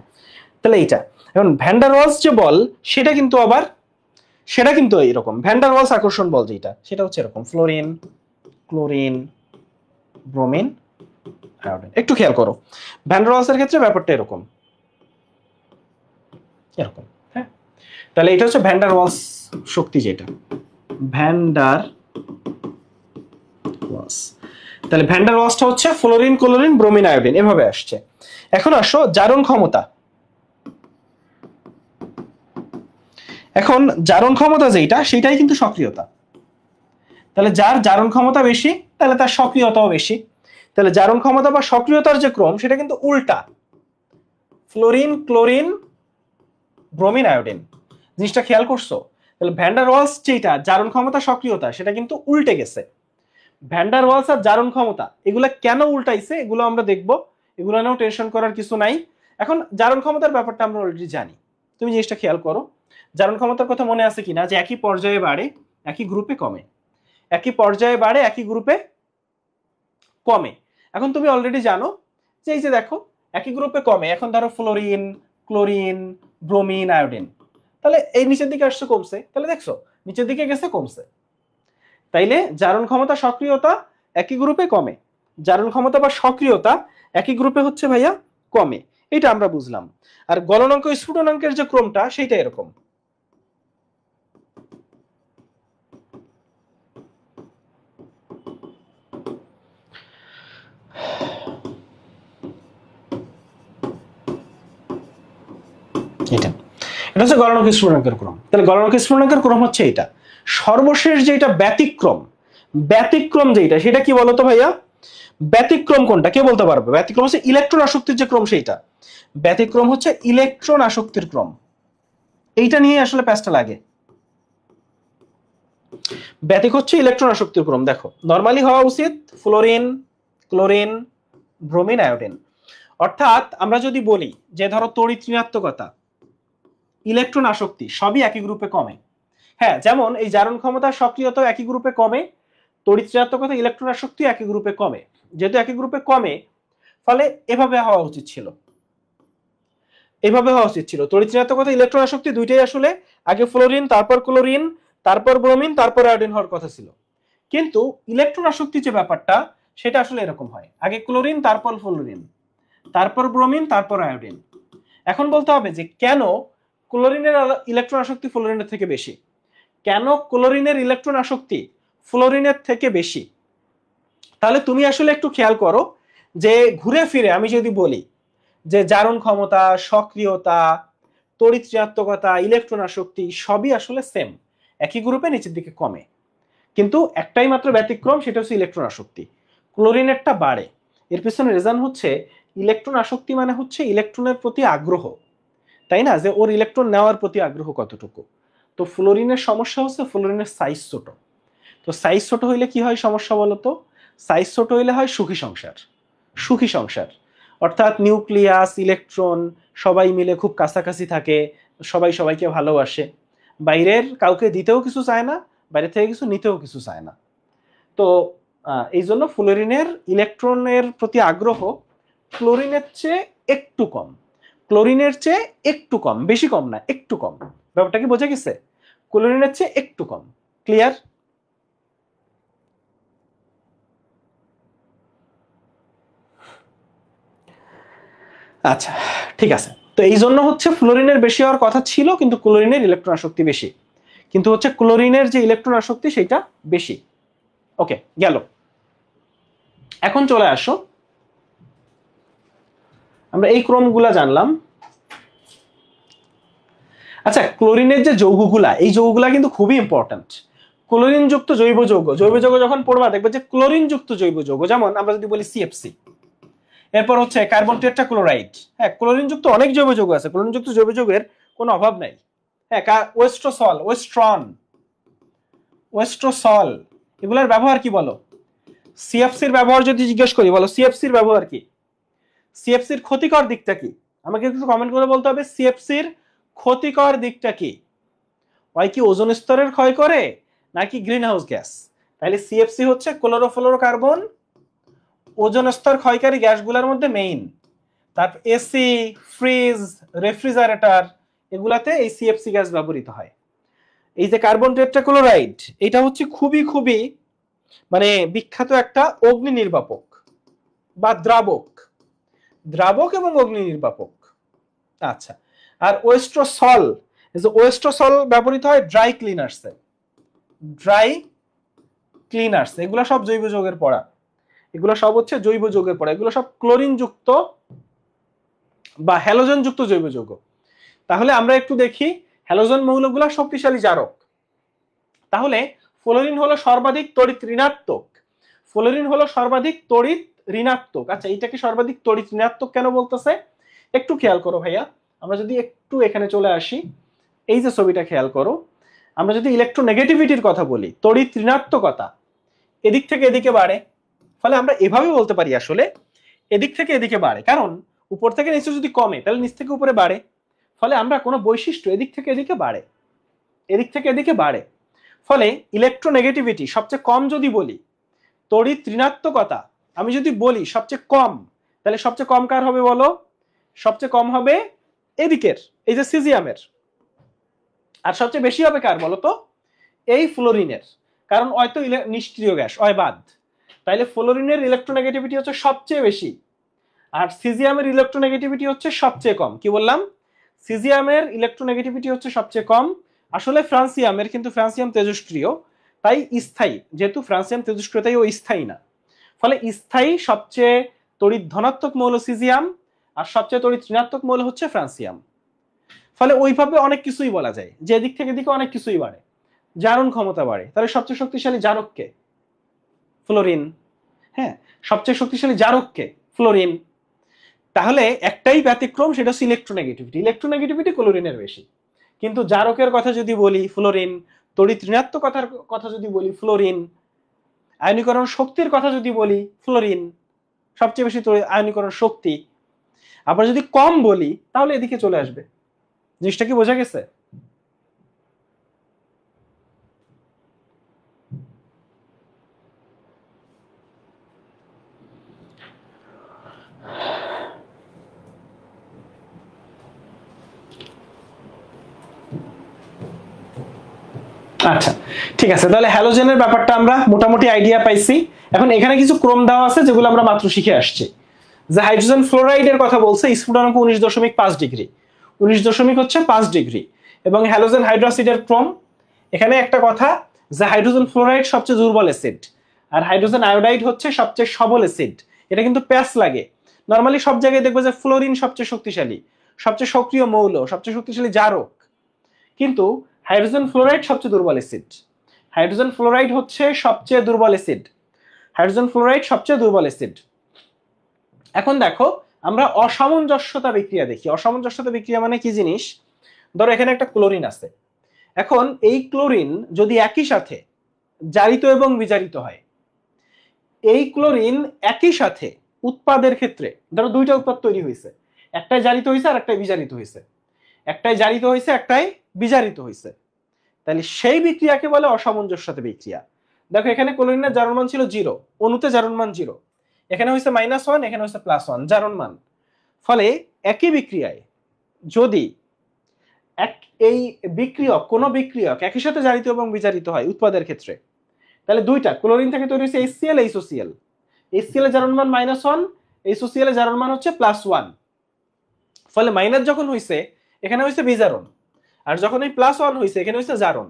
তাহলে এইটা। এখন ভ্যান ডার ওয়ালস যে বল সেটা কিন্তু আবার সেটা কিন্তু এরকম, ভ্যান ডার ওয়ালস আকর্ষণ বল যেটা, সেটা হচ্ছে এরকম, ফ্লোরিন, ক্লোরিন, ব্রোমিন, আয়োডিন। একটু খেয়াল করো, ভ্যান ডার ওয়ালসের ক্ষেত্রে ব্যাপারটা এরকম এরকম। হ্যাঁ, তাহলে এটা হচ্ছে ভ্যান ডার ওয়ালস শক্তি, যেটা ভ্যান ডার ওয়ালস। তাহলে ভ্যান ডার ওয়ালসটা হচ্ছে ফ্লোরিন, ক্লোরিন, ব্রোমিন, আয়োডিন এভাবে আসছে। এখন আসো জারণ ক্ষমতা। এখন জারণ ক্ষমতা যেটা সেটাই কিন্তু সক্রিয়তা। তাহলে যার জারণ ক্ষমতা বেশি তাহলে তার সক্রিয়তাও বেশি। তাহলে জারণ ক্ষমতা বা সক্রিয়তার যে ক্রম সেটা কিন্তু উল্টা, ফ্লোরিন ক্লোরিন ব্রোমিন আয়োডিন। জিনিসটা খেয়াল করছো? তাহলে ভ্যান ডার ওয়ালস যেটা জারণ ক্ষমতা সক্রিয়তা সেটা কিন্তু উল্টে গেছে। ভ্যান ডার ওয়ালস আর জারণ ক্ষমতা এগুলা কেন উল্টাইছে এগুলো আমরা দেখব, এগুলো নিয়েও টেনশন করার কিছু নাই। এখন জারণ ক্ষমতার ব্যাপারটা আমরা অলরেডি জানি। তুমি জিনিসটা খেয়াল করো, জারণ ক্ষমতার কথা মনে আছে কিনা যে একই পর্যায়ে বাড়ে একই গ্রুপে কমে, একই পর্যায়ে বাড়ে একই গ্রুপে কমে। এখন তুমি অলরেডি জানো যে এই যে দেখো একই গ্রুপে কমে, এখন ধরো ফ্লোরিন ক্লোরিন ব্রোমিন আয়োডিন, তাহলে এই নিচের দিকে আসছে কমছে, তাহলে দেখছো নিচের দিকে গেছে কমছে। তাইলে জারণ ক্ষমতা সক্রিয়তা একই গ্রুপে কমে, জারণ ক্ষমতা বা সক্রিয়তা একই গ্রুপে হচ্ছে ভাইয়া কমে, এটা আমরা বুঝলাম। আর গলনাঙ্ক স্ফুটনাঙ্কের যে ক্রমটা সেইটা এরকম। এটা এটা হচ্ছে গলনাঙ্ক স্ফুটনাঙ্কের ক্রম। তাহলে গলনাঙ্ক স্ফুটনাঙ্কের ক্রম হচ্ছে এটা। সর্বশেষ যেটা ব্যতিক্রম, ব্যতিক্রম যেটা সেটা কি বলতো ভাইয়া? ব্যতিক্রম কোনটা কে বলতে পারবে? ব্যতিক্রম হচ্ছে ইলেকট্রন আসক্তির যে ক্রম সেইটা। ব্যতিক্রম হচ্ছে ইলেকট্রন আসক্তির ক্রম। এইটা নিয়ে আসলে প্যাচটা লাগে। ব্যতিক হচ্ছে ইলেকট্রন আসক্তির ক্রম। দেখো নরমালি হওয়া উচিত ফ্লোরিন ক্লোরিন ব্রোমিন আয়োডিন। অর্থাৎ আমরা যদি বলি যে ধরো তড়িৎ ঋণাত্মকতা ইলেকট্রন আসক্তি সবই একই গ্রুপে কমে। হ্যাঁ, যেমন এই জারণ ক্ষমতা সক্রিয়তা একই গ্রুপে কমে, তড়িৎ ঋণাত্মকতা ইলেকট্রন আসক্তি একই গ্রুপে কমে। যেহেতু একই গ্রুপে কমে ফলে এভাবে হওয়া উচিত ছিল, এভাবে হওয়া উচিত ছিল। তড়িৎ ঋণাত্মকতা ইলেকট্রন আসক্তি দুইটাই আসলে আগে ফ্লোরিন তারপর ক্লোরিন তারপর ব্রোমিন তারপর আয়োডিন হওয়ার কথা ছিল। কিন্তু ইলেকট্রন আসক্তি যে ব্যাপারটা সেটা আসলে এরকম হয়, আগে ক্লোরিন তারপর ফ্লোরিন তারপর ব্রোমিন তারপর আয়োডিন। এখন বলতে হবে যে কেন ক্লোরিনের ইলেকট্রন আসক্তি ফ্লোরিনের থেকে বেশি, কেন ক্লোরিনের ইলেকট্রন আসক্তি ফ্লোরিনের থেকে বেশি। তাহলে তুমি আসলে একটু খেয়াল করো যে ঘুরে ফিরে আমি যদি বলি যে জারণ ক্ষমতা সক্রিয়তা তড়িৎ ঋণাত্মকতা ইলেকট্রন আসক্তি সবই আসলে সেম, একই গ্রুপে নিচের দিকে কমে, কিন্তু একটাই মাত্র ব্যতিক্রম সেটা হচ্ছে ইলেকট্রন আসক্তি। ক্লোরিনেরটা বাড়ে। এর পিছনে রিজন হচ্ছে ইলেকট্রন আসক্তি মানে হচ্ছে ইলেকট্রনের প্রতি আগ্রহ, তাই না, যে ওর ইলেকট্রন নেওয়ার প্রতি আগ্রহ কতটুকু। তো ফ্লোরিনের সমস্যা হচ্ছে ফ্লোরিনের সাইজ ছোট। তো সাইজ ছোট হইলে কি হয় সমস্যা বলতো? সাইজ ছোট হইলে হয় সুখী সংসার। সুখী সংসার অর্থাৎ নিউক্লিয়াস ইলেকট্রন সবাই মিলে খুব কাছাকাছি থাকে, সবাই সবাইকে ভালোবাসে, বাইরের কাউকে দিতেও কিছু চায় না, বাইরে থেকে কিছু নিতেও কিছু চায় না। তো এই জন্য ফ্লোরিনের ইলেকট্রনের প্রতি আগ্রহ ক্লোরিনের চেয়ে একটু কম, ক্লোরিনের চেয়ে একটু কম, বেশি কম না একটু কম। ব্যাপারটা কি বোঝা গেছে? ক্লোরিনের চেয়ে একটু কম। ক্লিয়ার? আচ্ছা ঠিক আছে। তো এই জন্য হচ্ছে ফ্লোরিনের বেশি হওয়ার কথা ছিল কিন্তু ক্লোরিনের ইলেকট্রন আসক্তি বেশি, কিন্তু হচ্ছে ক্লোরিনের যে ইলেকট্রন আসক্তি সেটা বেশি। ওকে গেল। এখন চলে আসো আমরা এই ক্রমগুলা জানলাম। আচ্ছা ক্লোরিনের যে যৌগগুলা এই যৌগগুলা কিন্তু খুবই ইম্পর্টেন্ট। ক্লোরিন যুক্ত জৈব যৌগ, জৈব যৌগ যখন পড়বা দেখবে যে ক্লোরিন যুক্ত জৈব যৌগ, যেমন আমরা যদি বলি সিএফসি, এরপর হচ্ছে কার্বন টেট্রাক্লোরাইড। হ্যাঁ ক্লোরিন যুক্ত অনেক জৈব যৌগ আছে, ক্লোরিন যুক্ত জৈব যৌগের কোনো অভাব নাই। হ্যাঁ ওয়েস্ট্রোসল ওয়েস্ট্রন ওয়েস্ট্রোসল এগুলোর ব্যবহার কি বলো? সিএফসির ব্যবহার যদি জিজ্ঞেস করি বলো সিএফসির ব্যবহার কি? সিএফসির ক্ষতিকর দিকটা কি? আমাকে একটু কমেন্ট করে বলতে হবে সিএফসির ক্ষতিকর দিকটা কি। হয় কি ওজোন স্তরের ক্ষয় করে নাকি গ্রিন হাউস গ্যাস? তাহলে সিএফসি হচ্ছে ক্লোরোফ্লোরোকার্বন ওজোন স্তর ক্ষয়কারী গ্যাসগুলোর মধ্যে মেইন। তারপর এসি ফ্রিজ রেফ্রিজারেটর এগুলাতে এই সিএফসি গ্যাস ব্যবহৃত হয়। এই যে কার্বন টেট্রাক্লোরাইড এটা হচ্ছে খুবই খুবই মানে বিখ্যাত একটা অগ্নি নির্বাপক বা দ্রাবক, দ্রাবক এবং অগ্নি নির্বাপক। আচ্ছা আর ওয়েস্ট্রোসল, ওয়েস্ট্রোসল ব্যবহৃত হয় ড্রাই ক্লিনার্সে, ড্রাই ক্লিনার্স এগুলো সব জৈব যৌগের পড়া, এগুলো সব হচ্ছে জৈব যৌগের পড়া, এগুলো সব ক্লোরিন যুক্ত বা হ্যালোজেন যুক্ত জৈব যৌগ। তাহলে আমরা একটু দেখি হ্যালোজেন মৌলগুলো শক্তিশালী জারক। তাহলে ফ্লোরিন হলো সর্বাধিক তড়িৎ ঋণাত্মক। ফ্লোরিন হলো সর্বাধিক তড়িৎ ঋণাত্মক। আচ্ছা, এইটাকে সর্বাধিক তড়িৎ ঋণাত্মক কেন বলতেছে একটু খেয়াল করো ভাইয়া। আমরা যদি একটু এখানে চলে আসি, এই যে ছবিটা খেয়াল করো, আমরা যদি ইলেকট্রোনেগেটিভিটির কথা বলি, তড়িৎ ঋণাত্মকতা এদিক থেকে এদিকে বাড়ে। ফলে আমরা এভাবে বলতে পারি আসলে এদিক থেকে এদিকে বাড়ে, কারণ উপর থেকে নিচে যদি কমে তাহলে নিচ থেকে উপরে বাড়ে। ফলে আমরা কোনো বৈশিষ্ট্য এদিক থেকে এদিকে বাড়ে, এদিক থেকে এদিকে বাড়ে। ফলে ইলেকট্রোনেগেটিভিটি সবচেয়ে কম যদি বলি, তড়িৎ ঋণাত্মকতা আমি যদি বলি সবচেয়ে কম, তাহলে সবচেয়ে কম কার হবে বলো? সবচেয়ে কম হবে এদিকের, এই যে সিজিয়ামের। আর সবচেয়ে বেশি হবে কার বলো তো? এই ফ্লোরিনের, কারণ হয়তো নিষ্ক্রিয় গ্যাস হয় বাদ। তাইলে ফ্লোরিনের ইলেকট্রোনেগেটিভিটি হচ্ছে সবচেয়ে বেশি, আর সিজিয়ামের ইলেকট্রোনেগেটিভিটি হচ্ছে সবচেয়ে কম। কি বললাম? সিজিয়ামের ইলেকট্রোনেগেটিভিটি হচ্ছে সবচেয়ে কম, আসলে ফ্রান্সিয়ামের, কিন্তু ফ্রান্সিয়াম তেজস্ক্রিয় তাই স্থায়ী, যেহেতু ফ্রান্সিয়াম তেজস্ক্রিয় তাই ও স্থায়ী না। ফলে স্থায়ী সবচেয়ে তড়িৎ ধনাত্মক মৌল সিজিয়াম, আর সবচেয়ে তড়িৎ ঋণাত্মক মৌল হচ্ছে ফ্রান্সিয়াম। ফলে ওইভাবে অনেক কিছুই বলা যায় যে এদিক থেকে এদিকে অনেক কিছুই বাড়ে, জারণ ক্ষমতা বাড়ে। তাহলে সবচেয়ে শক্তিশালী জারককে? ফ্লোরিন। হ্যাঁ, সবচেয়ে শক্তিশালী জারককে? ফ্লোরিন। তাহলে একটাই ব্যতিক্রম, সেটা হচ্ছে ইলেকট্রোনেগেটিভিটি। ইলেকট্রোনেগেটিভিটি ক্লোরিনের বেশি, কিন্তু জারকের কথা যদি বলি ফ্লোরিন, তড়িৎ ঋণাত্মকতার কথা যদি বলি ফ্লোরিন, আয়নীকরণ শক্তির কথা যদি বলি ফ্লোরিন সবচেয়ে বেশি আয়নীকরণ শক্তি। আবার যদি কম বলি তাহলে এদিকে চলে আসবে। জিনিসটা কি বোঝা গেছে? আচ্ছা ঠিক আছে, তাহলে হ্যালোজেনের ব্যাপারটা আমরা মোটামুটি আইডিয়া পাইছি। এখন এখানে কিছু ক্রম দেওয়া আছে যেগুলো আমরা মাত্র শিখে আসছি। যে হাইড্রোজেন ফ্লোরাইডের কথা বলছে, স্ফুটনাঙ্ক 19.5 ডিগ্রি, 19.5 ডিগ্রি। এবং হ্যালোজেন হাইড্রোক্সাইডের ক্রম, এখানে একটা কথা, যে হাইড্রোজেন ফ্লোরাইড সবচেয়ে দুর্বল অ্যাসিড, আর হাইড্রোজেন আয়োডাইড হচ্ছে সবচেয়ে সবল অ্যাসিড। এটা কিন্তু প্যাচ লাগে। নরমালি সব জায়গায় দেখবো যে ফ্লোরিন সবচেয়ে শক্তিশালী, সবচেয়ে সক্রিয় মৌল, সবচেয়ে শক্তিশালী জারক, কিন্তু হাইড্রোজেন ফ্লোরাইড সবচেয়ে দুর্বল অ্যাসিড। হাইড্রোজেন ফ্লোরাইড হচ্ছে সবচেয়ে দুর্বল অ্যাসিড, হাইড্রোজেন ফ্লোরাইড সবচেয়ে দুর্বল অ্যাসিড। এখন দেখো আমরা অসামঞ্জস্যতা বিক্রিয়া দেখি। অসামঞ্জস্যতা বিক্রিয়া মানে কি জিনিস? ধরো এখানে একটা ক্লোরিন আছে, এখন এই ক্লোরিন যদি একই সাথে জারিত এবং বিজারিত হয়, এই ক্লোরিন একই সাথে উৎপাদের ক্ষেত্রে, ধরো দুইটা উৎপাদ তৈরি হয়েছে, একটাই জারিত হয়েছে আর একটাই বিজারিত হয়েছে, একটাই জারিত হয়েছে একটাই বিজারিত হয়েছে, তাহলে সেই বিক্রিয়াকে বলে অসামঞ্জস্যতা বিক্রিয়া। দেখো এখানে ক্লোরিনের জারণ মান ছিল 0, অণুতে জারণ মান 0, এখানে হয়েছে -1, এখানে হয়েছে +1 জারণ মান। ফলে একই বিক্রিয়ায় যদি এই বিক্রিয়ক, কোন বিক্রিয়ক একই সাথে জারিত এবং বিজারিত হয় উৎপাদের ক্ষেত্রে, তাহলে দুইটা ক্লোরিন থেকে তৈরি হয়েছে HCl, HOCl। HCl এর জারণ মান -1, HOCl এর জারণ মান হচ্ছে +1। ফলে মাইনাস যখন হয়েছে এখানে হয়েছে বিজারণ, আর যখন এই +1 হয়েছে এখানে হয়েছে জারণ।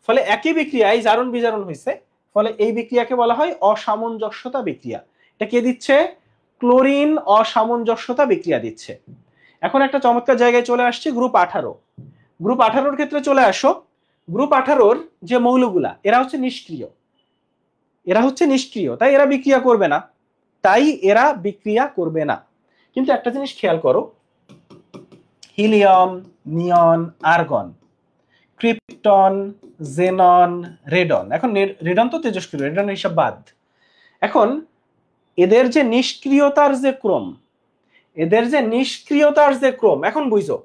ফলে একই বিক্রিয়ায় জারণ বিজারণ হয়েছে, ফলে এই বিক্রিয়াকে বলা হয় অসামঞ্জস্যতা বিক্রিয়া। এটা কে দিচ্ছে? ক্লোরিন অসামঞ্জস্যতা বিক্রিয়া দিচ্ছে। এখন একটা চমৎকার জায়গায় চলে আসছে, গ্রুপ 18। গ্রুপ 18-র ক্ষেত্রে চলে আসো। গ্রুপ 18-র যে মৌলগুলা, এরা হচ্ছে নিষ্ক্রিয়, এরা হচ্ছে নিষ্ক্রিয়, তাই এরা বিক্রিয়া করবে না, তাই এরা বিক্রিয়া করবে না। কিন্তু একটা জিনিস খেয়াল করো, হিলিয়াম, নিয়ন, আর্গন, ক্রিপ্টন, জেনন, রেডন। এখন রেডন তো তেজস্ক্রিয়, রেডনের হিসাব বাদ। এখন এদের যে নিষ্ক্রিয়তার যে ক্রম, এদের যে নিষ্ক্রিয়তার যে ক্রম, এখন বুঝো,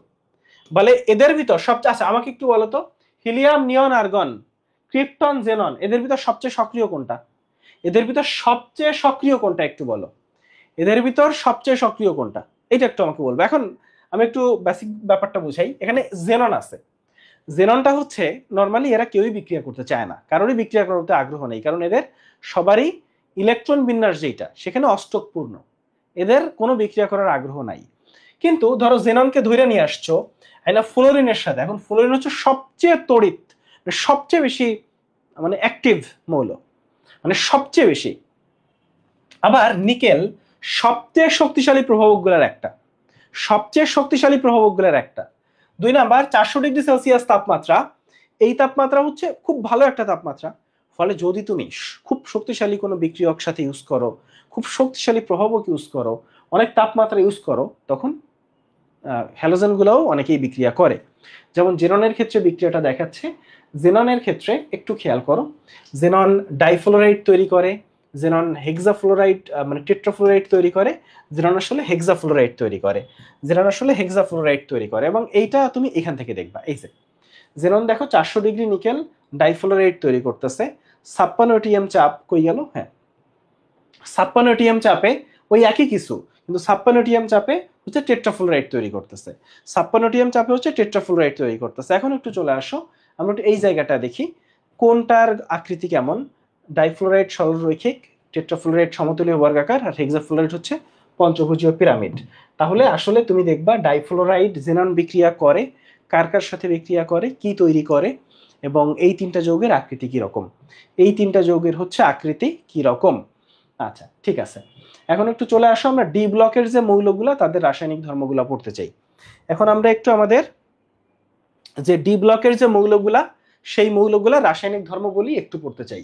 বলে এদের ভিতর সবচেয়ে, আচ্ছা আমাকে একটু বলো তো, হিলিয়াম, নিয়ন, আর্গন, ক্রিপ্টন, জেনন, এদের ভিতর সবচেয়ে সক্রিয় কোনটা? এদের ভিতর সবচেয়ে সক্রিয় কোনটা একটু বলো? এদের ভিতর সবচেয়ে সক্রিয় কোনটা, এটা একটু আমাকে বলবো। এখন আমি একটু বেসিক ব্যাপারটা বুঝাই। এখানে জেনন আছে, জেননটা হচ্ছে নরমালি এরা কেউই বিক্রিয়া করতে চায় না, কারোরই বিক্রিয়া করতে আগ্রহ নেই, কারণ এদের সবারই ইলেকট্রন বিন্যাস যেটা সেখানে অষ্টকপূর্ণ, এদের কোনো বিক্রিয়া করার আগ্রহ নাই। কিন্তু ধরো জেননকে ধরে নিয়ে আসছো ফ্লোরিনের সাথে, এখন ফ্লোরিন হচ্ছে সবচেয়ে তড়িৎ, সবচেয়ে বেশি মানে অ্যাক্টিভ মৌল, মানে সবচেয়ে বেশি। আবার নিকেল সবচেয়ে শক্তিশালী প্রভাবকগুলোর একটা, সবচেয়ে শক্তিশালী প্রভাবকগুলোর একটা। 2 নাম্বার 400 ডিগ্রি সেলসিয়াস তাপমাত্রা, এই তাপমাত্রা হচ্ছে খুব ভালো একটা তাপমাত্রা। ফলে যদি তুমি খুব শক্তিশালী কোনো বিক্রিয়ক সাথে ইউজ করো, খুব শক্তিশালী প্রভাবক ইউজ করো, অনেক তাপমাত্রা ইউজ করো, তখন হ্যালোজেনগুলোও অনেকেই বিক্রিয়া করে। যেমন জেননের ক্ষেত্রে বিক্রিয়াটা দেখাচ্ছে। জেননের ক্ষেত্রে একটু খেয়াল করো, জেনন ডাইফ্লোরাইড তৈরি করে, জেনন হেক্সাফ্লোরাইড মানে টেট্রাফ্লোরাইড তৈরি করে, জেনন আসলে হেক্সাফ্লোরাইড তৈরি করে, জেনন আসলে হেক্সাফ্লোরাইড তৈরি করে। এবং এইটা তুমি এখান থেকে দেখবা, এই যে জেনন দেখো 400 ডিগ্রি নিকেল ডাইফ্লোরাইড তৈরি করতেছে, 56 এটিএম চাপ কই গেল, হ্যাঁ 56 এটিএম চাপে ওই একই কিছু, কিন্তু 56 এটিএম চাপে হচ্ছে টেট্রাফ্লোরাইড তৈরি করতেছে, 56 এটিএম চাপে হচ্ছে টেট্রাফ্লোরাইড তৈরি করতেছে। এখন একটু চলে আসো, আমরা একটু এই জায়গাটা দেখি কোনটার আকৃতি কেমন। ডাইফ্লোরাইড সরলরৈখিক, টেট্রাফ্লোরাইড সমতলীয় বর্গাকার, আর হেক্সাফ্লোরাইড হচ্ছে পঞ্চভুজীয় পিরামিড। তাহলে আসলে তুমি দেখবা ডাইফ্লোরাইড জেনন বিক্রিয়া করে, কার কার সাথে বিক্রিয়া করে, কি তৈরি করে, এবং এই তিনটা যৌগের আকৃতি কি রকম, এই তিনটা যৌগের হচ্ছে আকৃতি কি রকম। আচ্ছা ঠিক আছে, এখন একটু চলে আসো আমরা ডি ব্লকের যে মৌলগুলা তাদের রাসায়নিক ধর্মগুলা পড়তে চাই। এখন আমরা একটু আমাদের যে ডি ব্লকের যে মৌলগুলা সেই মৌলগুলা রাসায়নিক ধর্মগুলি একটু পড়তে চাই।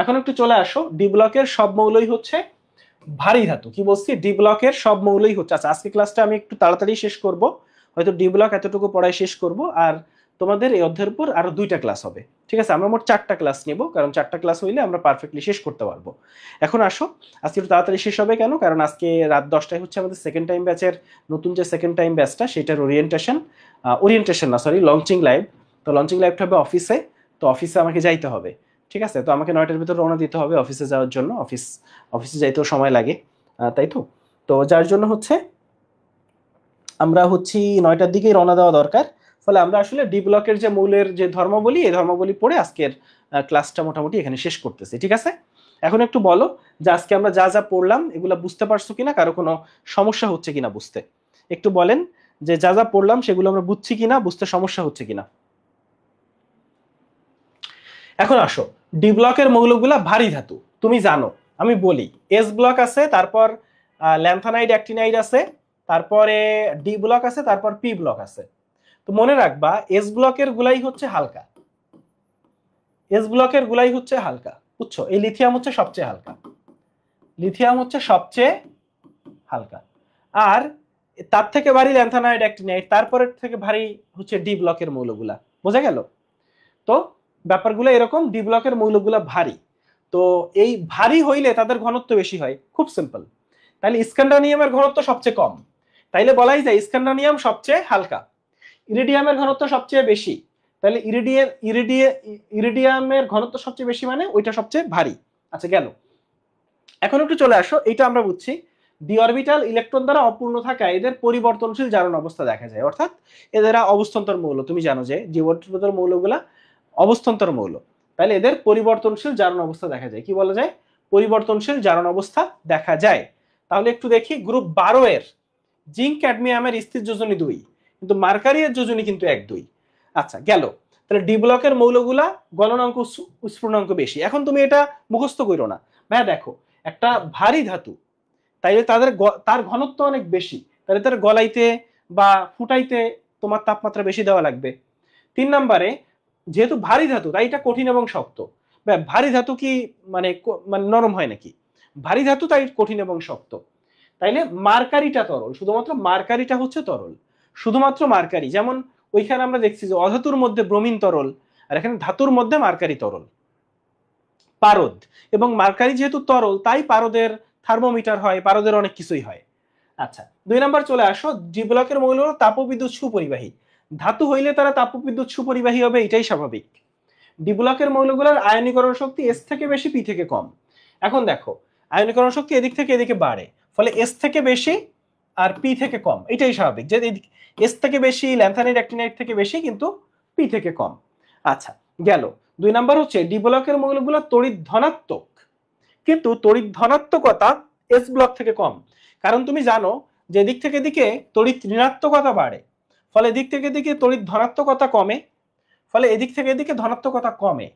এখন একটু চলে আসো, ডি ব্লকের সব মৌলই হচ্ছে ভারী ধাতু। কি বলছি, ডি ব্লকের সব মৌলই হচ্ছে, আচ্ছা আজকে ক্লাসটা আমি একটু তাড়াতাড়ি শেষ করব, হয়তো ডি ব্লক এতটুকু পড়াই শেষ করব, আর তোমাদের এই অধ্যায়ের উপর আরো 2টা ক্লাস হবে, ঠিক আছে? আমরা মোট 4টা ক্লাস নেব, কারণ 4টা ক্লাস হইলে আমরা পারফেক্টলি শেষ করতে পারবো। এখন আসো, আজকে একটু তাড়াতাড়ি শেষ হবে কেন, কারণ আজকে রাত 10টায় হচ্ছে আমাদের সেকেন্ড টাইম ব্যাচের নতুন যে সেকেন্ড টাইম ব্যাচটা সেটার ওরিয়েন্টেশন না সরি লঞ্চিং লাইভ। তো লঞ্চিং লাইভটা হবে অফিসে, তো অফিসে আমাকে যাইতে হবে, ঠিক আছে? তো আমাকে 9টার ভিতর রওনা দিতে হবে অফিসে যাওয়ার জন্য, অফিসে যাইতেও সময় লাগে, তাই তো। তো যার জন্য হচ্ছে আমরা হচ্ছি 9টার দিকেই রওনা দেওয়া দরকার। ফলে আমরা আসলে ডি ব্লকের যে মৌলের যে ধর্মাবলী, এই ধর্মাবলী পড়ে আজকের ক্লাসটা মোটামুটি এখানে শেষ করতেছি, ঠিক আছে? এখন একটু বলো যে আজকে আমরা যা যা পড়লাম এগুলা বুঝতে পারছো কিনা, কারো কোনো সমস্যা হচ্ছে কিনা বুঝতে, একটু বলেন যে যা যা পড়লাম সেগুলো আমরা বুঝছি কিনা, বুঝতে সমস্যা হচ্ছে কিনা। এখন আসো, ডি ব্লকের মৌলগুলা ভারী ধাতু, তুমি জানো, আমি বলি এস ব্লক আছে, তারপর ল্যান্থানাইড অ্যাক্টিনাইড আছে, তারপরে ডি ব্লক আছে, তারপর পি ব্লক আছে। তো মনে রাখবা এস ব্লকের গুলাই হচ্ছে হালকা, এস ব্লকের গুলাই হচ্ছে হালকা, বুঝছো? এই লিথিয়াম হচ্ছে সবচেয়ে হালকা, লিথিয়াম হচ্ছে সবচেয়ে হালকা, আর তার থেকে ভারী ল্যান্থানাইড অ্যাক্টিনাইড, তারপরের থেকে ভারী হচ্ছে ডি ব্লকের মৌলগুলা। বোঝা গেল? তো ব্যাপারগুলো এরকম, ডি ব্লকের মৌলগুলা ভারী। তো এই ভারী হইলে তাদের ঘনত্ব বেশি হয়, খুব সিম্পল। তাহলে স্ক্যান্ডানিয়ামের ঘনত্ব সবচেয়ে কম, তাইলে বলাই যায় স্ক্যান্ডানিয়াম সবচেয়ে হালকা। ইরিডিয়ামের ঘনত্ব সবচেয়ে বেশি, তাহলে ইরিডিয়ামের ঘনত্ব সবচেয়ে বেশি মানে ওইটা সবচেয়ে ভারী। আচ্ছা গেল। এখন একটু চলে আসো, এটা আমরা বুঝছি ডি অরবিটাল ইলেকট্রন দ্বারা অপূর্ণ থাকা এদের পরিবর্তনশীল জারণ অবস্থা দেখা যায়, অর্থাৎ এদের অবস্থান্তর মৌল। তুমি জানো যে ডি অরবিটাল মৌলগুলা অবস্থান্তর মৌল, তাহলে এদের পরিবর্তনশীল জারণ অবস্থা দেখা যায়। কি বলা যায়? পরিবর্তনশীল জারণ অবস্থা দেখা যায়। তাহলে একটু দেখি গ্রুপ 12 এর জিঙ্ক ক্যাডমিয়ামের স্থির যোজনী 2, কিন্তু মার্কারিয়ের যোজনী কিন্তু 1-2। আচ্ছা গেল। তাহলে ডি ব্লকের মৌলগুলা গলনাঙ্ক স্ফুটনাঙ্ক বেশি। এখন তুমি এটা মুখস্থ করো না ভাইয়া, দেখো একটা ভারী ধাতু, তাইলে তার ঘনত্ব অনেক বেশি, তাহলে তার গলাইতে বা ফুটাইতে তোমার তাপমাত্রা বেশি দেওয়া লাগবে। 3 নম্বরে যেহেতু ভারী ধাতু তাই এটা কঠিন এবং শক্ত। ভারী ধাতু কি মানে নরম হয় নাকি? ভারী ধাতু তাই কঠিন এবং শক্ত। তাইলে মার্কারিটা তরল, শুধুমাত্র মার্কারিটা হচ্ছে তরল, শুধুমাত্র মার্কারি। যেমন ওইখানে আমরা দেখছি যে অধাতুর মধ্যে ব্রোমিন তরল, আর এখানে ধাতুর মধ্যে মার্কারি তরল। পারদ এবং মার্কারি যেহেতু তরল তাই পারদের থার্মোমিটার হয়, পারদের অনেক কিছুই হয়। আচ্ছা 2 নম্বর চলে আসো, ডি ব্লকের মৌল হলো তাপবিদ্যুৎ সুপরিবাহী। ধাতু হইলে তারা তাপবিদ্যুৎ সুপরিবাহী হবে, এটাই স্বাভাবিক। ডি ব্লকের মৌলগুলোর আয়নীকরণ শক্তি এস থেকে বেশি, পি থেকে কম। এখন দেখো আয়নীকরণ শক্তি এদিক থেকে এদিকে বাড়ে, ফলে এস থেকে বেশি আর পি থেকে কম, এটাই স্বাভাবিক যে এস থেকে বেশি, ল্যান্থানাইড অ্যাক্টিনাইড থেকে বেশি, কিন্তু পি থেকে কম। আচ্ছা গেল। 2 নাম্বার হচ্ছে ডি ব্লকের মৌলগুলো তড়িৎ ধনাত্মক, কিন্তু তড়িৎ ধনাত্মকতা এস ব্লক থেকে কম। কারণ তুমি জানো যে দিক থেকে দিকে তড়িৎ ঋণাত্মকতা বাড়ে, ফলে দিক থেকে দিকে তড়িৎ ধনাত্মকতা কমে, ফলে এদিক থেকে এদিকে ধনাত্মকতা কমে,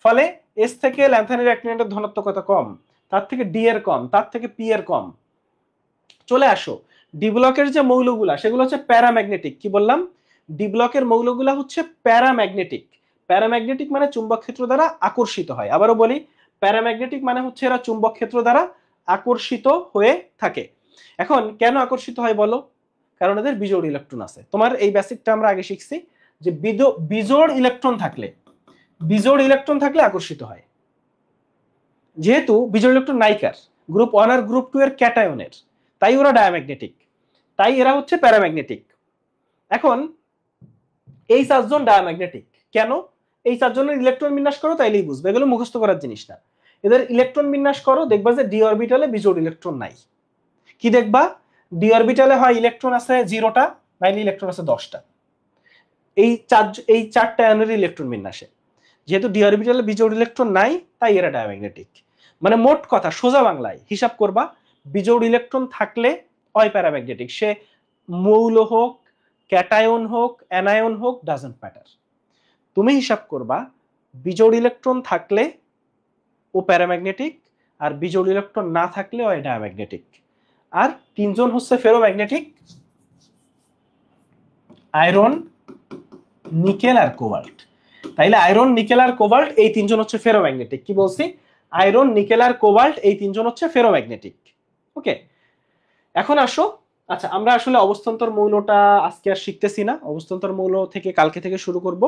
ফলে এস থেকে ল্যান্থানাইড অ্যাক্টিনাইডের ধনাত্মকতা কম, তার থেকে ডি এর কম, তার থেকে পি এর কম। চলে আসো ডি ব্লকের যে মৌলগুলা সেগুলো হচ্ছে প্যারাম্যাগনেটিক। কি বললাম? ডি ব্লকের মৌলগুলা হচ্ছে প্যারাম্যাগনেটিক। প্যারাম্যাগনেটিক মানে চুম্বক ক্ষেত্র দ্বারা আকর্ষিত হয়। আবারও বলি, প্যারাম্যাগনেটিক মানে হচ্ছে এরা চুম্বক ক্ষেত্র দ্বারা আকর্ষিত হয়ে থাকে। এখন কেন আকর্ষিত হয় বলো? কারণ এদের বিজোড় ইলেকট্রন আছে। তোমার এই বেসিকটা আমরা আগে শিখছি যে বিজোড় ইলেকট্রন থাকলে আকর্ষিত হয়। যেহেতু বিজোড় ইলেকট্রন নাইকার, গ্রুপ 1 আর গ্রুপ 2 এর ক্যাটায়নের, তাই ওরা ডায়াম্যাগনেটিক, তাই এরা হচ্ছে প্যারাম্যাগনেটিক। এখন এই চারজন ডায়াম্যাগনেটিক কেন? এই চারজনের ইলেকট্রন বিন্যাস করো তাইলেই বুঝবে, এগুলো মুখস্থ করার জিনিস না। এদের ইলেকট্রন বিন্যাস করো, দেখবা যে ডি অরবিটালে বিজোড় ইলেকট্রন নাই। কি দেখবা? ডি অরবিটালে হয় ইলেকট্রন আছে 0টা, নাইলে ইলেকট্রন আছে 10টা। এই চারটা আয়নের ইলেকট্রন বিন্যাসে যেহেতু ডি অরবিটালে বিজোড় ইলেকট্রন নাই, তাই এরা ডায়াম্যাগনেটিক। মানে মোট কথা সোজা বাংলায় হিসাব করবা, বিজোড় ইলেকট্রন থাকলে হয় প্যারাম্যাগনেটিক, সে মৌল হোক, ক্যাটায়ন হোক, অ্যানায়ন হোক, ডাজন্ট ম্যাটার। তুমি হিসাব করবা বিজোড় ইলেকট্রন থাকলে ও প্যারাম্যাগনেটিক, আর বিজোড় ইলেকট্রন না থাকলে ও ডায়াম্যাগনেটিক। আর তিনজন হচ্ছে ফেরোম্যাগনেটিক, আয়রন, নিকেল আর কোবাল্ট। তাইলে আয়রন, নিকেল আর কোবাল্ট এই তিনজন হচ্ছে ফেরোম্যাগনেটিক। কি বলছি? আয়রন, নিকেল আর কোবাল্ট এই তিনজন হচ্ছে ফেরোম্যাগনেটিক। ওকে, এখন আসো, আচ্ছা আমরা আসলে অবস্থান্তর মৌলটা আজকে আর শিখতেছি না, অবস্থান্তর মৌল থেকে কালকে থেকে শুরু করব।